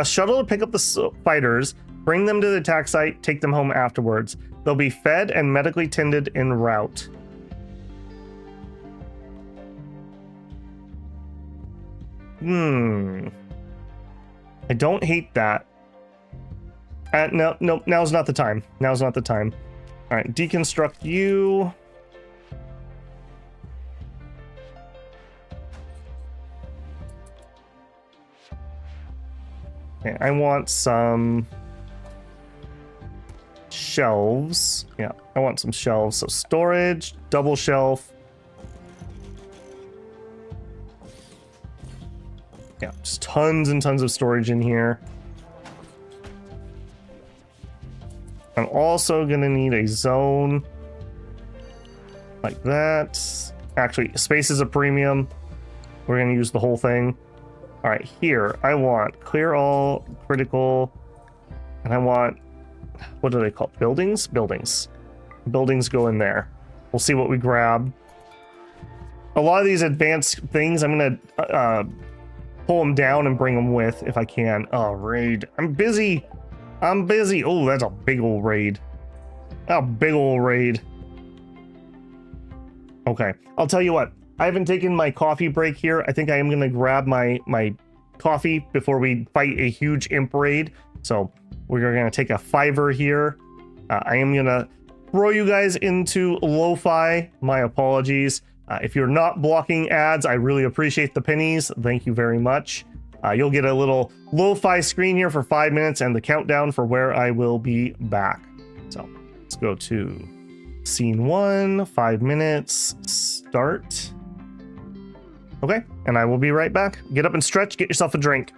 shuttle to pick up the fighters, bring them to the attack site, take them home afterwards. They'll be fed and medically tended en route. I don't hate that. No, now's not the time. Now's not the time. All right, deconstruct you. Okay, I want some shelves. Yeah, I want some shelves. So storage, double shelf. Yeah, just tons and tons of storage in here. I'm also gonna need a zone like that. Actually, space is a premium. We're gonna use the whole thing. All right, here I want clear all, critical, and I want, what do they call it? Buildings? Buildings. Buildings go in there. We'll see what we grab. A lot of these advanced things, I'm gonna pull them down and bring them with if I can. Oh, raid. I'm busy. I'm busy. Oh, that's a big old raid. A big old raid. Okay, I'll tell you what. I haven't taken my coffee break here. I think I am going to grab my coffee before we fight a huge imp raid. So we're going to take a 5-er here. I am going to throw you guys into lo-fi. My apologies. If you're not blocking ads, I really appreciate the pennies. Thank you very much. You'll get a little lo-fi screen here for 5 minutes and the countdown for where I will be back. So let's go to scene 1, 5 minutes, start. Okay, and I will be right back. Get up and stretch, get yourself a drink.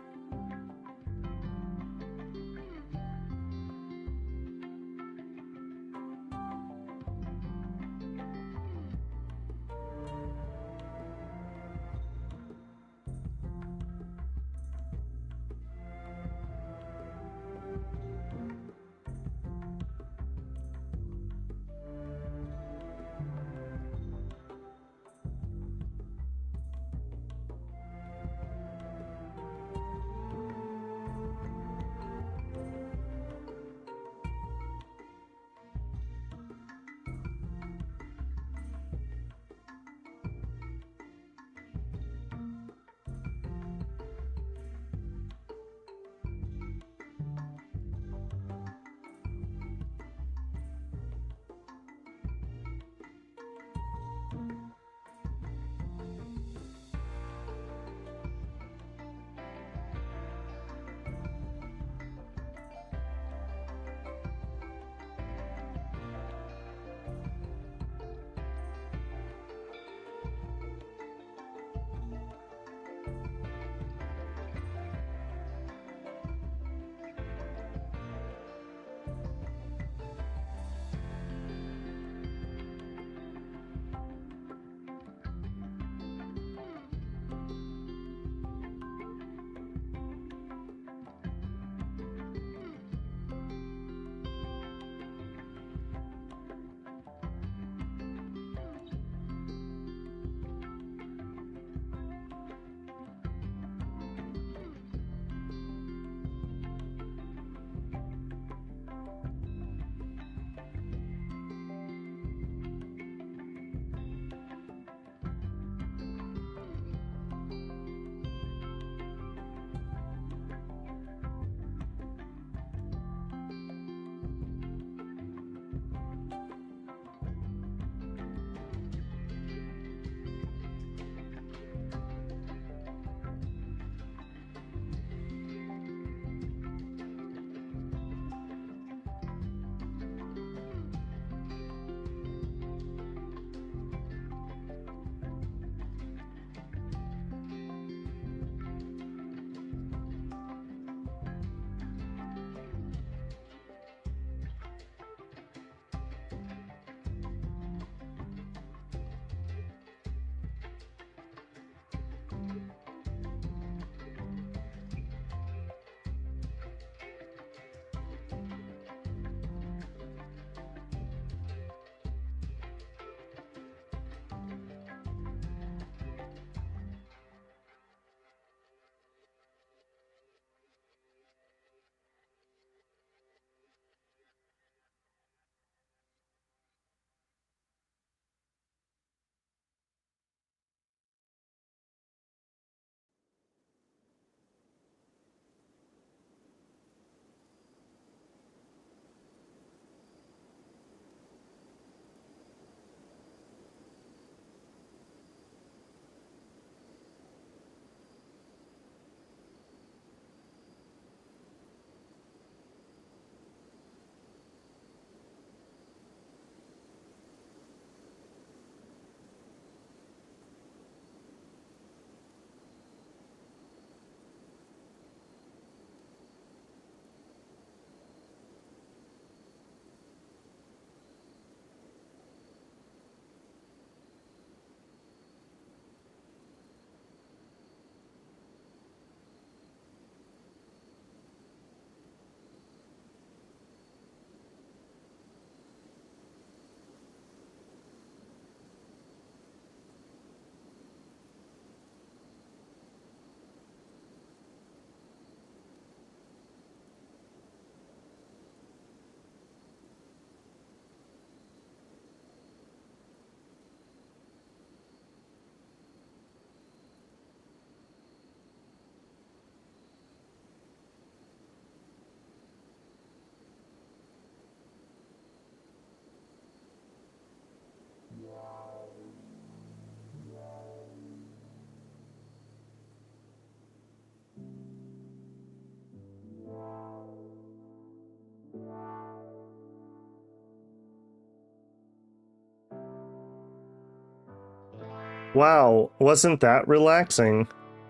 Wow, wasn't that relaxing?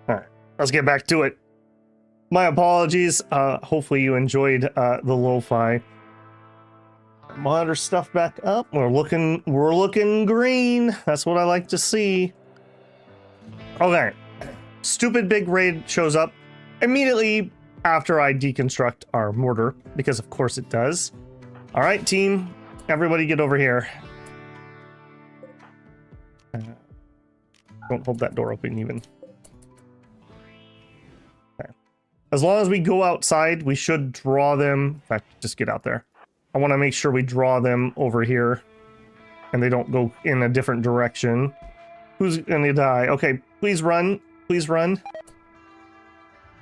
All right, let's get back to it. My apologies. Hopefully you enjoyed the lo-fi. Monitor stuff back up. We're looking green. That's what I like to see. Okay. Stupid big raid shows up immediately after I deconstruct our mortar, because of course it does. All right, team, everybody get over here. Don't hold that door open even. Okay. As long as we go outside, we should draw them. In fact, just get out there. I want to make sure we draw them over here and they don't go in a different direction. Who's gonna die? Okay, please run. Please run.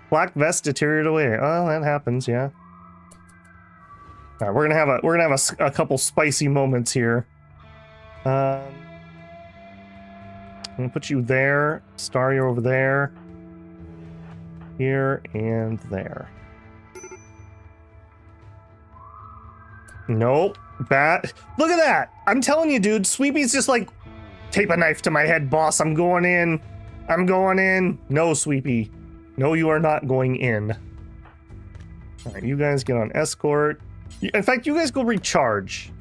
Black vest deteriorated away. Oh, that happens, yeah. All right, we're gonna have a couple spicy moments here. I'm gonna put you there. Star, you're over there. Here and there. Nope. Bat. Look at that! I'm telling you, dude, Sweepy's just like, tape a knife to my head, boss. I'm going in. I'm going in. No, Sweepy. No, you are not going in. All right, you guys get on escort. In fact, you guys go recharge.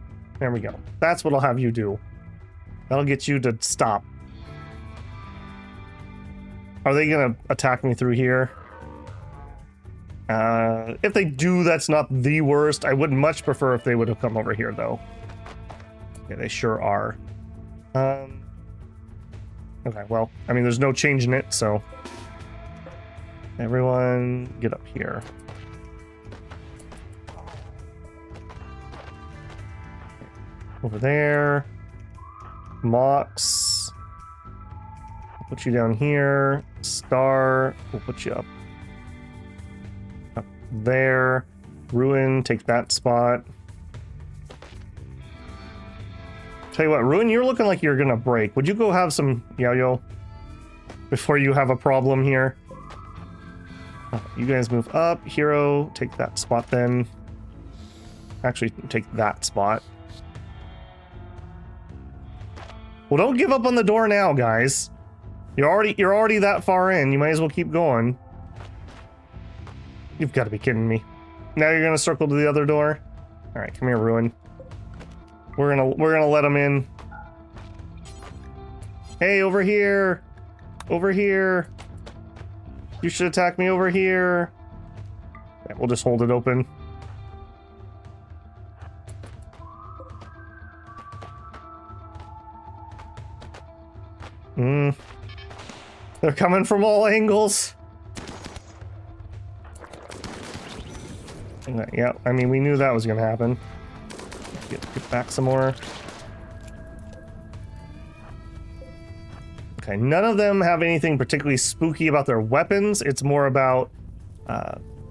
There we go. That's what I'll have you do. That'll get you to stop. Are they gonna attack me through here? If they do, that's not the worst. I would much prefer if they would have come over here, though. Yeah, they sure are. Okay, well, I mean, there's no change in it, so... Everyone, get up here. Over there. Mox. We'll put you down here. Star, we'll put you up there. Ruin, take that spot. Tell you what, Ruin, you're looking like you're gonna break. Would you go have some yo-yo before you have a problem here? You guys move up. Hero, take that spot then. Actually, take that spot. Well, don't give up on the door now, guys. You're already that far in. You might as well keep going. You've got to be kidding me. Now you're gonna circle to the other door? All right, come here, Ruin. We're gonna let them in. Hey, over here! Over here! You should attack me over here. Yeah, we'll just hold it open. They're coming from all angles. Yeah, I mean, we knew that was gonna happen. Get back some more. Okay, none of them have anything particularly spooky about their weapons. It's more about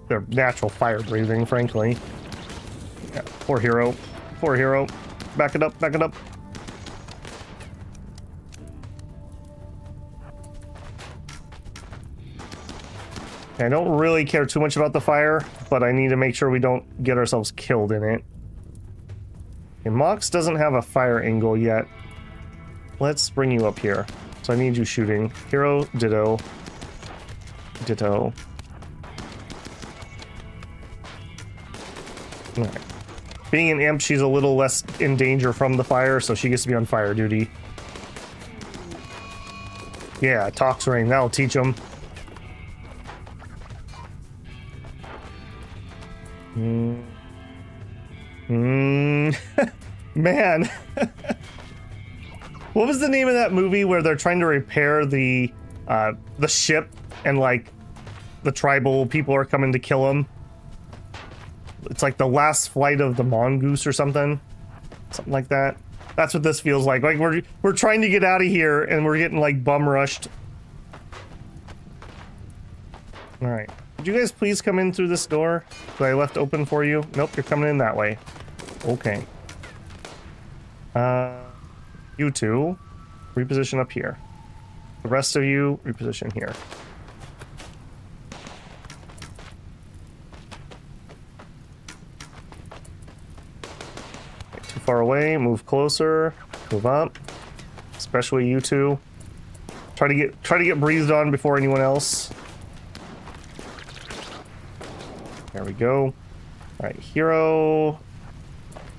their natural fire breathing, frankly. Yeah, poor hero. Poor hero. Back it up, back it up. I don't really care too much about the fire, but I need to make sure we don't get ourselves killed in it. Okay, Mox doesn't have a fire angle yet. Let's bring you up here. So I need you shooting. Hero, ditto. Ditto. Alright. Being an imp, she's a little less in danger from the fire, so she gets to be on fire duty. Yeah, Tox Rain, that'll teach them. Man. What was the name of that movie where they're trying to repair the ship and like the tribal people are coming to kill them? It's like the last flight of the mongoose or something like that. That's what this feels like. Like we're trying to get out of here and we're getting like bum rushed. All right. Would you guys please come in through this door that I left open for you? Nope, you're coming in that way. Okay. You two, reposition up here. The rest of you, reposition here. Okay, too far away, move closer, move up. Especially you two. Try to get breathed on before anyone else. There we go. All right, hero.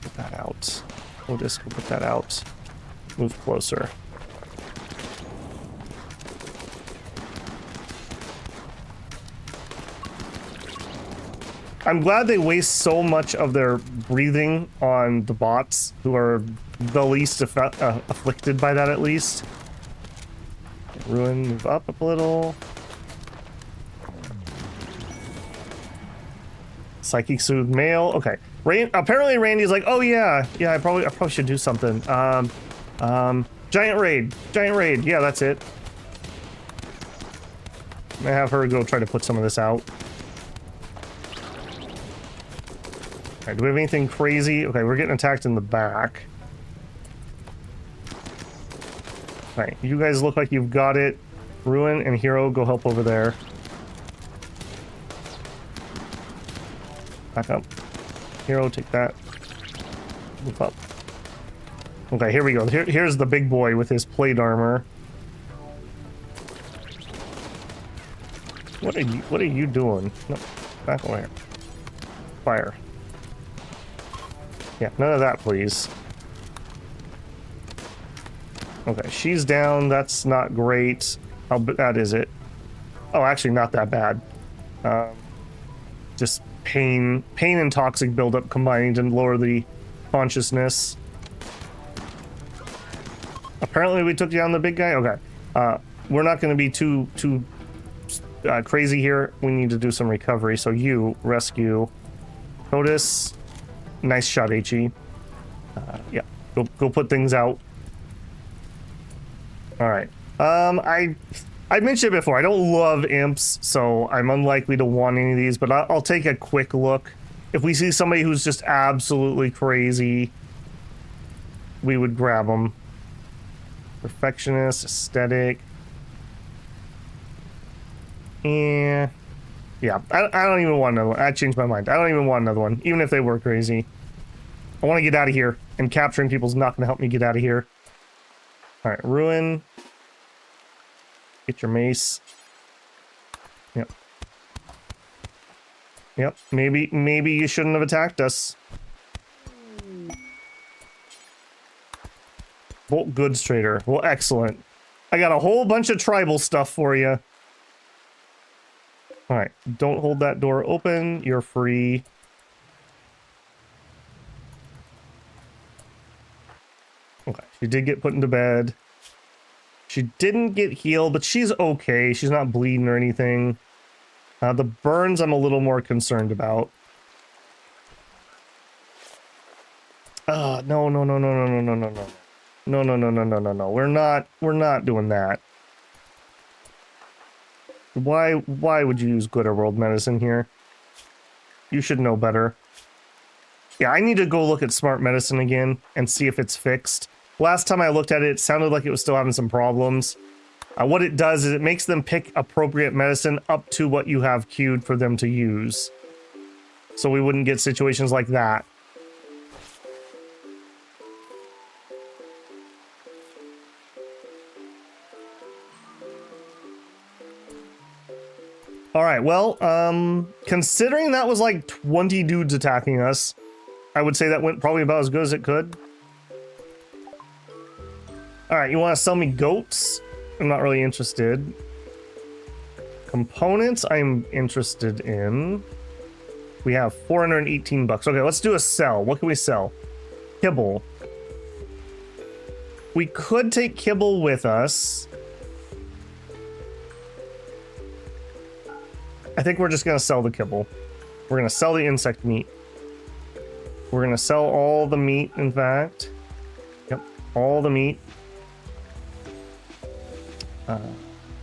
Put that out. Odyssey, we'll put that out. Move closer. I'm glad they waste so much of their breathing on the bots, who are the least afflicted by that, at least. Ruin, move up a little. Psychic soothe male. Okay. Apparently Randy's like, oh yeah, I probably should do something. Giant raid. Yeah, that's it. I'm gonna have her go try to put some of this out. Alright, do we have anything crazy? Okay, we're getting attacked in the back. Alright, you guys look like you've got it. Ruin and Hero, go help over there. Back up. Hero, take that. Move up. Okay, here we go. Here's the big boy with his plate armor. What are you doing? No, back over here. Fire. Yeah, none of that, please. Okay, she's down. That's not great. That is it. Oh, actually, not that bad. Just pain and toxic buildup combining to lower the consciousness. Apparently, we took down the big guy. Okay, we're not going to be too crazy here. We need to do some recovery. So you rescue. Otis, nice shot, HE. Yeah, go put things out. All right. I mentioned it before, I don't love imps, so I'm unlikely to want any of these, but I'll take a quick look. If we see somebody who's just absolutely crazy, we would grab them. Perfectionist, aesthetic. Yeah, I don't even want another one. I changed my mind. I don't even want another one, even if they were crazy. I want to get out of here, and capturing people's not going to help me get out of here. All right, Ruin. Get your mace. Yep. Maybe you shouldn't have attacked us. Bolt goods trader. Well, excellent. I got a whole bunch of tribal stuff for you. All right. Don't hold that door open. You're free. Okay. She did get put into bed. She didn't get healed, but she's okay. She's not bleeding or anything. The burns I'm a little more concerned about. No. No. We're not doing that. Why would you use glitter world medicine here? You should know better. Yeah, I need to go look at smart medicine again and see if it's fixed. Last time I looked at it, it sounded like it was still having some problems. What it does is it makes them pick appropriate medicine up to what you have queued for them to use. So we wouldn't get situations like that. Alright, well, considering that was like 20 dudes attacking us, I would say that went probably about as good as it could. Alright, you want to sell me goats? I'm not really interested. Components I'm interested in. We have 418 bucks. Okay, let's do a sell. What can we sell? Kibble. We could take kibble with us. I think we're just going to sell the kibble. We're going to sell the insect meat. We're going to sell all the meat, in fact. Yep, all the meat.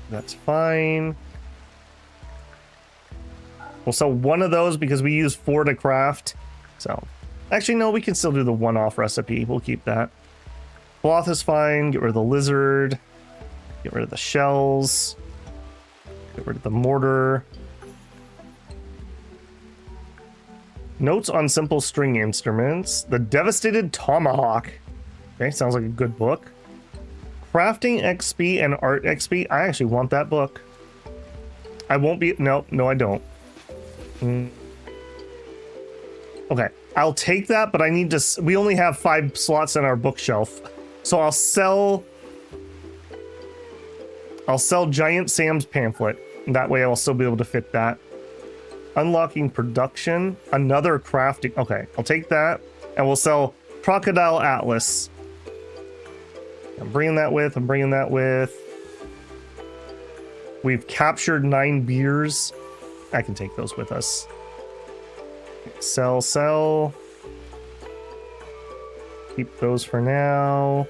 That's fine. We'll sell one of those because we use 4 to craft. So, actually, no, we can still do the one-off recipe. We'll keep that. Cloth is fine. Get rid of the lizard. Get rid of the shells. Get rid of the mortar. Notes on simple string instruments. The Devastated Tomahawk. Okay, sounds like a good book. Crafting XP and art XP. I actually want that book. I won't be... No, I don't. Okay, I'll take that, but I need to... We only have 5 slots in our bookshelf. So I'll sell Giant Sam's pamphlet. That way I'll still be able to fit that. Unlocking production. Another crafting... Okay, I'll take that. And we'll sell Crocodile Atlas. I'm bringing that with. We've captured 9 beers. I can take those with us. Sell. Keep those for now.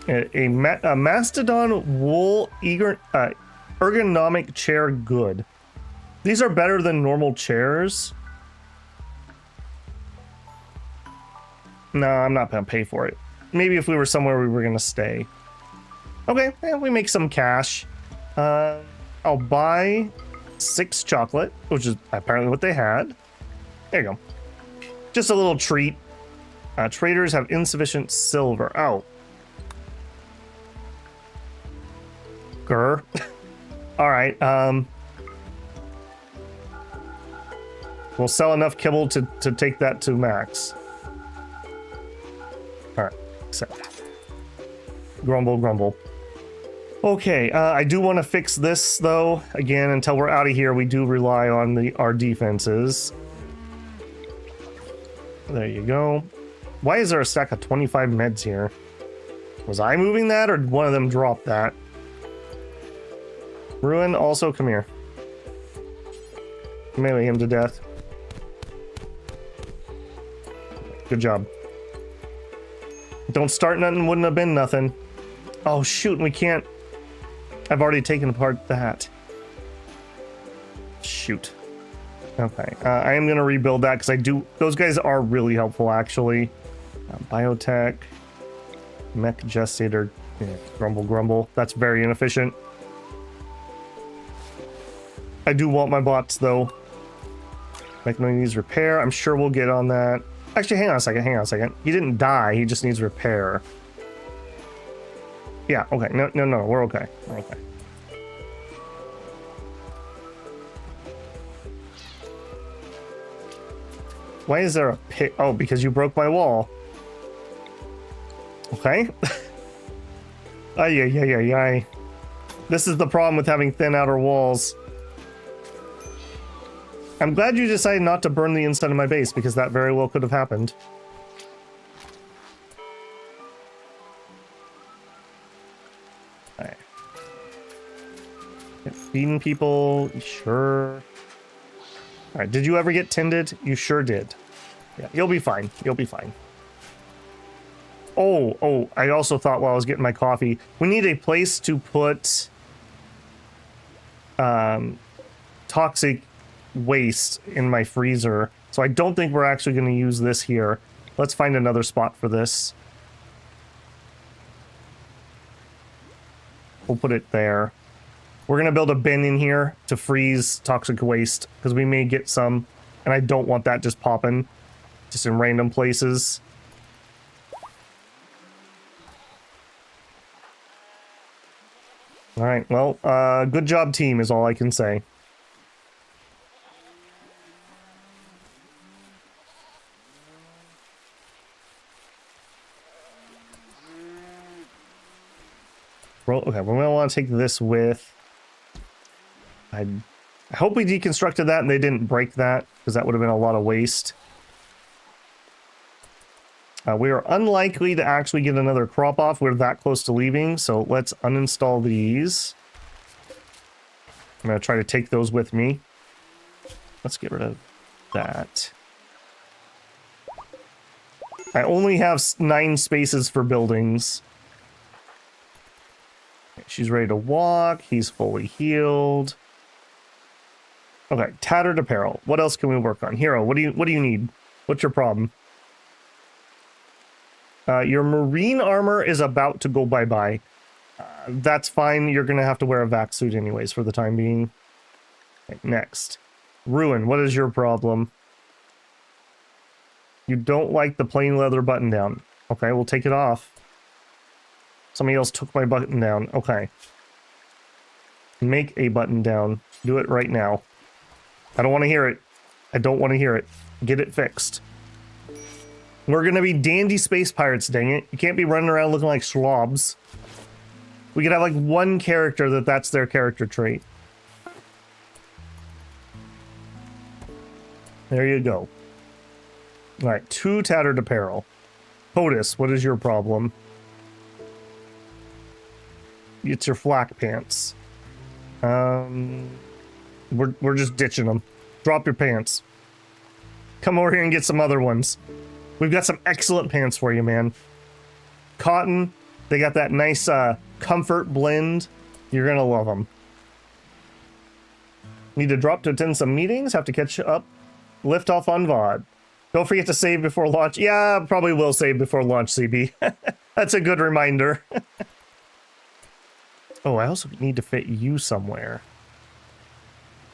A Mastodon wool ergonomic chair good. These are better than normal chairs. No, I'm not gonna pay for it. Maybe if we were somewhere we were gonna stay. Okay, we make some cash. I'll buy 6 chocolate, which is apparently what they had. There you go. Just a little treat. Traders have insufficient silver. Oh. Grr. All right. We'll sell enough kibble to take that to max. All right. So. Grumble. Okay, I do want to fix this, though. Again, until we're out of here, we do rely on our defenses. There you go. Why is there a stack of 25 meds here? Was I moving that, or did one of them drop that? Ruin, also, come here. Melee him to death. Good job. Don't start nothing, wouldn't have been nothing. Oh, shoot, we can't... I've already taken apart that. Shoot. Okay, I am going to rebuild that because I do... Those guys are really helpful, actually. Biotech. Mech Gestator. Yeah, grumble. That's very inefficient. I do want my bots, though. Mech needs repair. I'm sure we'll get on that. Actually, hang on a second. He didn't die. He just needs repair. Yeah, okay. No, we're okay. We're okay. Why is there a pit? Oh, because you broke my wall. Okay. Ay. This is the problem with having thin outer walls. I'm glad you decided not to burn the inside of my base, because that very well could have happened. Alright. Feeding people, sure. Alright, did you ever get tended? You sure did. Yeah, you'll be fine. Oh, I also thought while I was getting my coffee, we need a place to put toxic waste in my freezer. So I don't think we're actually going to use this here. Let's find another spot for this. We'll put it there. We're going to build a bin in here to freeze toxic waste because we may get some, and I don't want that just popping just in random places. All right, well, good job, team, is all I can say. Okay, we're gonna want to take this with. I hope we deconstructed that and they didn't break that, because that would have been a lot of waste. We are unlikely to actually get another crop off. We're that close to leaving, so let's uninstall these. I'm gonna try to take those with me. Let's get rid of that. I only have 9 spaces for buildings. She's ready to walk. He's fully healed. Okay, tattered apparel. What else can we work on? Hero, what do you need? What's your problem? Your marine armor is about to go bye-bye. That's fine. You're going to have to wear a vac suit anyways for the time being. Okay, next. Ruin, what is your problem? You don't like the plain leather button down. Okay, we'll take it off. Somebody else took my button down. Okay. Make a button down. Do it right now. I don't want to hear it. I don't want to hear it. Get it fixed. We're gonna be dandy space pirates, dang it. You can't be running around looking like slobs. We could have like one character that's their character trait. There you go. Alright, 2 tattered apparel. POTUS, what is your problem? It's your flak pants. We're just ditching them. Drop your pants. Come over here and get some other ones. We've got some excellent pants for you, man. Cotton. They got that nice comfort blend. You're gonna love them. Need to drop to attend some meetings. Have to catch up. Lift off on VOD. Don't forget to save before launch. Yeah, probably will save before launch, CB. That's a good reminder. Oh, I also need to fit you somewhere.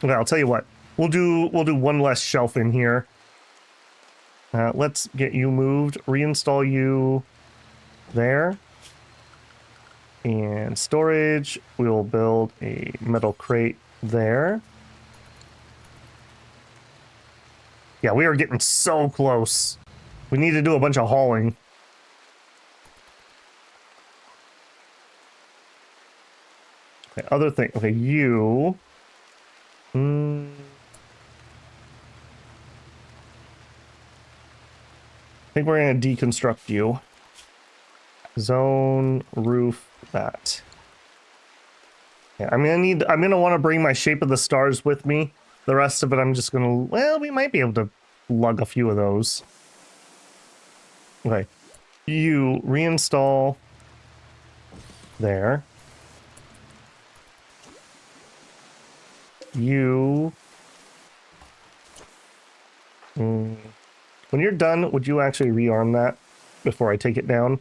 Okay, I'll tell you what. We'll do one less shelf in here. Let's get you moved. Reinstall you there. And storage. We'll build a metal crate there. Yeah, we are getting so close. We need to do a bunch of hauling. Okay, other thing. Okay, you. I think we're gonna deconstruct you. Zone, roof, that. Yeah, I'm gonna want to bring my Shape of the Stars with me. The rest of it, I'm just gonna. Well, we might be able to lug a few of those. Okay, you reinstall there. You. When you're done, would you actually rearm that before I take it down?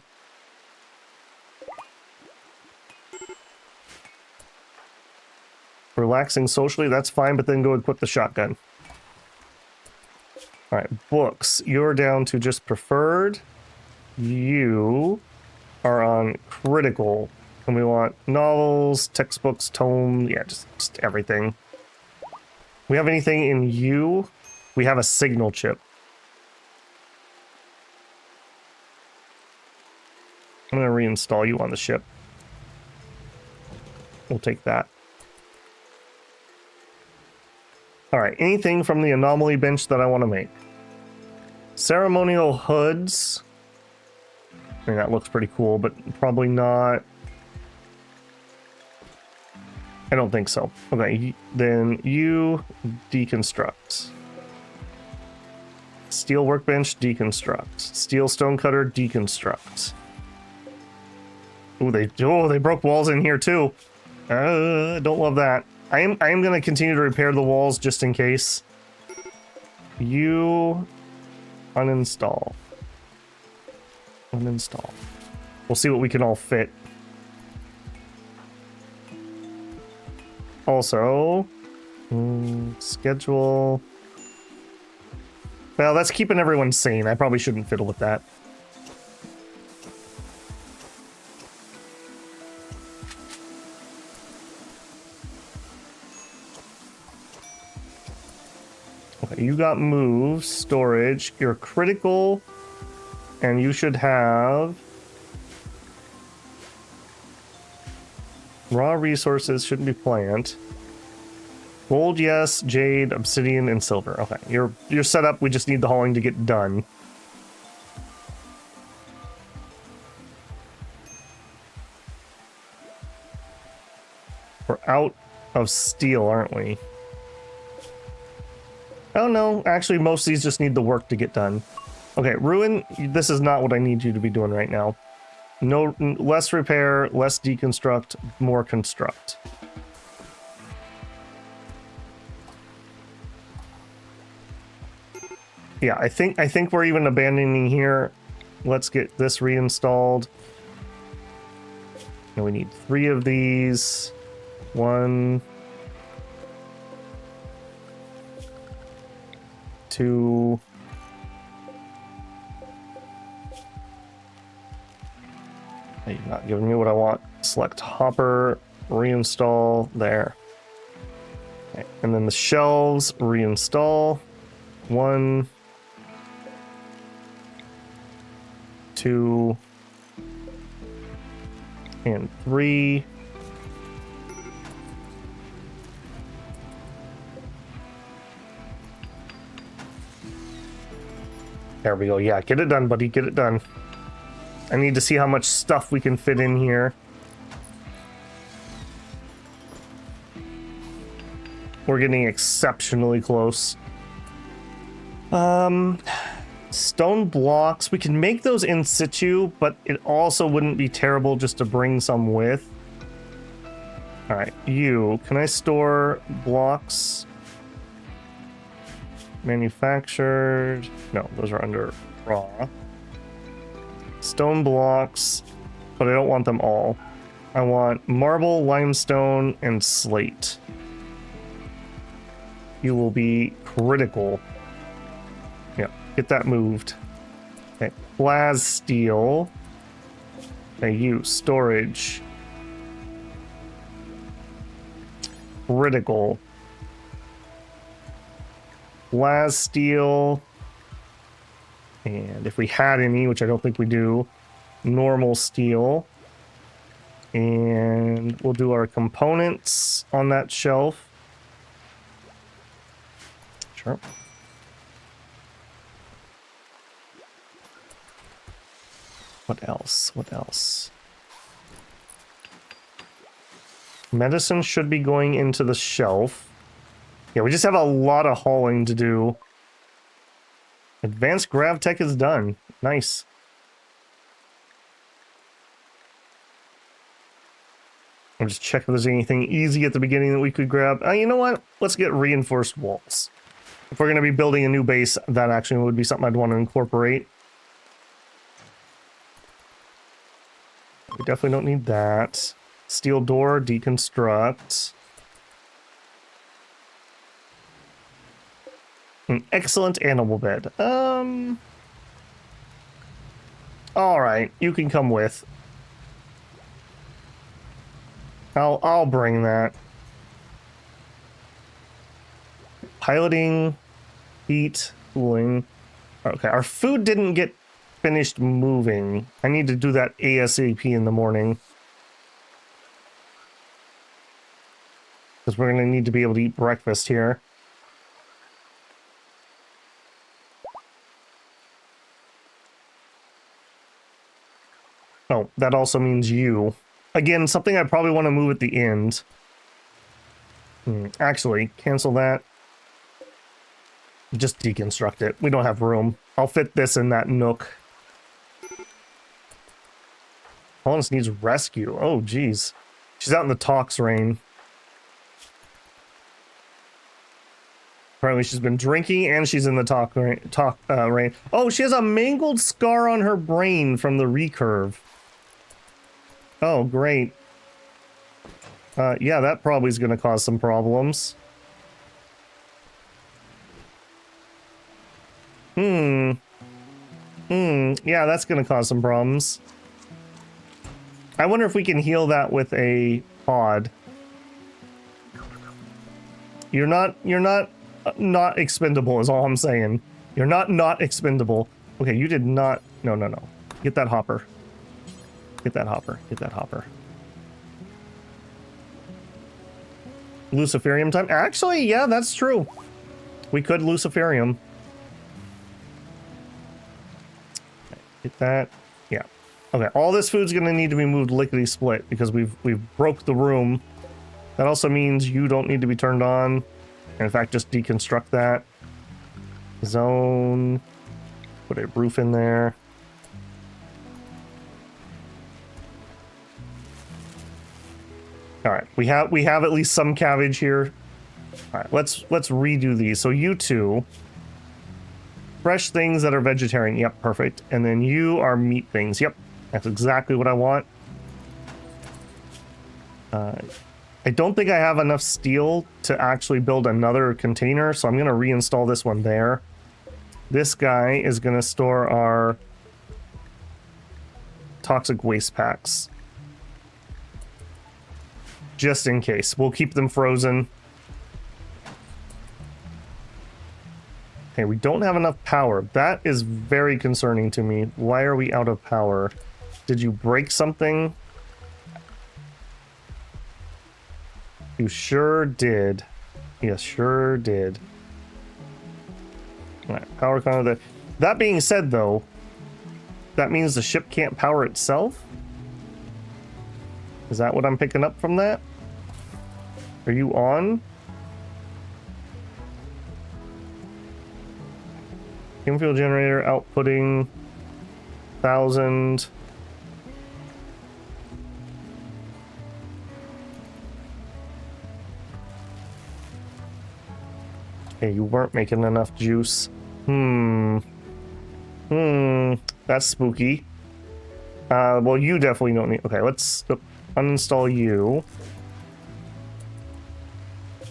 Relaxing socially, that's fine, but then go equip the shotgun. Alright, books. You're down to just preferred. You are on critical. And we want novels, textbooks, tome, yeah, just everything. We have anything in you? We have a signal chip. I'm going to reinstall you on the ship. We'll take that. Alright, anything from the anomaly bench that I want to make. Ceremonial hoods. I mean, that looks pretty cool, but probably not. I don't think so. Okay, then you deconstruct. Steel workbench, deconstruct. Steel stonecutter, deconstruct. Oh, they broke walls in here too. Don't love that. I am going to continue to repair the walls just in case. You uninstall. Uninstall. We'll see what we can all fit. Also, schedule. Well, that's keeping everyone sane. I probably shouldn't fiddle with that. Okay, you got moves, storage, you're critical, and you should have raw resources, shouldn't be plant. Gold, yes, jade, obsidian, and silver. Okay, you're set up, we just need the hauling to get done. We're out of steel, aren't we? Oh no, actually most of these just need the work to get done. Okay, Ruin, this is not what I need you to be doing right now. No, less repair, less deconstruct, more construct. Yeah, I think we're even abandoning here. Let's get this reinstalled. And we need 3 of these. 1, 2, You're not giving me what I want. Select hopper, reinstall there. Okay. And then the shelves, reinstall. 1, 2, and 3. There we go. Yeah, get it done, buddy. Get it done. I need to see how much stuff we can fit in here. We're getting exceptionally close. Stone blocks. We can make those in situ, but it also wouldn't be terrible just to bring some with. All right, can I store blocks? Manufactured. No, those are under raw. Stone blocks, but I don't want them all. I want marble, limestone, and slate. You will be critical. Yeah, get that moved. Okay, Plaz steel. Okay, storage. Critical. Plaz steel. And if we had any, which I don't think we do, normal steel. And we'll do our components on that shelf. Sure. What else? What else? Medicine should be going into the shelf. Yeah, we just have a lot of hauling to do. Advanced grav tech is done. Nice. I'll just check if there's anything easy at the beginning that we could grab. You know what? Let's get reinforced walls. If we're going to be building a new base, that actually would be something I'd want to incorporate. We definitely don't need that. Steel door, deconstruct. An excellent animal bed. Alright, you can come with. I'll bring that. Piloting, heat, cooling. Okay, our food didn't get finished moving. I need to do that ASAP in the morning. Because we're going to need to be able to eat breakfast here. Oh, that also means you. Again, something I probably want to move at the end. Actually, cancel that. Just deconstruct it. We don't have room. I'll fit this in that nook. Hollis needs rescue. Oh, geez. She's out in the tox rain. Apparently she's been drinking and she's in the rain. Oh, she has a mangled scar on her brain from the recurve. Oh, great. Yeah, that probably is going to cause some problems. Yeah, that's going to cause some problems. I wonder if we can heal that with a pod. You're not expendable is all I'm saying. You're not expendable. Okay, you did not. No. Get that hopper. Get that hopper. Get that hopper. Luciferium time. Actually, yeah, that's true. We could Luciferium. Okay, get that. Yeah. Okay, all this food's gonna need to be moved lickety split because we've broke the room. That also means you don't need to be turned on. And in fact, just deconstruct that. Zone. Put a roof in there. All right, we have at least some cabbage here. All right, let's redo these. So you two, fresh things that are vegetarian. Yep, perfect. And then you are meat things. Yep, that's exactly what I want. I don't think I have enough steel to actually build another container, so I'm going to reinstall this one there. This guy is going to store our toxic waste packs. Just in case. We'll keep them frozen. Okay, we don't have enough power. That is very concerning to me. Why are we out of power? Did you break something? You sure did. Yes, sure did. All right, power kind of there. That being said, though, that means the ship can't power itself? Is that what I'm picking up from that? Are you on? Fuel generator outputting 1,000. Hey, you weren't making enough juice. That's spooky. Well, you definitely don't need... Okay, let's uninstall you.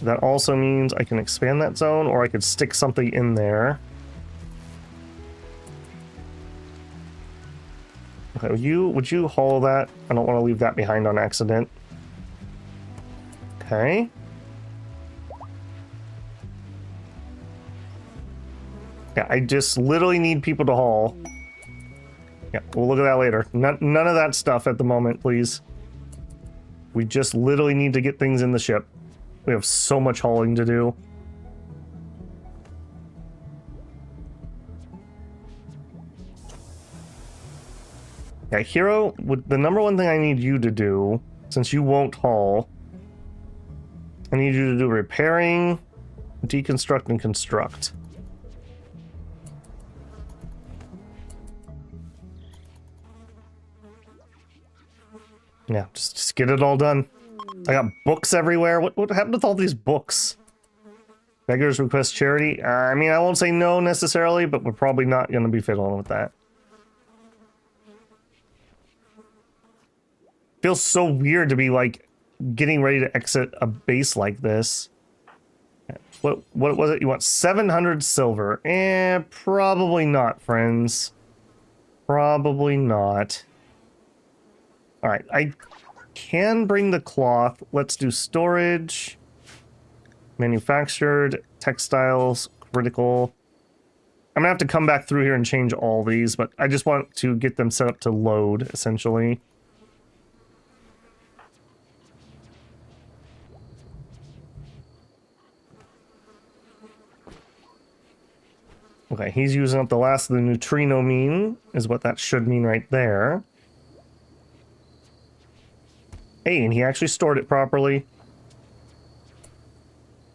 That also means I can expand that zone, or I could stick something in there. Okay, would you haul that? I don't want to leave that behind on accident. Okay. Yeah, I just literally need people to haul. Yeah, we'll look at that later. None of that stuff at the moment, please. We just literally need to get things in the ship. We have so much hauling to do. Yeah, Hero, the number one thing I need you to do, since you won't haul, I need you to do repairing, deconstruct, and construct. Yeah, just get it all done. I got books everywhere. What happened with all these books? Beggars request charity? I mean, I won't say no necessarily, but we're probably not going to be fiddling with that. Feels so weird to be, like, getting ready to exit a base like this. What was it? You want 700 silver? Probably not, friends. Probably not. Alright, I can bring the cloth. Let's do storage. Manufactured. Textiles. Critical. I'm gonna have to come back through here and change all these, but I just want to get them set up to load, essentially. Okay, he's using up the last of the neutrino mean, is what that should mean right there. Hey, and he actually stored it properly.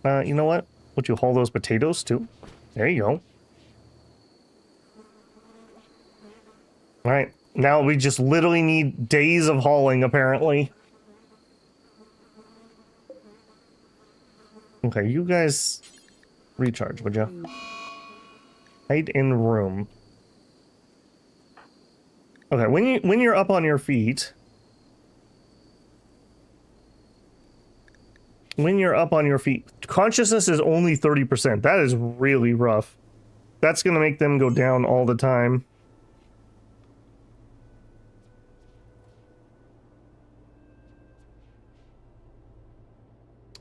You know what? Would you haul those potatoes too? There you go. Alright, now we just literally need days of hauling, apparently. Okay, you guys recharge, would you? Hide in room. Okay, when you're up on your feet... When you're up on your feet, consciousness is only 30%. That is really rough. That's gonna make them go down all the time.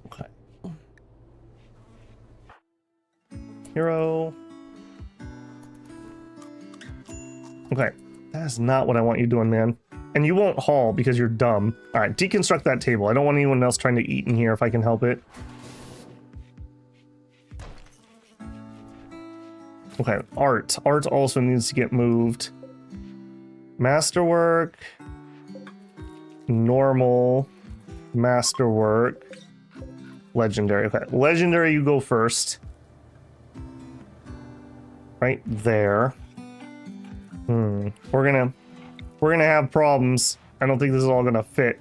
Okay. Hero. Okay, that's not what I want you doing, man. And you won't haul because you're dumb. Alright, deconstruct that table. I don't want anyone else trying to eat in here if I can help it. Okay, art. Art also needs to get moved. Masterwork. Normal. Masterwork. Legendary. Okay, legendary, you go first. Right there. We're gonna have problems. I don't think this is all gonna fit.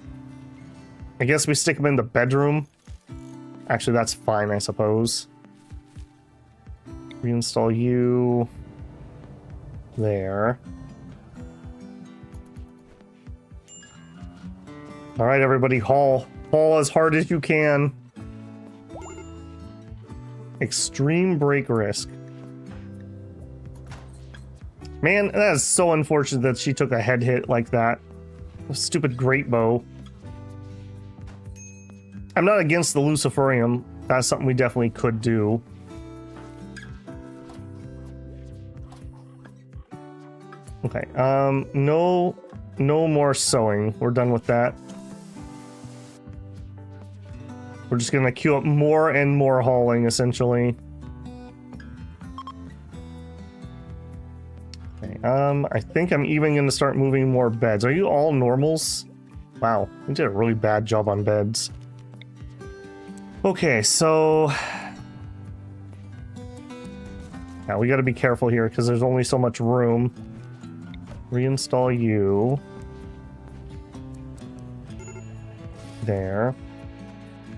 I guess we stick them in the bedroom. Actually, that's fine, I suppose. Reinstall you there. All right, everybody, haul as hard as you can. Extreme break risk. Man, that is so unfortunate that she took a head hit like that. Stupid great bow. I'm not against the Luciferium. That's something we definitely could do. Okay, no more sewing. We're done with that. We're just gonna queue up more and more hauling, essentially. Okay, I think I'm even gonna start moving more beds. Are you all normals? Wow, we did a really bad job on beds. Okay, so now we gotta be careful here because there's only so much room. Reinstall you. There.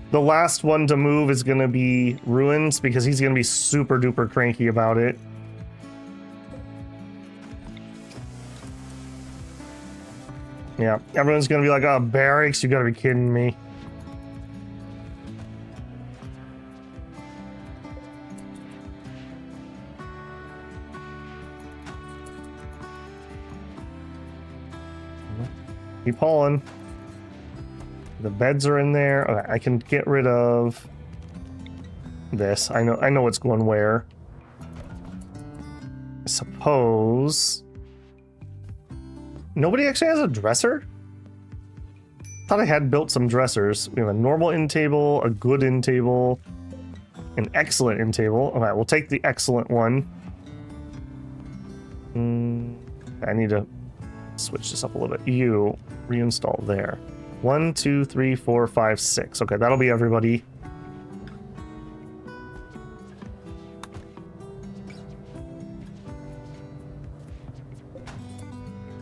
The last one to move is going to be Ruins because he's going to be super duper cranky about it. Yeah, everyone's going to be like, oh, barracks, you got to be kidding me. Keep hauling. The beds are in there. Okay, I can get rid of this. I know what's going where. I suppose nobody actually has a dresser? Thought I had built some dressers. We have a normal end table, a good end table, an excellent end table. Okay, we'll take the excellent one. I need to switch this up a little bit. You reinstall there. 1, 2, 3, 4, 5, 6. Okay, that'll be everybody.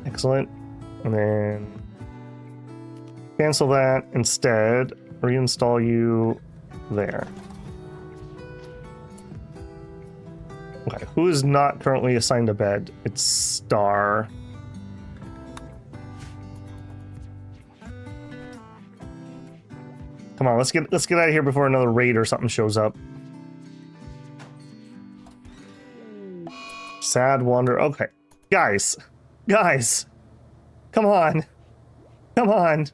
Excellent. And then cancel that. Instead, reinstall you there. Okay, who is not currently assigned a bed? It's Star. Come on, let's get out of here before another raid or something shows up. Sad wander. Okay, guys, come on. All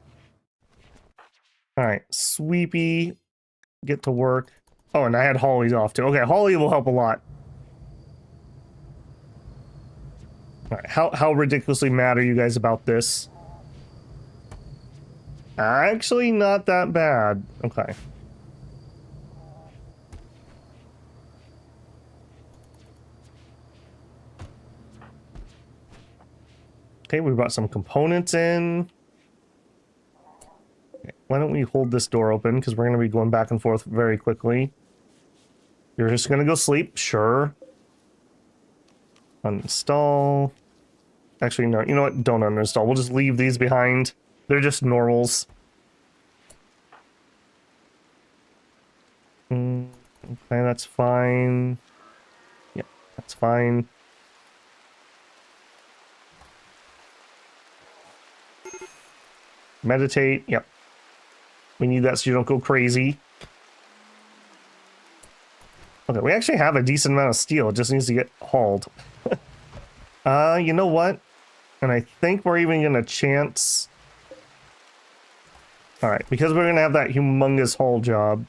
right, Sweepy, get to work. Oh, and I had Holly's off too. Okay, Holly will help a lot. All right, how ridiculously mad are you guys about this? Actually, not that bad. Okay. Okay, we brought some components in. Okay, why don't we hold this door open? Because we're going to be going back and forth very quickly. You're just going to go sleep? Sure. Uninstall. Actually, no. You know what? Don't uninstall. We'll just leave these behind. They're just normals. Okay, that's fine. Yep, that's fine. Meditate. Yep. We need that so you don't go crazy. Okay, we actually have a decent amount of steel. It just needs to get hauled. You know what? And I think we're even going to chance... Alright, because we're going to have that humongous haul job,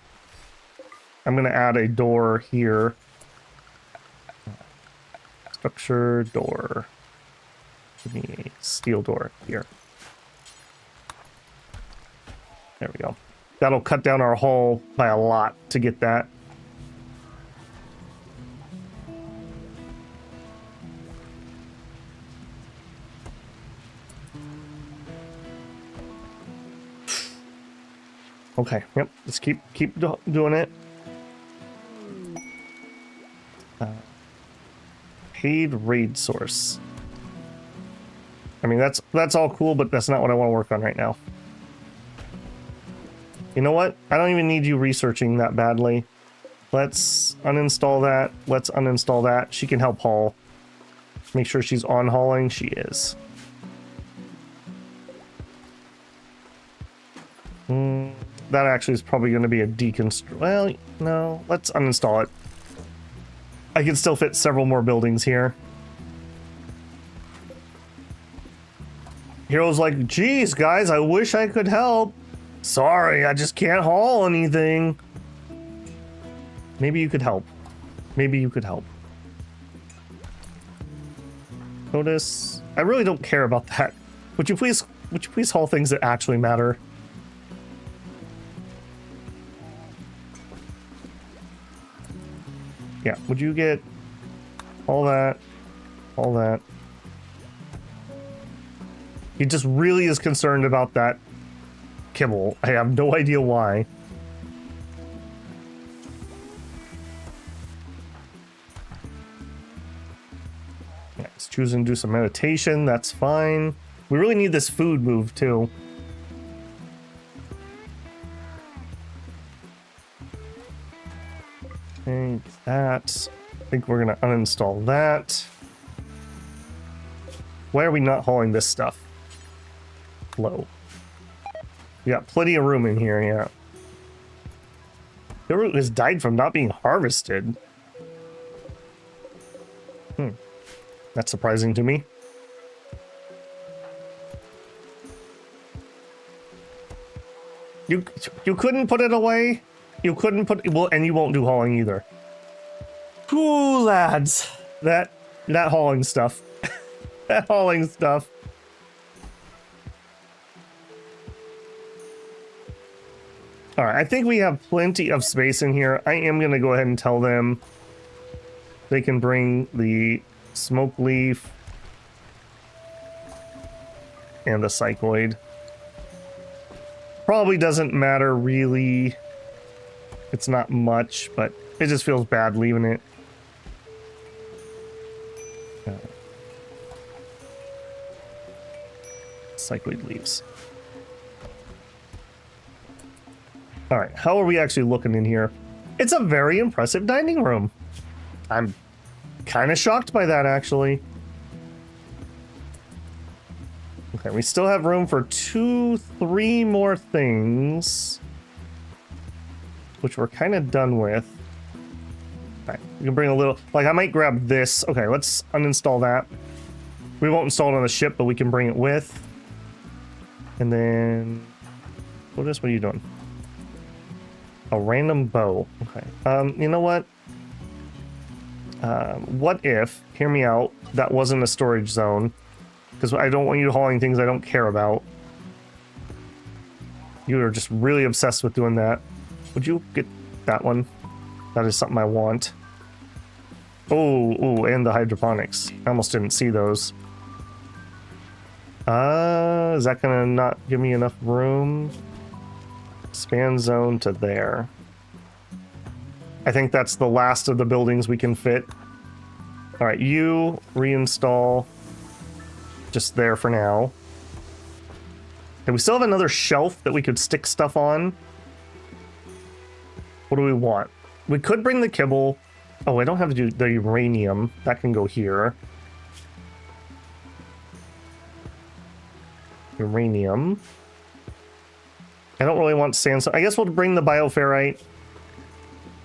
I'm going to add a door here. Structure door. Give me a steel door here. There we go. That'll cut down our haul by a lot to get that. Okay, yep, let's keep doing it. Paid raid source. I mean, that's all cool, but that's not what I want to work on right now. You know what? I don't even need you researching that badly. Let's uninstall that. Let's uninstall that. She can help haul. Make sure she's on hauling. She is. That actually is probably going to be a deconstruct. Well, no, let's uninstall it. I can still fit several more buildings here. Hero's like, geez, guys, I wish I could help. Sorry, I just can't haul anything. Maybe you could help. Maybe you could help. Notice, I really don't care about that. Would you please haul things that actually matter? Yeah, would you get all that, all that? He just really is concerned about that kibble. I have no idea why. Yeah, he's choosing to do some meditation. That's fine. We really need this food move too. Okay, that. I think we're gonna uninstall that. Why are we not hauling this stuff? Low. We got plenty of room in here, yeah. The root has died from not being harvested. That's surprising to me. You couldn't put it away? You couldn't put well, and you won't do hauling either. Ooh, lads. That hauling stuff. That hauling stuff. All right, I think we have plenty of space in here. I am going to go ahead and tell them they can bring the smoke leaf and the cycloid. Probably doesn't matter really. It's not much, but it just feels bad leaving it. Cycloid leaves. All right, how are we actually looking in here? It's a very impressive dining room. I'm kind of shocked by that, actually. Okay, we still have room for 3 more things, which we're kind of done with. All right, we can bring a little, like I might grab this. Okay, let's uninstall that. We won't install it on the ship, but we can bring it with. And then, what are you doing? A random bow. Okay. You know what? What if, hear me out, that wasn't a storage zone? Because I don't want you hauling things I don't care about. You are just really obsessed with doing that. Would you get that one? That is something I want. Oh, and the hydroponics. I almost didn't see those. Is that gonna not give me enough room? Span zone to there. I think that's the last of the buildings we can fit. All right, you reinstall just there for now. And we still have another shelf that we could stick stuff on. What do we want? We could bring the kibble. Oh, I don't have to do the uranium. That can go here. Uranium. I don't really want sandstone. I guess we'll bring the bioferrite.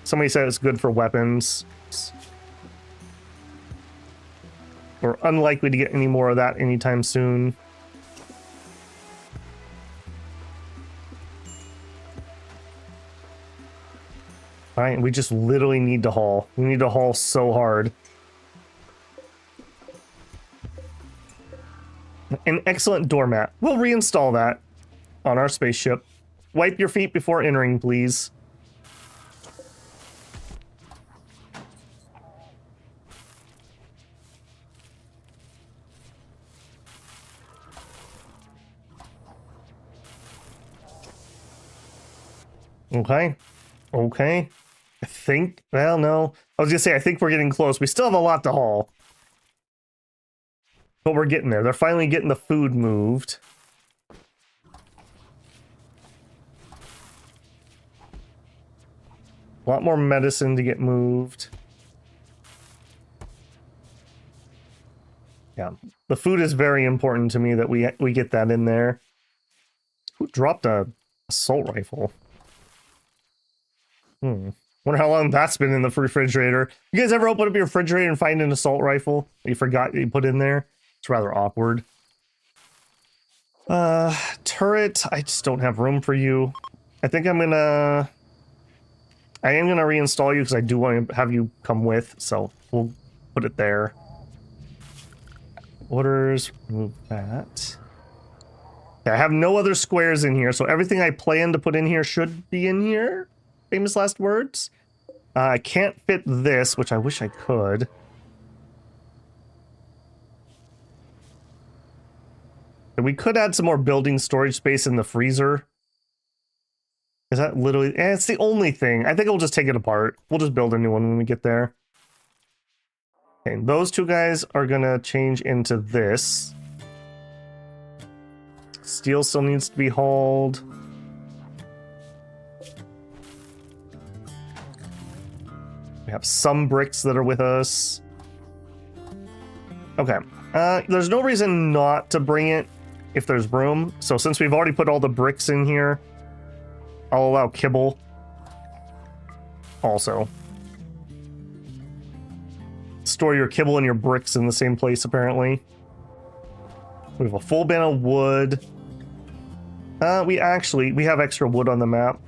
Somebody said it's good for weapons. We're unlikely to get any more of that anytime soon. All right, we just literally need to haul. We need to haul so hard. An excellent doormat. We'll reinstall that on our spaceship. Wipe your feet before entering, please. Okay. Okay. I think, well, no. I was gonna say, I think we're getting close. We still have a lot to haul. But we're getting there. They're finally getting the food moved. A lot more medicine to get moved. Yeah, the food is very important to me that we get that in there. Who dropped a assault rifle? Wonder how long that's been in the refrigerator. You guys ever open up your refrigerator and find an assault rifle that you forgot you put in there? It's rather awkward. Turret, I just don't have room for you. I think I am gonna reinstall you because I do want to have you come with, so we'll put it there. Orders, remove that. Okay, I have no other squares in here, so everything I plan to put in here should be in here. Famous last words. I can't fit this, which I wish I could. And we could add some more building storage space in the freezer. Is that literally... it's the only thing. I think we'll just take it apart. We'll just build a new one when we get there. Okay, those two guys are gonna change into this. Steel still needs to be hauled. We have some bricks that are with us. Okay. There's no reason not to bring it if there's room. So since we've already put all the bricks in here, I'll allow kibble also. Store your kibble and your bricks in the same place, apparently. We have a full bin of wood. We have extra wood on the map.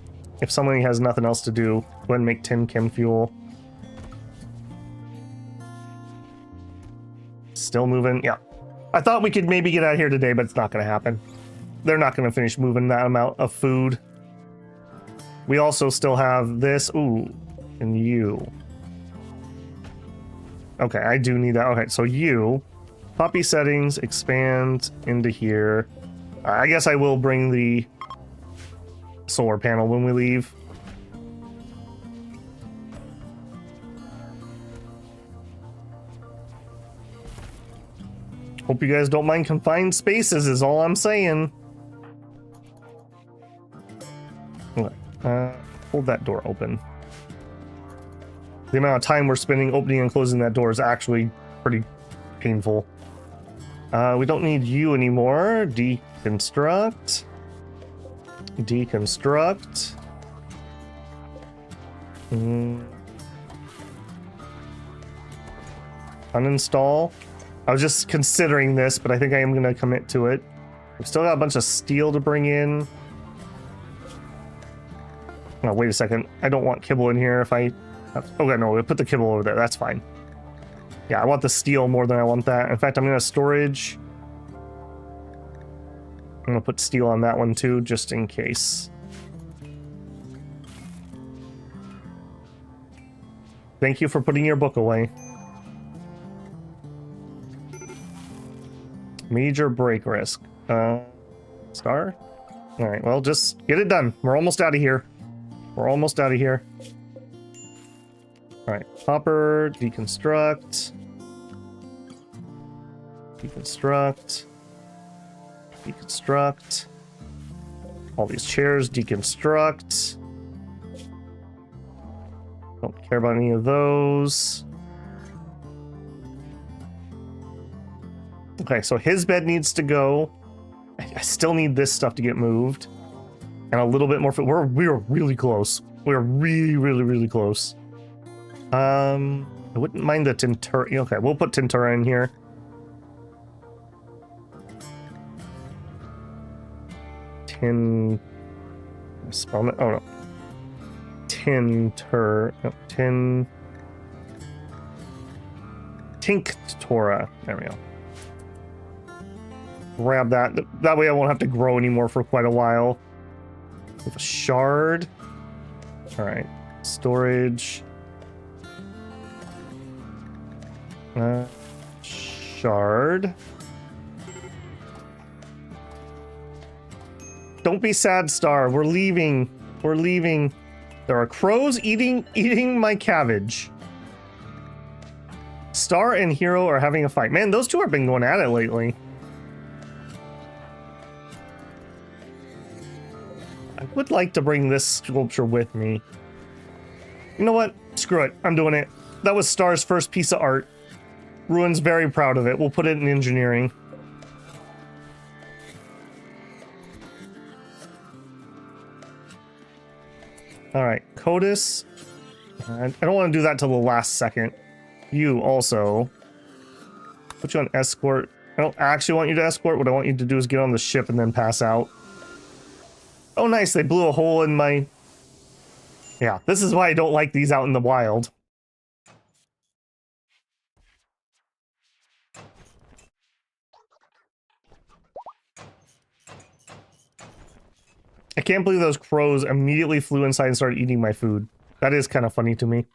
If somebody has nothing else to do, go ahead and make tin chem fuel. Still moving. Yeah. I thought we could maybe get out of here today, but it's not going to happen. They're not going to finish moving that amount of food. We also still have this. Ooh, and you. Okay, I do need that. Okay, so you. Copy settings, expand into here. I guess I will bring the solar panel when we leave. Hope you guys don't mind confined spaces is all I'm saying. Hold that door open. The amount of time we're spending opening and closing that door is actually pretty painful. We don't need you anymore. Deconstruct. Deconstruct. Uninstall. I was just considering this, but I think I am going to commit to it. We've still got a bunch of steel to bring in. Oh, wait a second. I don't want kibble in here if I... Okay, no, we'll put the kibble over there. That's fine. Yeah, I want the steel more than I want that. In fact, I'm going to storage. I'm going to put steel on that one too, just in case. Thank you for putting your book away. Major break risk. Star? Alright, well, just get it done. We're almost out of here. We're almost out of here. Alright, hopper, deconstruct. Deconstruct. Deconstruct. All these chairs, deconstruct. Don't care about any of those. Okay, so his bed needs to go. I still need this stuff to get moved. And a little bit more. We're really close. We're really close. I wouldn't mind the Tintura. Okay, we'll put Tintura in here. Spell it. Oh no. Tinctura. There we go. Grab that. That way I won't have to grow anymore for quite a while. With a shard. Alright. Storage. Shard. Don't be sad, Star. We're leaving. We're leaving. There are crows eating my cabbage. Star and Hero are having a fight. Man, those two have been going at it lately. I would like to bring this sculpture with me. You know what? Screw it. I'm doing it. That was Star's first piece of art. Ruin's very proud of it. We'll put it in engineering. Alright, Codis. I don't want to do that till the last second. You also. Put you on escort. I don't actually want you to escort. What I want you to do is get on the ship and then pass out. Oh, nice. They blew a hole in my... Yeah, this is why I don't like these out in the wild. I can't believe those crows immediately flew inside and started eating my food. That is kind of funny to me.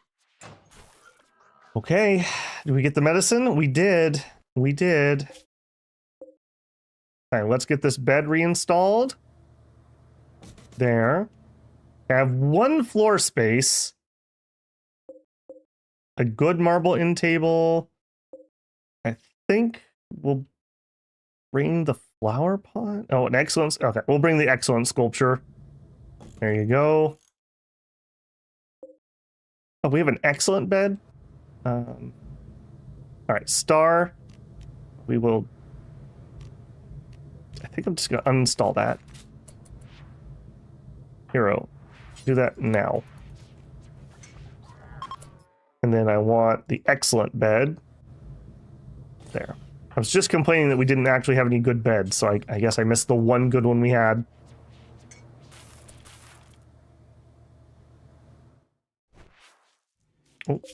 Okay, did we get the medicine? We did. We did. All right, let's get this bed reinstalled. There. I have one floor space. A good marble end table. I think we'll bring the flower pot. Oh, an excellent. Okay, we'll bring the excellent sculpture. There you go. Oh, we have an excellent bed. All right, star. We will. I think I'm just gonna uninstall that. Hero. Do that now. And then I want the excellent bed. There. I was just complaining that we didn't actually have any good beds, so I guess I missed the one good one we had.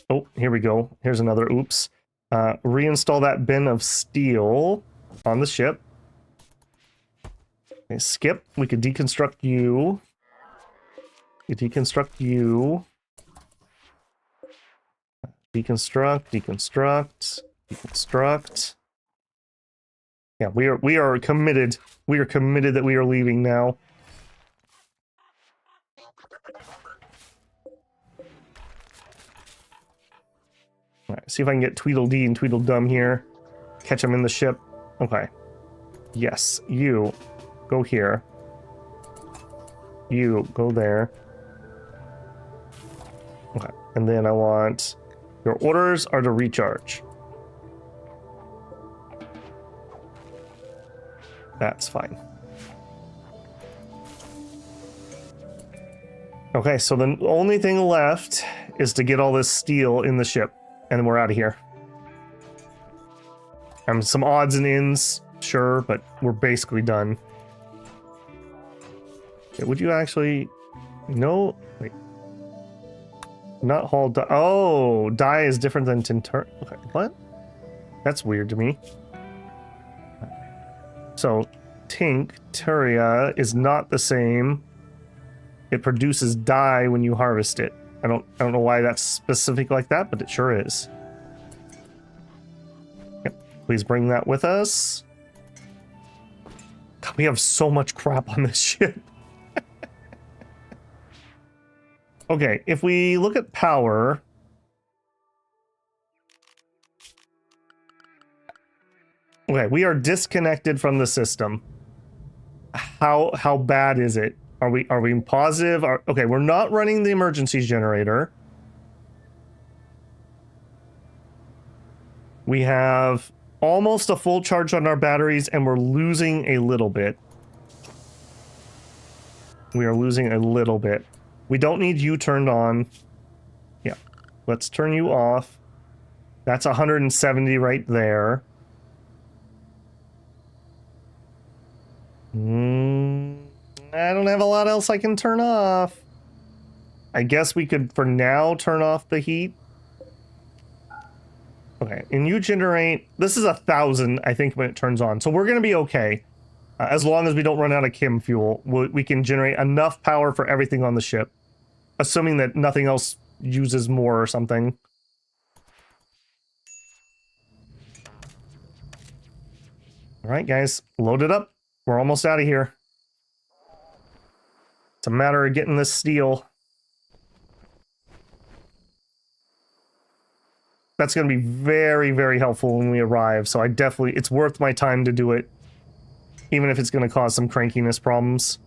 Oh, here we go. Here's another oops. Reinstall that bin of steel on the ship. Okay, skip. We could deconstruct you. We deconstruct you. Deconstruct, deconstruct, deconstruct. Yeah, we are committed. We are committed that we are leaving now. All right, see if I can get Tweedledee and Tweedledum here. Catch them in the ship. Okay. Yes, you go here. You go there. Okay, and then I want your orders are to recharge. That's fine. Okay, so the only thing left is to get all this steel in the ship, and then we're out of here. Some odds and ends, sure, but we're basically done. Okay, would you actually... No, wait. Not haul die. Oh, die is different than tinter. Okay, what? That's weird to me. So, Tincturia is not the same. It produces dye when you harvest it. I don't know why that's specific like that, but it sure is. Yep. Please bring that with us. God, we have so much crap on this ship. Okay, if we look at power, okay, we are disconnected from the system. How bad is it? Are we positive? Okay, we're not running the emergency generator. We have almost a full charge on our batteries, and we're losing a little bit. We are losing a little bit. We don't need you turned on. Yeah, let's turn you off. That's 170 right there. I don't have a lot else I can turn off. I guess we could, for now, turn off the heat. Okay, and you generate... This is 1,000, I think, when it turns on. So we're going to be okay. As long as we don't run out of chem fuel, we can generate enough power for everything on the ship. Assuming that nothing else uses more or something. Alright, guys. Load it up. We're almost out of here. It's a matter of getting this steel. That's going to be very, very helpful when we arrive, so it's worth my time to do it. Even if it's going to cause some crankiness problems.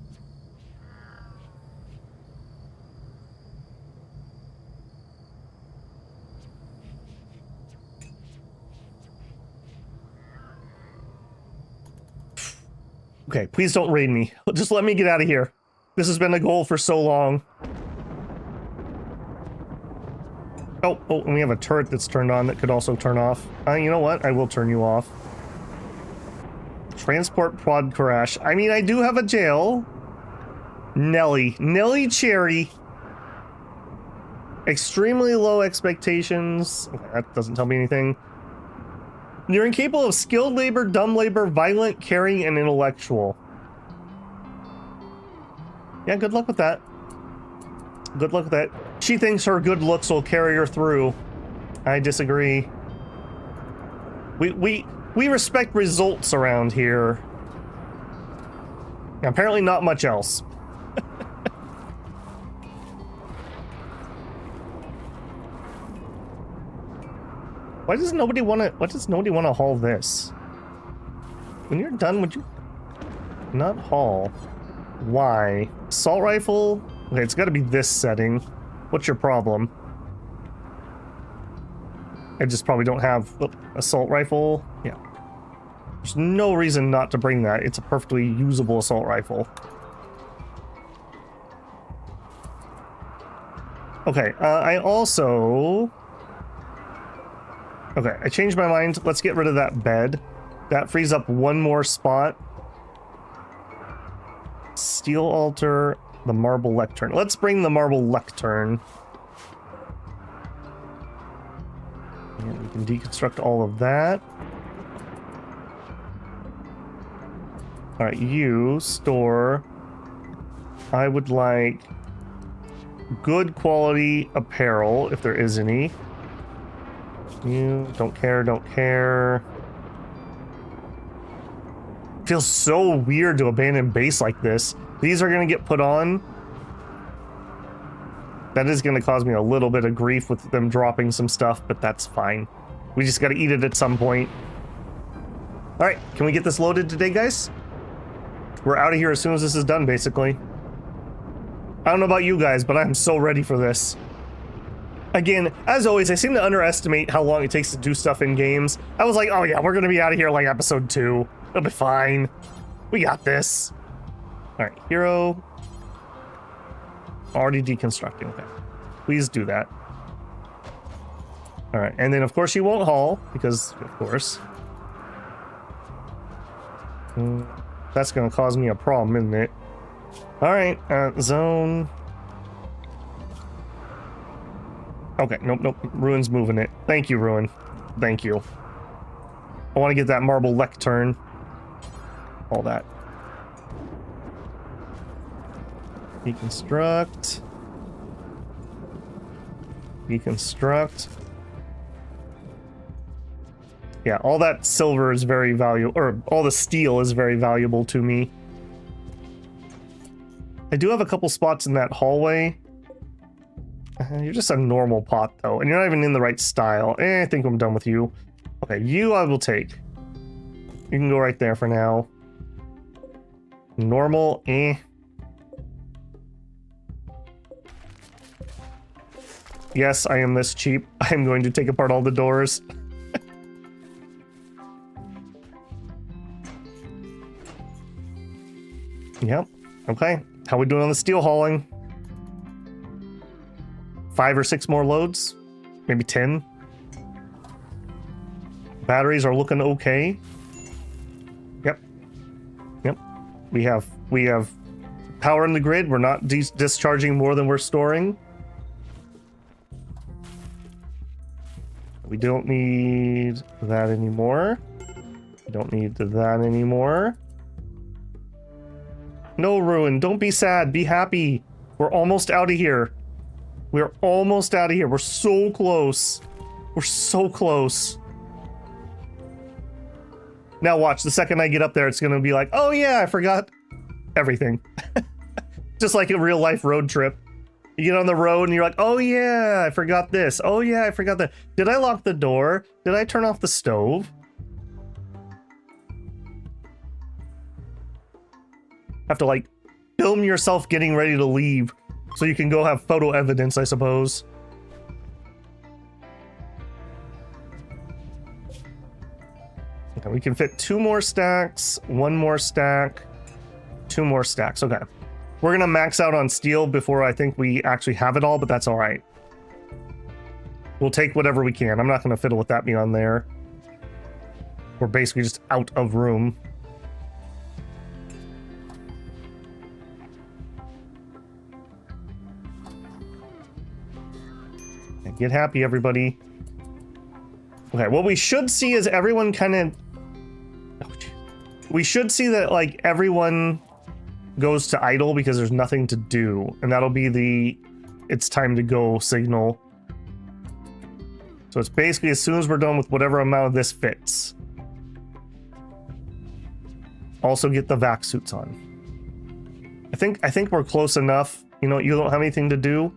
Okay, please don't raid me. Just let me get out of here. This has been a goal for so long. Oh, and we have a turret that's turned on that could also turn off. You know what? I will turn you off. Transport pod crash. I mean, I do have a jail. Nelly Cherry. Extremely low expectations. Okay, that doesn't tell me anything. You're incapable of skilled labor, dumb labor, violent, caring, and intellectual. Yeah, good luck with that. Good luck with that. She thinks her good looks will carry her through. I disagree. We respect results around here. Apparently not much else. Why does nobody want to haul this? When you're done, would you not haul? Why? Assault rifle? Okay, it's got to be this setting. What's your problem? I just probably don't have assault rifle. Yeah. There's no reason not to bring that. It's a perfectly usable assault rifle. Okay, I also... Okay, I changed my mind. Let's get rid of that bed. That frees up one more spot. Steel altar, the marble lectern. Let's bring the marble lectern. And we can deconstruct all of that. Alright, you store. I would like good quality apparel, if there is any. You don't care. Feels so weird to abandon base like this. These are gonna get put on. That is gonna cause me a little bit of grief with them dropping some stuff, but that's fine. We just gotta eat it at some point. Alright, can we get this loaded today, guys? We're out of here as soon as this is done, basically. I don't know about you guys, but I'm so ready for this. Again, as always, I seem to underestimate how long it takes to do stuff in games. I was like, oh yeah, we're gonna be out of here like episode 2. It'll be fine. We got this. Alright, hero. Already deconstructing. Okay. Please do that. Alright, and then of course you won't haul, because of course. That's gonna cause me a problem, isn't it? Alright, zone. Okay, nope. Ruin's moving it. Thank you, Ruin. Thank you. I want to get that marble lectern. All that. Deconstruct. Deconstruct. Yeah, all that silver is very valuable, or all the steel is very valuable to me. I do have a couple spots in that hallway. You're just a normal pot, though, and you're not even in the right style. I think I'm done with you. Okay, you I will take. You can go right there for now. Normal, Yes, I am this cheap. I am going to take apart all the doors. Yep. Okay. How we doing on the steel hauling? 5 or 6 more loads, maybe 10. Batteries are looking okay. Yep. We have power in the grid. We're not discharging more than we're storing. We don't need that anymore. We don't need that anymore. No, Ruin, don't be sad. Be happy. We're almost out of here. We're almost out of here. We're so close. We're so close. Now watch, the second I get up there, it's gonna be like, oh yeah, I forgot everything. Just like a real life road trip. You get on the road and you're like, oh yeah, I forgot this. Oh yeah, I forgot that. Did I lock the door? Did I turn off the stove? Have to like film yourself getting ready to leave so you can go have photo evidence, I suppose. Okay, we can fit 2 more stacks, 1 more stack, 2 more stacks. Okay. We're gonna max out on steel before I think we actually have it all, but that's all right. We'll take whatever we can. I'm not gonna fiddle with that beyond there. We're basically just out of room. Get happy, everybody. Okay, what we should see is everyone kind of... we should see that, like, everyone goes to idle because there's nothing to do. And that'll be the it's time to go signal. So it's basically as soon as we're done with whatever amount of this fits. Also get the vac suits on. I think we're close enough. You know, you don't have anything to do.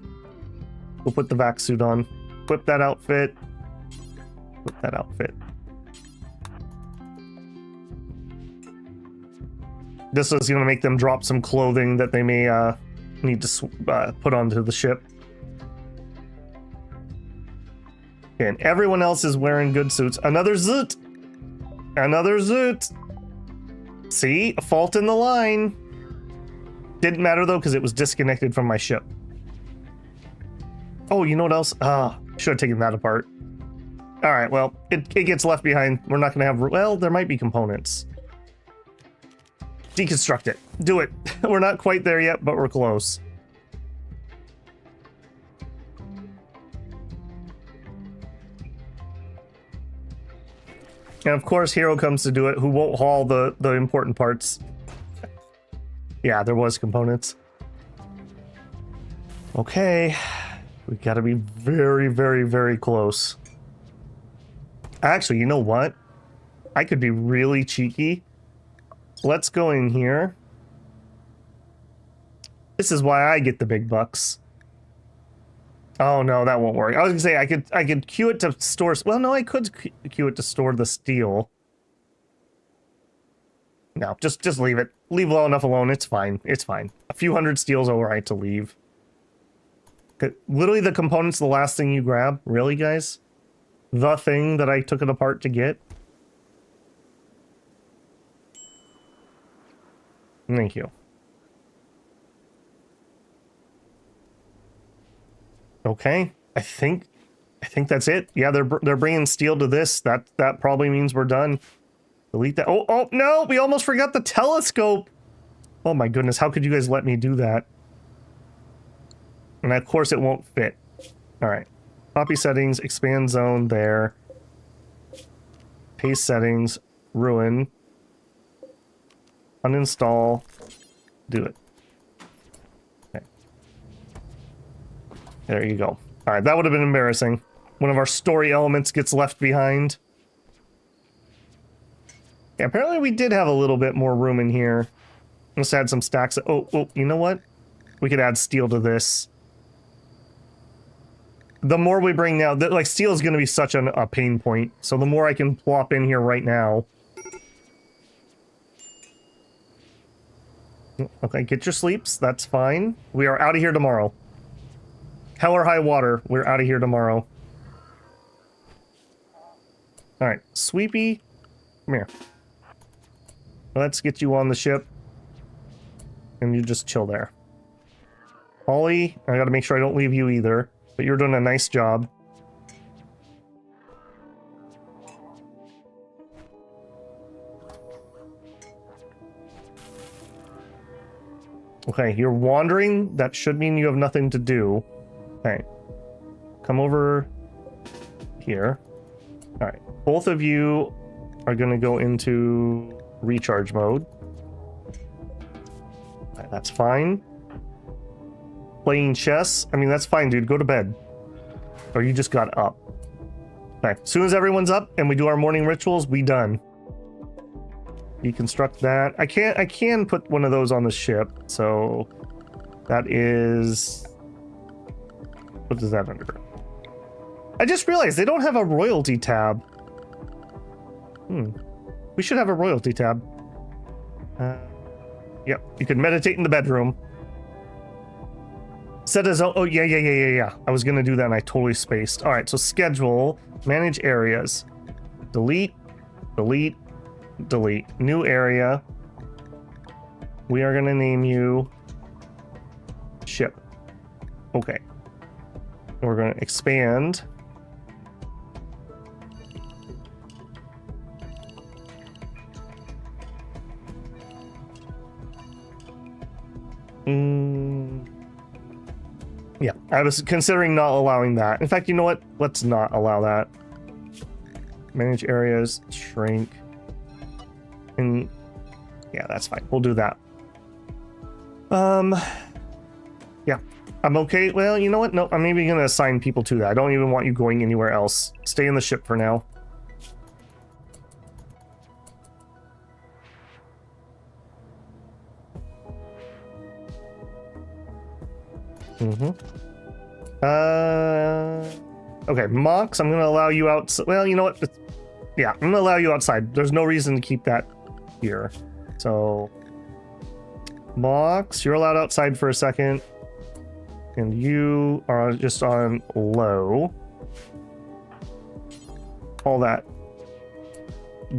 We'll put the vac suit on. Equip that outfit. Equip that outfit. This is going to make them drop some clothing that they may need to put onto the ship. Okay, and everyone else is wearing good suits. Another zoot! Another zoot! See? A fault in the line. Didn't matter though, because it was disconnected from my ship. Oh, you know what else? Should have taken that apart. Alright, well, it gets left behind. We're not going to have... well, there might be components. Deconstruct it. Do it. We're not quite there yet, but we're close. And of course, Hero comes to do it, who won't haul the important parts. Yeah, there was components. Okay. We gotta be very, very, very close. Actually, you know what? I could be really cheeky. Let's go in here. This is why I get the big bucks. Oh no, that won't work. I was gonna say I could queue it to store. Well, no, I could queue it to store the steel. No, just leave it. Leave well enough alone. It's fine. It's fine. A few hundred steel's alright to leave. Literally, the component's the last thing you grab. Really, guys? The thing that I took it apart to get. Thank you. Okay, I think that's it. Yeah, they're bringing steel to this. That probably means we're done. Delete that. Oh no, we almost forgot the telescope. Oh my goodness, how could you guys let me do that? And of course it won't fit. All right, copy settings, expand zone there. Paste settings, ruin. Uninstall. Do it. Okay. There you go. Alright, that would have been embarrassing. One of our story elements gets left behind. Yeah, apparently we did have a little bit more room in here. Let's add some stacks. Oh, you know what? We could add steel to this. The more we bring now, like steel is going to be such a pain point. So the more I can plop in here right now. Okay, get your sleeps. That's fine. We are out of here tomorrow. Hell or high water. We're out of here tomorrow. Alright, Sweepy. Come here. Let's get you on the ship. And you just chill there. Holly, I gotta make sure I don't leave you either. But you're doing a nice job. Okay, you're wandering. That should mean you have nothing to do. Okay. Come over here. Alright. Both of you are going to go into recharge mode. Right, that's fine. Playing chess. I mean, that's fine, dude. Go to bed. Or you just got up. Okay. As soon as everyone's up and we do our morning rituals, we done. Deconstruct that. I can put one of those on the ship, so that is... what is that under? I just realized they don't have a royalty tab. We should have a royalty tab. Yep, you can meditate in the bedroom. Set as... oh, yeah. I was gonna do that and I totally spaced. Alright, so schedule, manage areas. Delete, delete, delete. New area. We are gonna name you ship. Okay. We're gonna expand. Yeah, I was considering not allowing that. In fact, you know what? Let's not allow that. Manage areas, shrink. And yeah, that's fine. We'll do that. Yeah, I'm okay. Well, you know what? No, I'm maybe gonna assign people to that. I don't even want you going anywhere else. Stay in the ship for now. Okay, Mox, I'm gonna allow you out. Well, you know what? Yeah, I'm gonna allow you outside. There's no reason to keep that here. So, Mox, you're allowed outside for a second. And you are just on low. All that.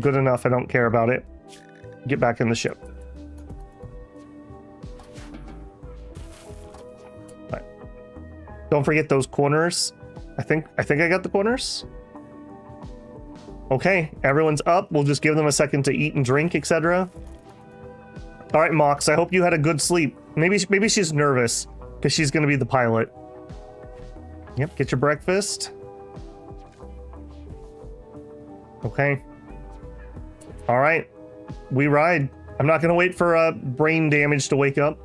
Good enough, I don't care about it. Get back in the ship. Right. Don't forget those corners. I think I got the corners. Okay, everyone's up. We'll just give them a second to eat and drink, etc. All right, Mox, I hope you had a good sleep. Maybe she's nervous because she's going to be the pilot. Yep, get your breakfast. Okay. All right, we ride. I'm not going to wait for brain damage to wake up.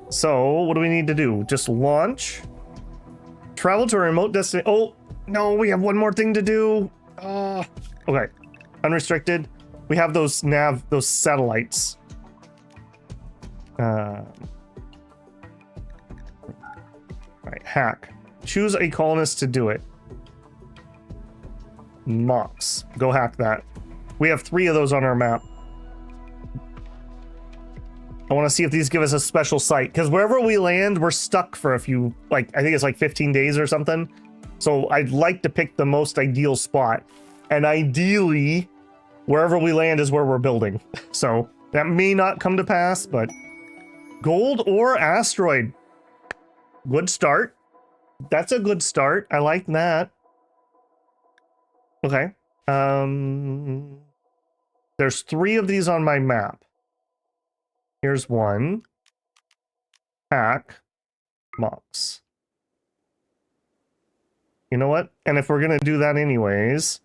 So what do we need to do? Just launch. Travel to a remote destination. Oh, no, we have one more thing to do. Okay, unrestricted. We have those satellites. All right, hack. Choose a colonist to do it. Mox, go hack that. We have 3 of those on our map. I want to see if these give us a special site, because wherever we land, we're stuck for a few, like, I think it's like 15 days or something. So I'd like to pick the most ideal spot. And ideally, wherever we land is where we're building. So that may not come to pass, but gold or asteroid. Good start. That's a good start. I like that. Okay. There's 3 of these on my map. Here's one. Hack. Mox. You know what? And if we're going to do that anyways...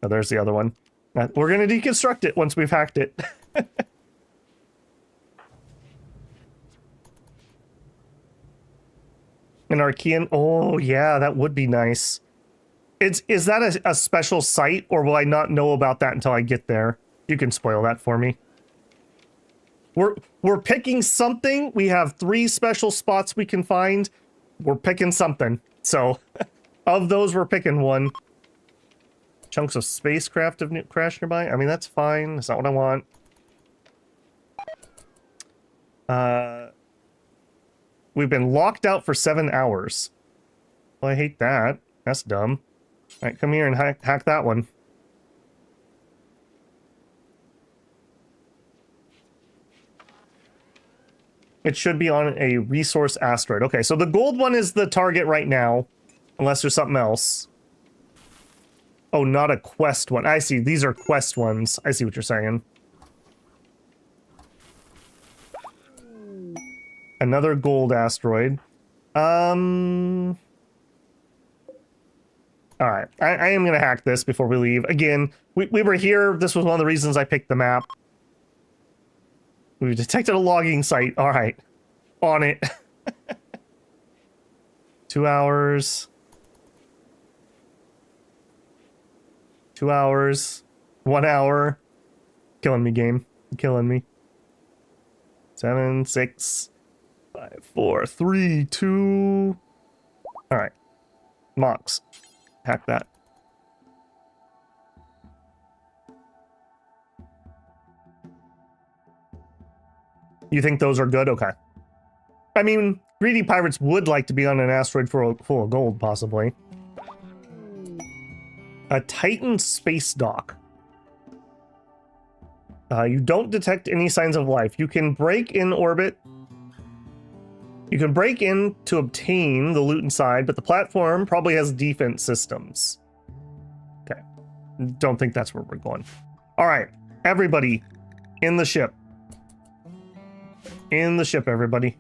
Oh, there's the other one. We're going to deconstruct it once we've hacked it. An Archean... Oh, yeah, that would be nice. Is that a special site, or will I not know about that until I get there? You can spoil that for me. We're picking something. We have 3 special spots we can find. We're picking something. So, of those, we're picking one. Chunks of spacecraft have crashed nearby. I mean, that's fine. That's not what I want. We've been locked out for 7 hours. Well, I hate that. That's dumb. All right, come here and hack that one. It should be on a resource asteroid. Okay, so the gold one is the target right now, unless there's something else. Oh, not a quest one. I see. These are quest ones. I see what you're saying. Another gold asteroid. All right. I am going to hack this before we leave. Again, we were here. This was one of the reasons I picked the map. We've detected a logging site. All right. On it. 2 hours. 2 hours. 1 hour. Killing me, game. Killing me. 7, 6, 5, 4, 3, 2. All right. Mox. Hack that. You think those are good? Okay. I mean, greedy pirates would like to be on an asteroid full of gold, possibly. A Titan space dock. You don't detect any signs of life. You can break in orbit. You can break in to obtain the loot inside, but the platform probably has defense systems. Okay. Don't think that's where we're going. All right. Everybody in the ship. In the ship, everybody.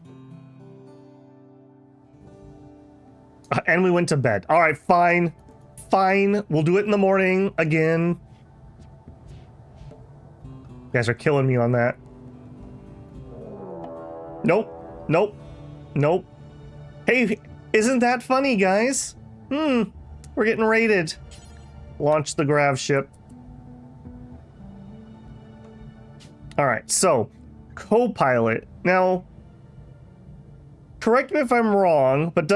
And we went to bed. All right, fine. Fine. We'll do it in the morning again. You guys are killing me on that. Nope. Nope. Nope. Hey, isn't that funny, guys? We're getting raided. Launch the grav ship. All right, so co-pilot. Now, correct me if I'm wrong, but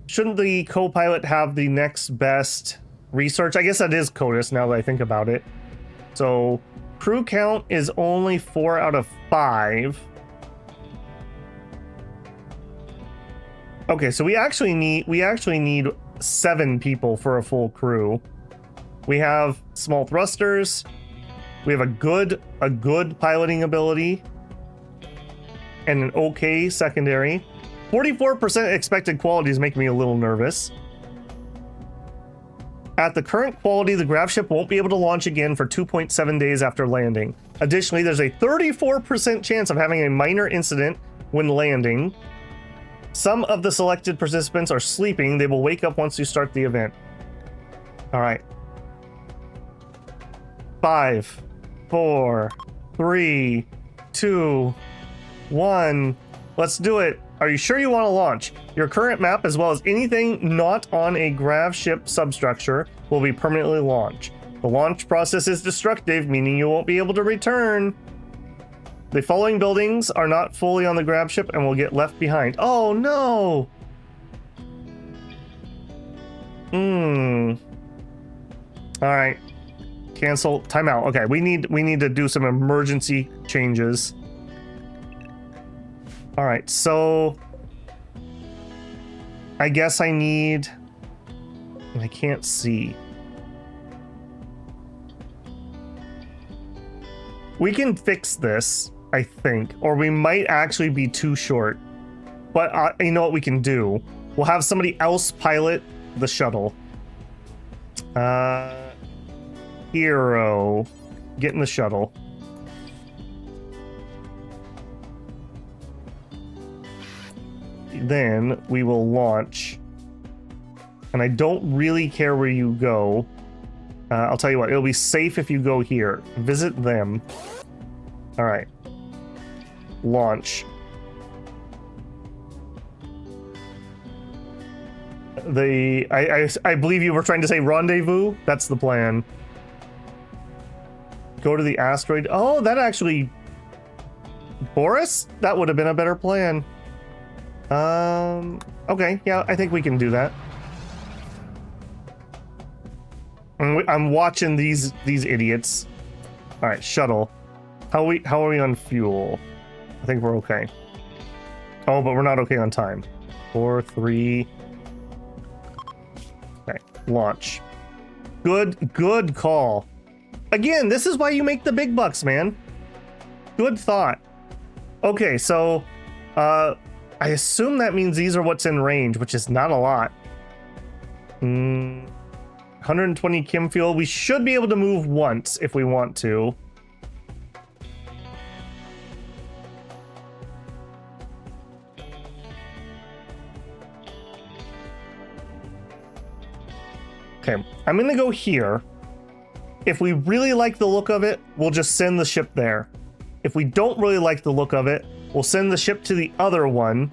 shouldn't the co-pilot have the next best research? I guess that is CODIS now that I think about it. So crew count is only 4 out of 5. Okay, so we actually need 7 people for a full crew. We have small thrusters. We have a good piloting ability and an okay secondary. 44% expected quality is making me a little nervous. At the current quality, the grav ship won't be able to launch again for 2.7 days after landing. Additionally, there's a 34% chance of having a minor incident when landing. Some of the selected participants are sleeping. They will wake up once you start the event. All right. 5, 4, 3, 2, 1. Let's do it. Are you sure you want to launch? Your current map, as well as anything not on a grav ship substructure, will be permanently launched. The launch process is destructive, meaning you won't be able to return. The following buildings are not fully on the grav ship and will get left behind. Oh no! Alright. Cancel. Timeout. Okay, we need to do some emergency changes. Alright, so I guess I can't see. We can fix this, I think, or we might actually be too short. But you know what we can do? We'll have somebody else pilot the shuttle. Hero, get in the shuttle. Then we will launch. And I don't really care where you go. I'll tell you what, it'll be safe if you go here. Visit them. All right. Launch. I believe you were trying to say rendezvous. That's the plan. Go to the asteroid. Oh, that actually... Boris? That would have been a better plan. Okay, yeah, I think we can do that. I'm watching these idiots. All right, shuttle. How are we on fuel? I think we're okay. Oh, but we're not okay on time. 4, 3. Okay, launch. Good call. Again, this is why you make the big bucks, man. Good thought. Okay, so I assume that means these are what's in range, which is not a lot. 120 chem fuel. We should be able to move once if we want to. Okay, I'm gonna go here. If we really like the look of it, we'll just send the ship there. If we don't really like the look of it, we'll send the ship to the other one.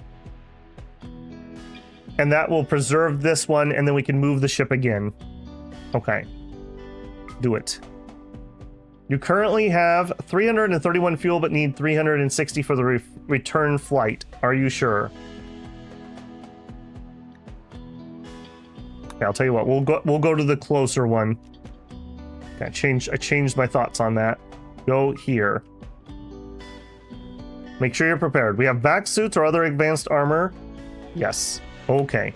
And that will preserve this one, and then we can move the ship again. Okay. Do it. You currently have 331 fuel, but need 360 for the return flight. Are you sure? Okay, I'll tell you what. We'll go to the closer one. Okay, I changed my thoughts on that. Go here. Make sure you're prepared. We have back suits or other advanced armor. Yes. Okay.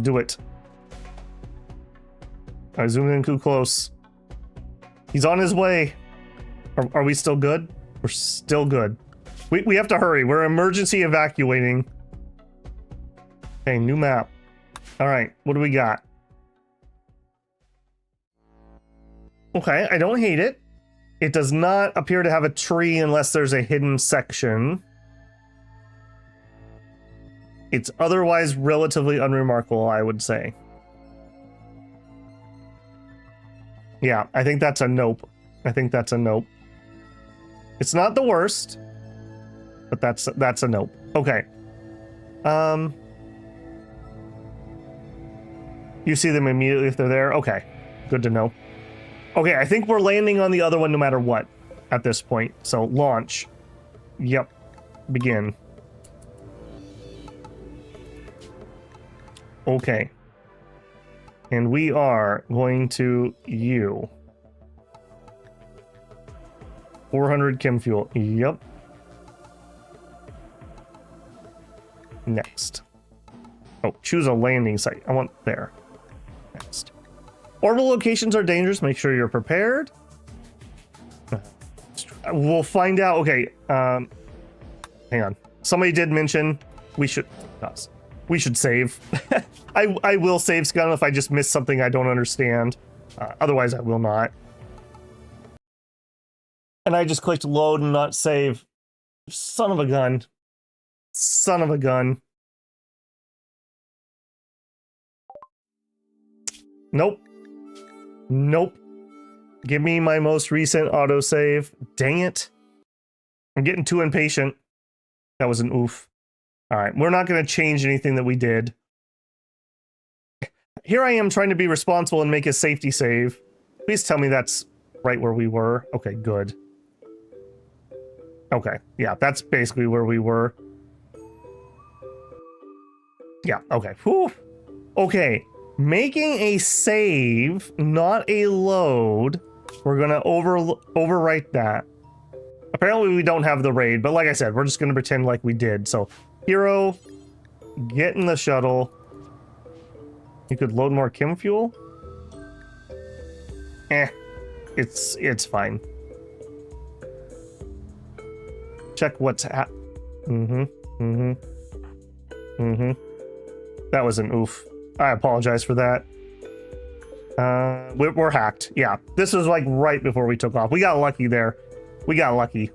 Do it. I zoomed in too close. He's on his way. Are we still good? We're still good. We have to hurry. We're emergency evacuating. Okay, new map. All right, what do we got? Okay, I don't hate it. It does not appear to have a tree unless there's a hidden section. It's otherwise relatively unremarkable, I would say. Yeah, I think that's a nope. I think that's a nope. It's not the worst, but that's a nope. Okay. You see them immediately if they're there? Okay, good to know. Okay, I think we're landing on the other one no matter what at this point. So launch. Yep. Begin. Okay. And we are going to you. 400 chem fuel. Yep. Next. Oh, choose a landing site. I want there. Next. Orbital locations are dangerous. Make sure you're prepared. We'll find out. Okay. Hang on. Somebody did mention we should save. I will save Scum if I just miss something I don't understand. Otherwise, I will not. And I just clicked load and not save. Son of a gun. Son of a gun. Nope. Nope. Give me my most recent autosave. Dang it. I'm getting too impatient. That was an oof. All right, we're not going to change anything that we did. Here I am trying to be responsible and make a safety save. Please tell me that's right where we were. Okay, good. Okay, yeah, that's basically where we were. Yeah, okay. Whew. Okay, making a save, not a load. We're going to overwrite that. Apparently we don't have the raid, but like I said, we're just going to pretend like we did. So, hero, get in the shuttle. You could load more chem fuel. It's fine. Check what's at. That was an oof. I apologize for that. We're hacked. Yeah, this was like right before we took off. We got lucky there. We got lucky.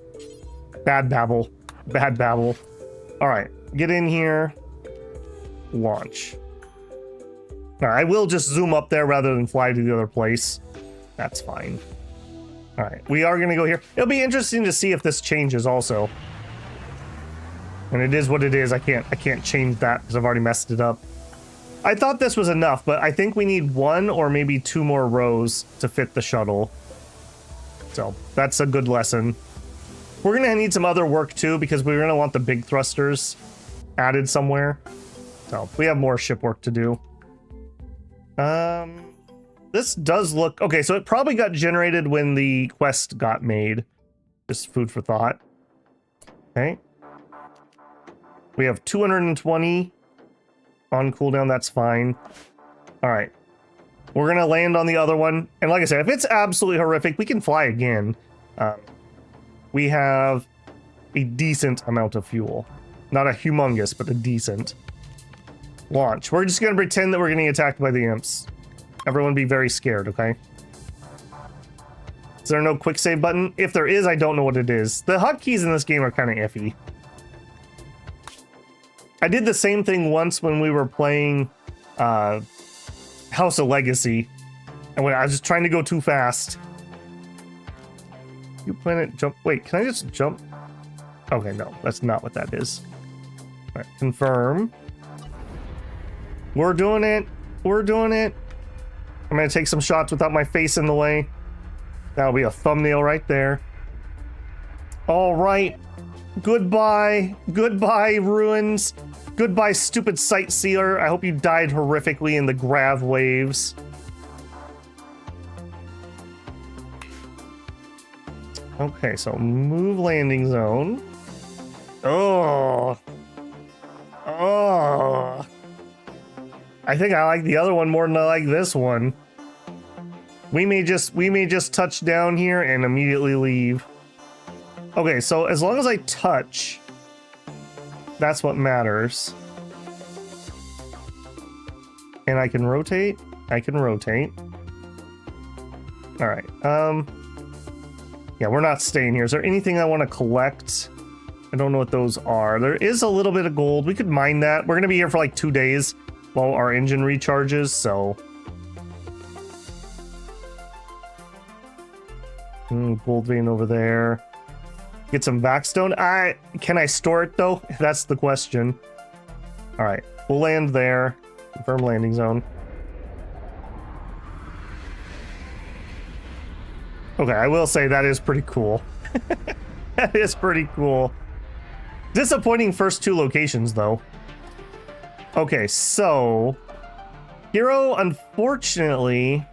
Bad babble. Bad babble. All right, get in here. Launch. All right, I will just zoom up there rather than fly to the other place. That's fine. All right, we are gonna go here. It'll be interesting to see if this changes also. And it is what it is. I can't change that because I've already messed it up. I thought this was enough, but I think we need 1 or maybe 2 more rows to fit the shuttle. So that's a good lesson. We're gonna need some other work too because we're gonna want the big thrusters added somewhere. So we have more ship work to do. This does look okay. So it probably got generated when the quest got made. Just food for thought. Okay. We have 220 on cooldown. That's fine. All right. We're going to land on the other one. And like I said, if it's absolutely horrific, we can fly again. We have a decent amount of fuel. Not a humongous, but a decent. Launch. We're just going to pretend that we're getting attacked by the imps. Everyone be very scared, okay? Is there no quick save button? If there is, I don't know what it is. The hotkeys in this game are kind of iffy. I did the same thing once when we were playing House of Legacy, and when I was just trying to go too fast. You planet jump. Wait, can I just jump? Okay, no, that's not what that is. All right, confirm. We're doing it. We're doing it. I'm gonna take some shots without my face in the way. That'll be a thumbnail right there. All right. Goodbye. Goodbye, ruins. Goodbye, stupid sightseer. I hope you died horrifically in the grav waves. Okay, so move landing zone. Oh. Oh. I think I like the other one more than I like this one. We may just touch down here and immediately leave. Okay, so as long as I touch, that's what matters. And I can rotate. I can rotate. All right. Yeah, we're not staying here. Is there anything I want to collect? I don't know what those are. There is a little bit of gold. We could mine that. We're going to be here for like 2 days while our engine recharges, so... gold vein over there. Get some backstone. Can I store it, though? That's the question. All right. We'll land there. Confirm landing zone. Okay, I will say that is pretty cool. That is pretty cool. Disappointing first 2 locations, though. Okay, so... Hero, unfortunately...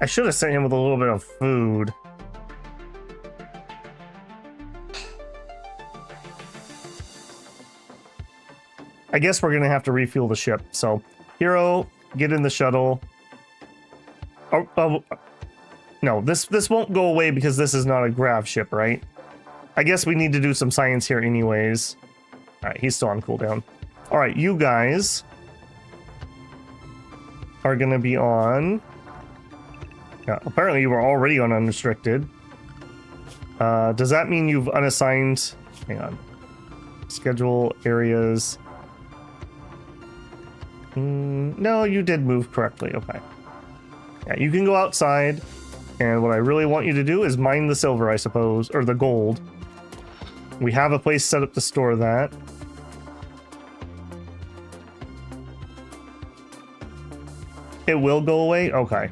I should have sent him with a little bit of food. I guess we're going to have to refuel the ship. So, Hero, get in the shuttle. Oh, no, this won't go away because this is not a grav ship, right? I guess we need to do some science here anyways. All right, he's still on cooldown. All right, you guys are going to be on... Yeah, apparently you were already on unrestricted. Does that mean you've unassigned... Hang on. Schedule areas... no, you did move correctly. Okay. Yeah, you can go outside, and what I really want you to do is mine the silver, I suppose, or the gold. We have a place set up to store that. It will go away? Okay.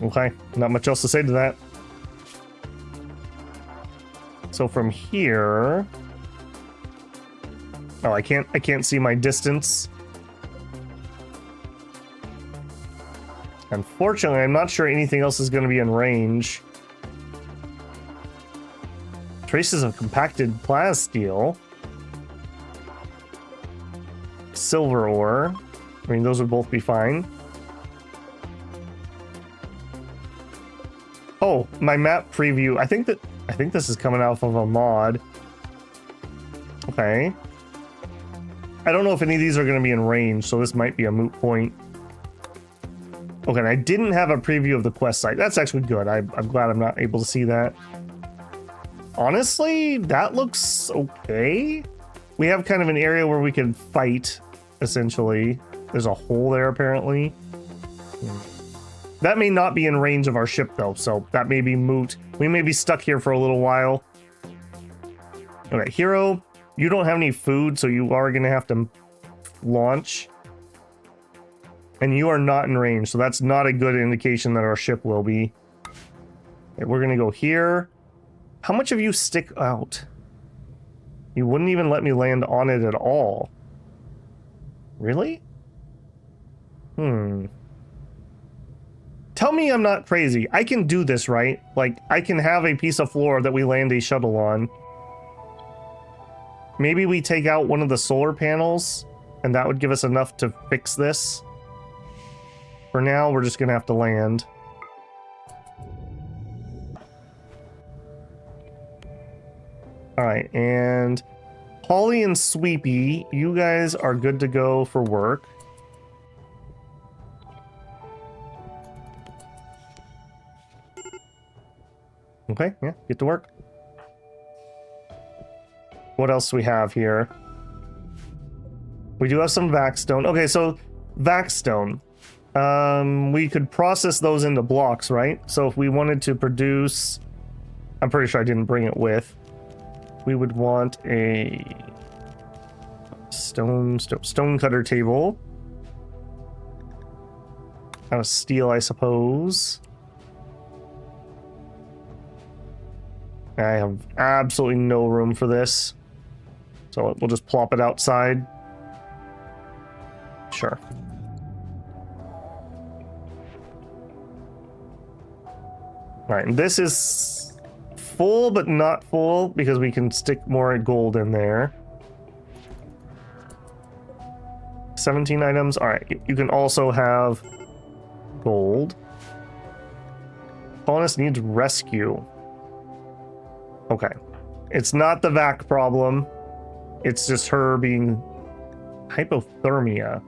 Okay, not much else to say to that. So from here... Oh, I can't see my distance. Unfortunately, I'm not sure anything else is going to be in range. Traces of compacted plasteel. Silver ore. I mean, those would both be fine. Oh, my map preview. I think this is coming off of a mod. Okay. I don't know if any of these are going to be in range, so this might be a moot point. Okay, and I didn't have a preview of the quest site. That's actually good. I'm glad I'm not able to see that. Honestly, that looks okay. We have kind of an area where we can fight, essentially. There's a hole there, apparently. That may not be in range of our ship, though, so that may be moot. We may be stuck here for a little while. Okay, Hero, you don't have any food, so you are going to have to launch. And you are not in range, so that's not a good indication that our ship will be. Okay, we're going to go here. How much of you stick out? You wouldn't even let me land on it at all. Really? Tell me I'm not crazy. I can do this, right? Like, I can have a piece of floor that we land a shuttle on. Maybe we take out one of the solar panels, and that would give us enough to fix this. For now, we're just going to have to land. Alright, and Holly and Sweepy, you guys are good to go for work. Okay, yeah, get to work. What else do we have here? We do have some Vaxstone. Okay, so Vaxstone. We could process those into blocks, right? So if we wanted to produce... I'm pretty sure I didn't bring it with. We would want a stone cutter table. Out of steel, I suppose. I have absolutely no room for this. So we'll just plop it outside. Sure. Alright, and this is full but not full because we can stick more gold in there. 17 items. Alright, you can also have gold. Colonist needs rescue. Okay. It's not the vac problem. It's just her being hypothermia.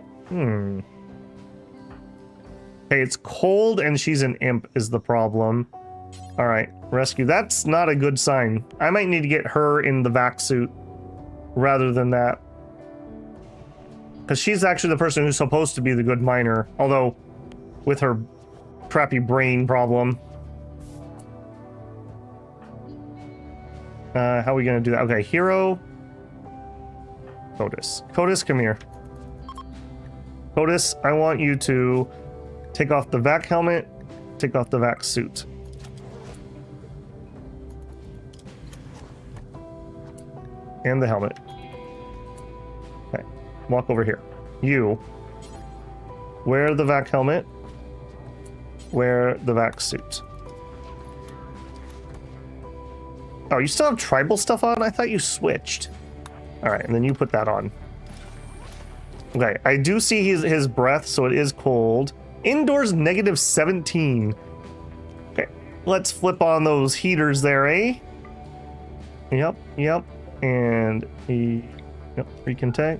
Hey, it's cold and she's an imp is the problem. All right, rescue. That's not a good sign. I might need to get her in the vac suit rather than that. Because she's actually the person who's supposed to be the good miner. Although, with her crappy brain problem. How are we going to do that? Okay, hero. Codis. Codis, come here. Codis, I want you to take off the vac helmet, take off the vac suit. And the helmet. Okay, walk over here. You wear the vac helmet, wear the vac suit. Oh, you still have tribal stuff on? I thought you switched. All right, and then you put that on. Okay, I do see his breath, so it is cold. Indoors, -17. Okay, let's flip on those heaters there, eh? Yep. And reconnect.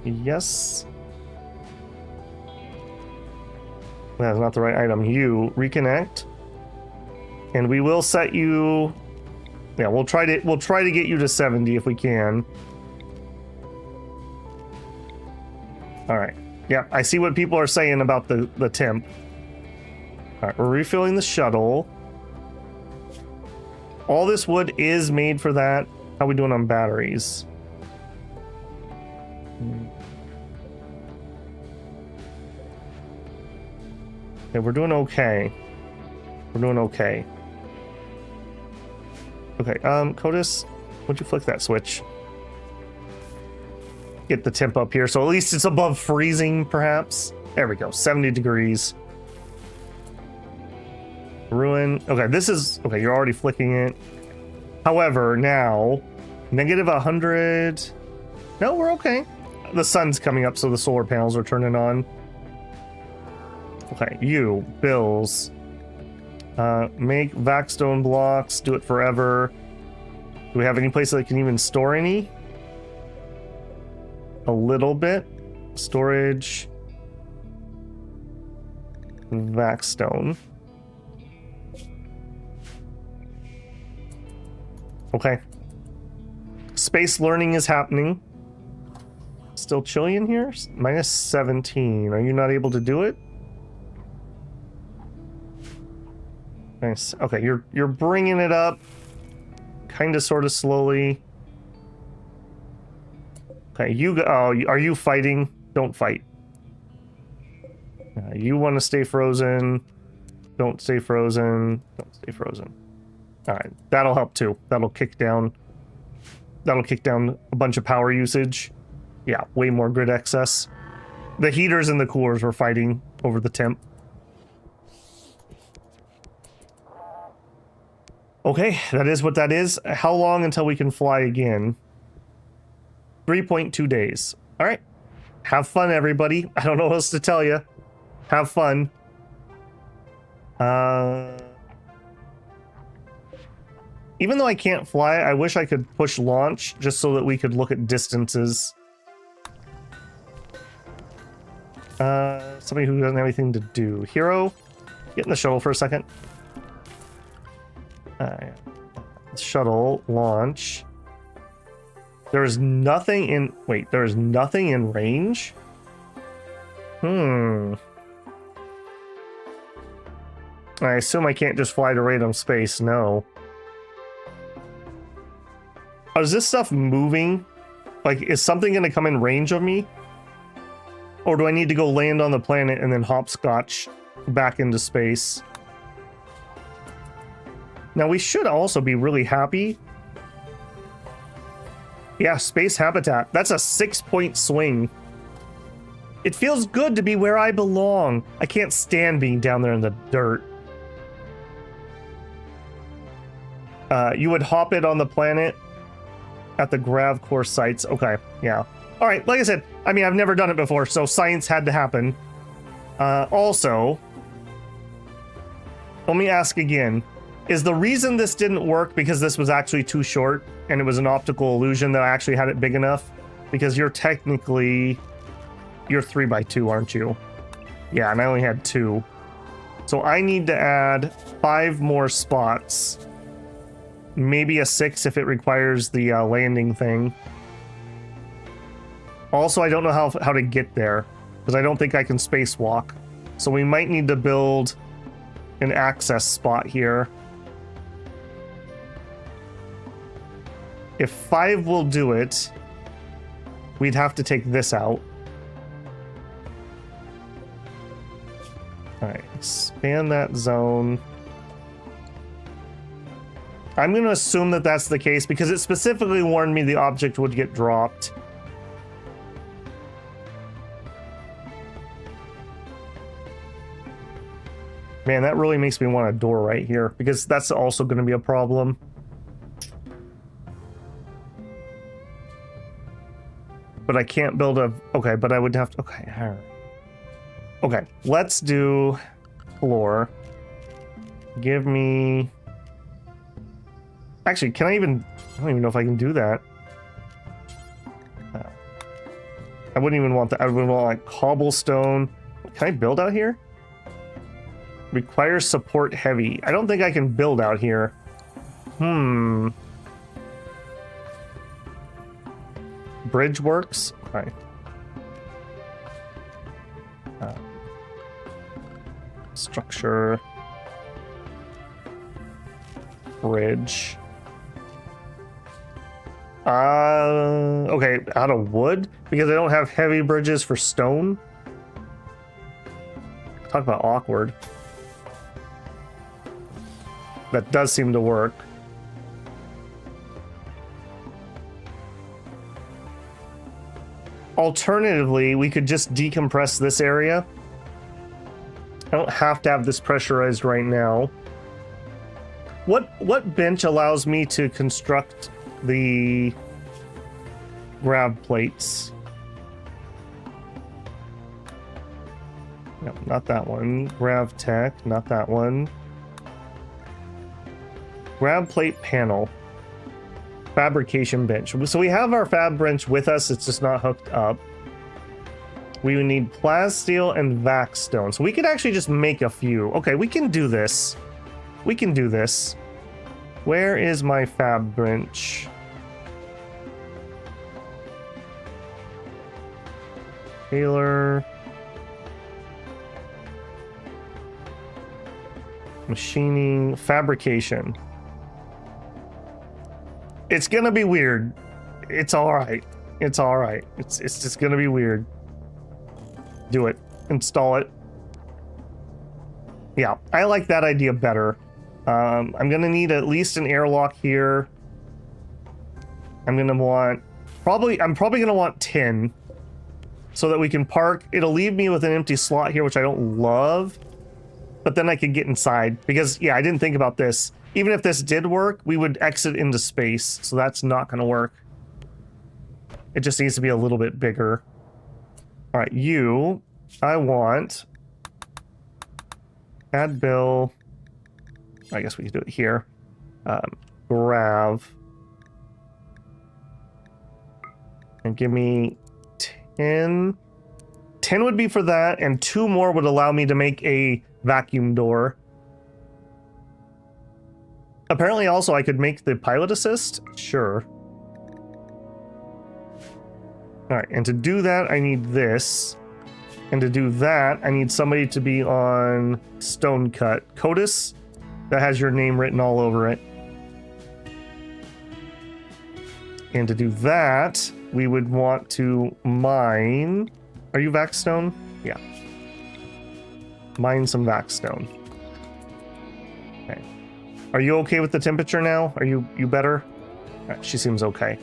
Yes. That's not the right item. You reconnect, and we will set you. Yeah, we'll try to get you to 70 if we can. All right. Yeah, I see what people are saying about the temp. All right, we're refilling the shuttle. All this wood is made for that. How are we doing on batteries? Okay, we're doing okay. We're doing okay. Okay, Codis, would you flick that switch? Get the temp up here, so at least it's above freezing, perhaps. There we go, 70 degrees. Ruin. Okay, this is... Okay, you're already flicking it. However, now, -100... No, we're okay. The sun's coming up, so the solar panels are turning on. Okay, you, Bills. Make vac-stone blocks, do it forever. Do we have any place that can even store any? A little bit. Storage. Vac-stone. Okay. Space learning is happening. Still chilly in here? -17. Are you not able to do it? Nice. Okay, you're bringing it up, kind of, sort of slowly. Okay, you go. Oh, are you fighting? Don't fight. You want to stay frozen? Don't stay frozen. Don't stay frozen. All right, that'll help too. That'll kick down. That'll kick down a bunch of power usage. Yeah, way more grid excess. The heaters and the coolers were fighting over the temp. Okay, that is what that is. How long until we can fly again? 3.2 days. All right. Have fun, everybody. I don't know what else to tell you. Have fun. Even though I can't fly, I wish I could push launch just so that we could look at distances. Somebody who doesn't have anything to do. Hero, get in the shuttle for a second. Shuttle launch. There's nothing in... Wait, there's nothing in range? I assume I can't just fly to random space. No. Oh, is this stuff moving? Like, is something going to come in range of me? Or do I need to go land on the planet and then hopscotch back into space? Now, we should also be really happy. Yeah, space habitat. That's a 6-point swing. It feels good to be where I belong. I can't stand being down there in the dirt. You would hop it on the planet at the grav core sites. Okay, yeah. All right, like I said, I mean, I've never done it before, so science had to happen. Also, let me ask again. Is the reason this didn't work because this was actually too short and it was an optical illusion that I actually had it big enough? Because you're technically... You're 3x2, aren't you? Yeah, and I only had 2. So I need to add 5 more spots. Maybe a 6 if it requires the landing thing. Also, I don't know how to get there, because I don't think I can spacewalk. So we might need to build an access spot here. If 5 will do it, we'd have to take this out. All right, expand that zone. I'm going to assume that that's the case because it specifically warned me the object would get dropped. Man, that really makes me want a door right here because that's also going to be a problem. But I can't build a... Okay, but I would have to... Okay, all right. Okay, let's do floor. Give me... Actually, can I even... I don't even know if I can do that. I wouldn't even want that. I would want like cobblestone. Can I build out here? Requires support heavy. I don't think I can build out here. Bridge works. All right. Structure. Bridge. Okay, out of wood? Because I don't have heavy bridges for stone? Talk about awkward. That does seem to work. Alternatively, we could just decompress this area. I don't have to have this pressurized right now. What bench allows me to construct the grab plates? No, not that one. Grav tech, not that one. Grab plate panel. Fabrication bench. So we have our fab bench with us, it's just not hooked up. We would need plasteel and vac stone. So we could actually just make a few. Okay, we can do this. We can do this. Where is my fab bench? Taylor. Machining. Fabrication. It's gonna be weird. It's alright. It's alright. It's just gonna be weird. Do it. Install it. Yeah, I like that idea better. I'm gonna need at least an airlock here. I'm probably gonna want 10 so that we can park. It'll leave me with an empty slot here, which I don't love, but then I could get inside because, yeah, I didn't think about this. Even if this did work, we would exit into space, so that's not gonna work. It just needs to be a little bit bigger. All right, I want add bill. I guess we can do it here. Grav. And give me 10. 10 would be for that, and 2 more would allow me to make a vacuum door. Apparently also I could make the pilot assist. Sure. All right, and to do that, I need this. And to do that, I need somebody to be on stone cut. Codis, that has your name written all over it. And to do that, we would want to mine. Are you Vaxstone? Yeah. Mine some Vaxstone. Okay. Are you okay with the temperature now? Are you better? Right, she seems okay.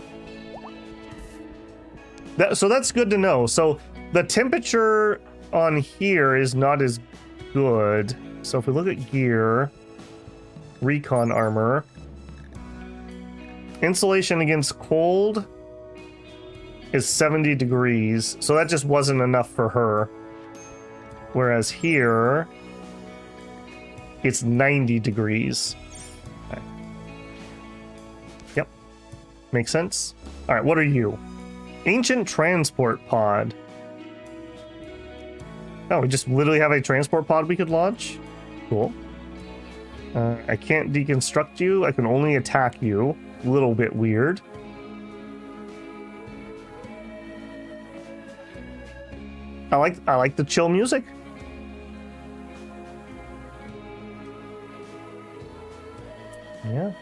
So that's good to know. So the temperature on here is not as good. So if we look at gear, recon armor, insulation against cold is 70 degrees. So that just wasn't enough for her. Whereas here, it's 90 degrees. Okay. Yep. Makes sense. All right, what are you? Ancient transport pod. Oh, we just literally have a transport pod we could launch? Cool. I can't deconstruct you. I can only attack you. A little bit weird. I like the chill music. Yeah.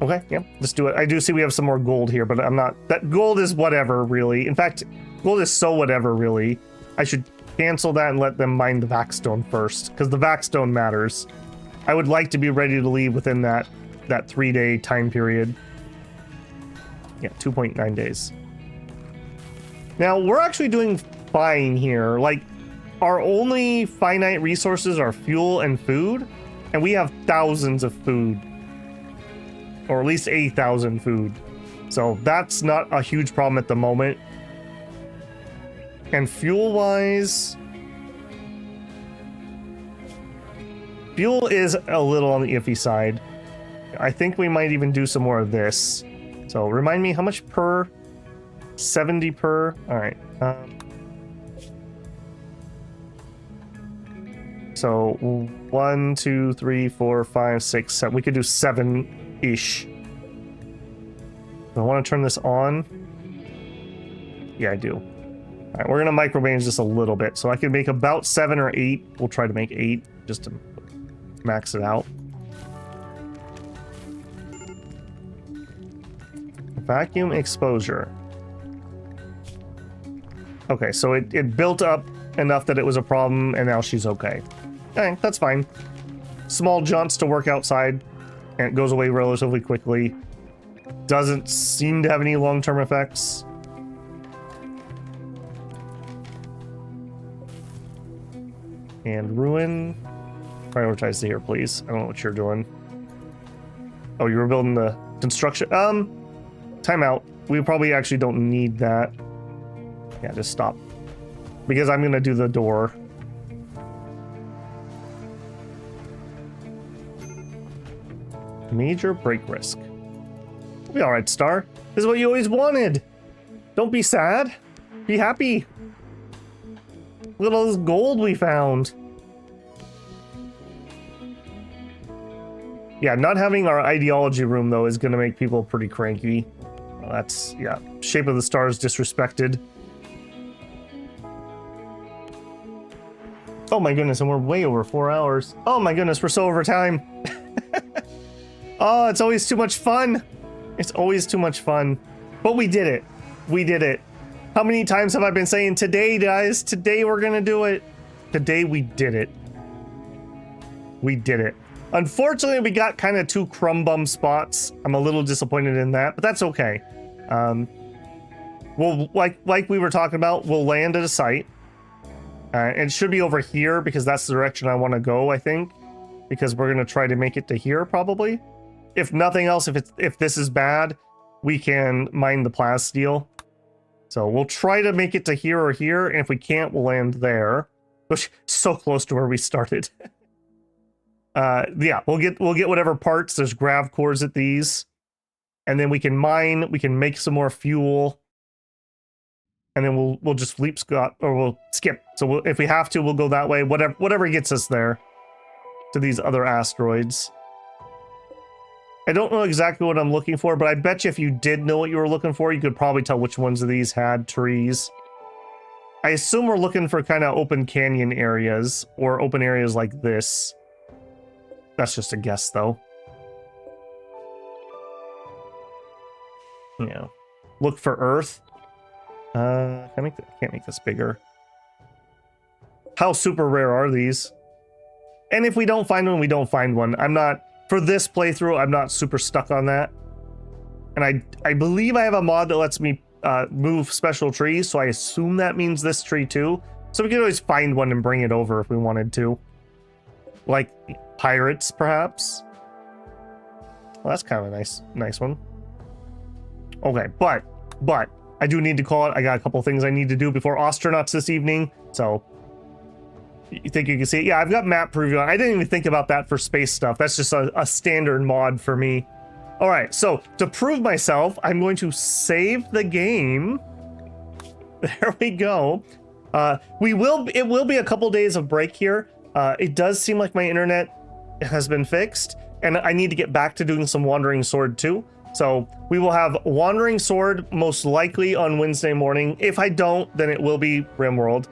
Okay, yeah, let's do it. I do see we have some more gold here, but I'm not... That gold is whatever, really. In fact, gold is so whatever, really. I should cancel that and let them mine the Vaxstone first, because the Vaxstone matters. I would like to be ready to leave within that 3-day time period. Yeah, 2.9 days. Now, we're actually doing fine here. Like, our only finite resources are fuel and food, and we have thousands of food. Or at least 8,000 food. So that's not a huge problem at the moment. And fuel-wise... Fuel is a little on the iffy side. I think we might even do some more of this. So remind me, how much per? 70 per? Alright. So 1, 2, 3, 4, 5, 6, 7. We could do 7-ish. I want to turn this on. Yeah, I do. Alright, we're going to micromanage this a little bit. So I can make about 7 or 8. We'll try to make 8 just to max it out. Vacuum exposure. Okay, so it built up enough that it was a problem, and now she's okay. Okay, that's fine. Small jaunts to work outside, and it goes away relatively quickly. Doesn't seem to have any long-term effects. And ruin. Prioritize here, please. I don't know what you're doing. Oh, you were building the construction. Timeout. We probably actually don't need that. Yeah, just stop. Because I'm gonna do the door. Major break risk. We'll be alright, Star. This is what you always wanted. Don't be sad. Be happy. Look at all this gold we found. Yeah, not having our ideology room, though, is going to make people pretty cranky. Well, that's, yeah, shape of the stars disrespected. Oh my goodness, and we're way over 4 hours. Oh my goodness, we're so over time. Oh, it's always too much fun. It's always too much fun. But we did it. We did it. How many times have I been saying, today, guys, today we're going to do it. Today we did it. We did it. Unfortunately, we got kind of 2 crumb bum spots. I'm a little disappointed in that, but that's okay. We'll, like we were talking about, we'll land at a site. And it should be over here because that's the direction I want to go, I think. Because we're going to try to make it to here, probably. If nothing else, if this is bad, we can mine the plasteel. So we'll try to make it to here or here, and if we can't, we'll land there. Which is so close to where we started. Yeah, we'll get whatever parts. There's grav cores at these. And then we can mine, we can make some more fuel. And then we'll just leap Scott, or we'll skip. So if we have to, we'll go that way. Whatever gets us there to these other asteroids. I don't know exactly what I'm looking for, but I bet you if you did know what you were looking for, you could probably tell which ones of these had trees. I assume we're looking for kind of open canyon areas, or open areas like this. That's just a guess, though. Yeah. Look for Earth. I can't make this bigger. How super rare are these? And if we don't find one, we don't find one. I'm not, for this playthrough, I'm not super stuck on that. And I believe I have a mod that lets me move special trees, so I assume that means this tree too. So we could always find one and bring it over if we wanted to. Like pirates, perhaps. Well, that's kind of a nice one. Okay, but I do need to call it. I got a couple things I need to do before astronauts this evening. So you think you can see it? Yeah, I've got map preview on. I didn't even think about that for space stuff. That's just a standard mod for me. All right, so to prove myself, I'm going to save the game. There we go. It will be a couple days of break here. It does seem like my internet has been fixed, and I need to get back to doing some Wandering Sword too. So we will have Wandering Sword most likely on Wednesday morning. If I don't, then it will be Rimworld.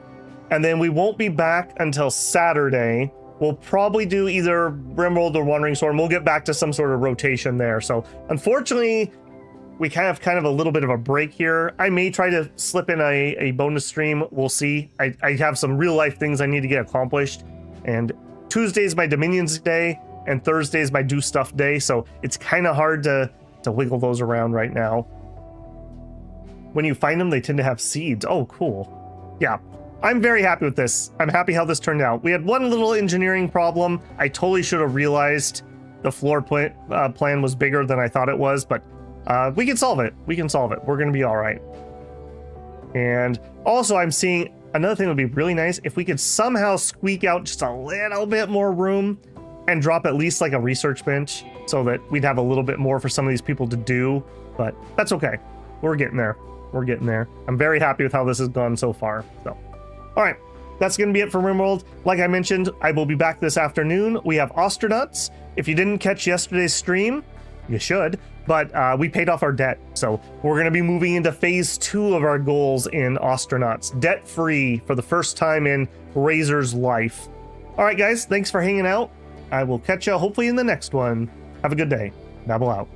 And then we won't be back until Saturday. We'll probably do either Rimworld or Wandering Sword, and we'll get back to some sort of rotation there. So unfortunately, we have kind of a little bit of a break here. I may try to slip in a bonus stream. We'll see. I have some real life things I need to get accomplished. And Tuesday's my Dominions day, and Thursday's my Do Stuff day. So it's kind of hard to wiggle those around right now. When you find them, they tend to have seeds. Oh, cool. Yeah. I'm very happy with this. I'm happy how this turned out. We had one little engineering problem. I totally should have realized the floor plan was bigger than I thought it was, but we can solve it. We can solve it. We're going to be all right. And also, I'm seeing another thing that would be really nice if we could somehow squeak out just a little bit more room and drop at least like a research bench so that we'd have a little bit more for some of these people to do. But that's okay. We're getting there. We're getting there. I'm very happy with how this has gone so far. So. All right, that's going to be it for Rimworld. Like I mentioned, I will be back this afternoon. We have Astronauts. If you didn't catch yesterday's stream, you should, but we paid off our debt. So we're going to be moving into phase 2 of our goals in Astronauts. Debt-free for the first time in Razor's life. All right, guys, thanks for hanging out. I will catch you hopefully in the next one. Have a good day. Babble out.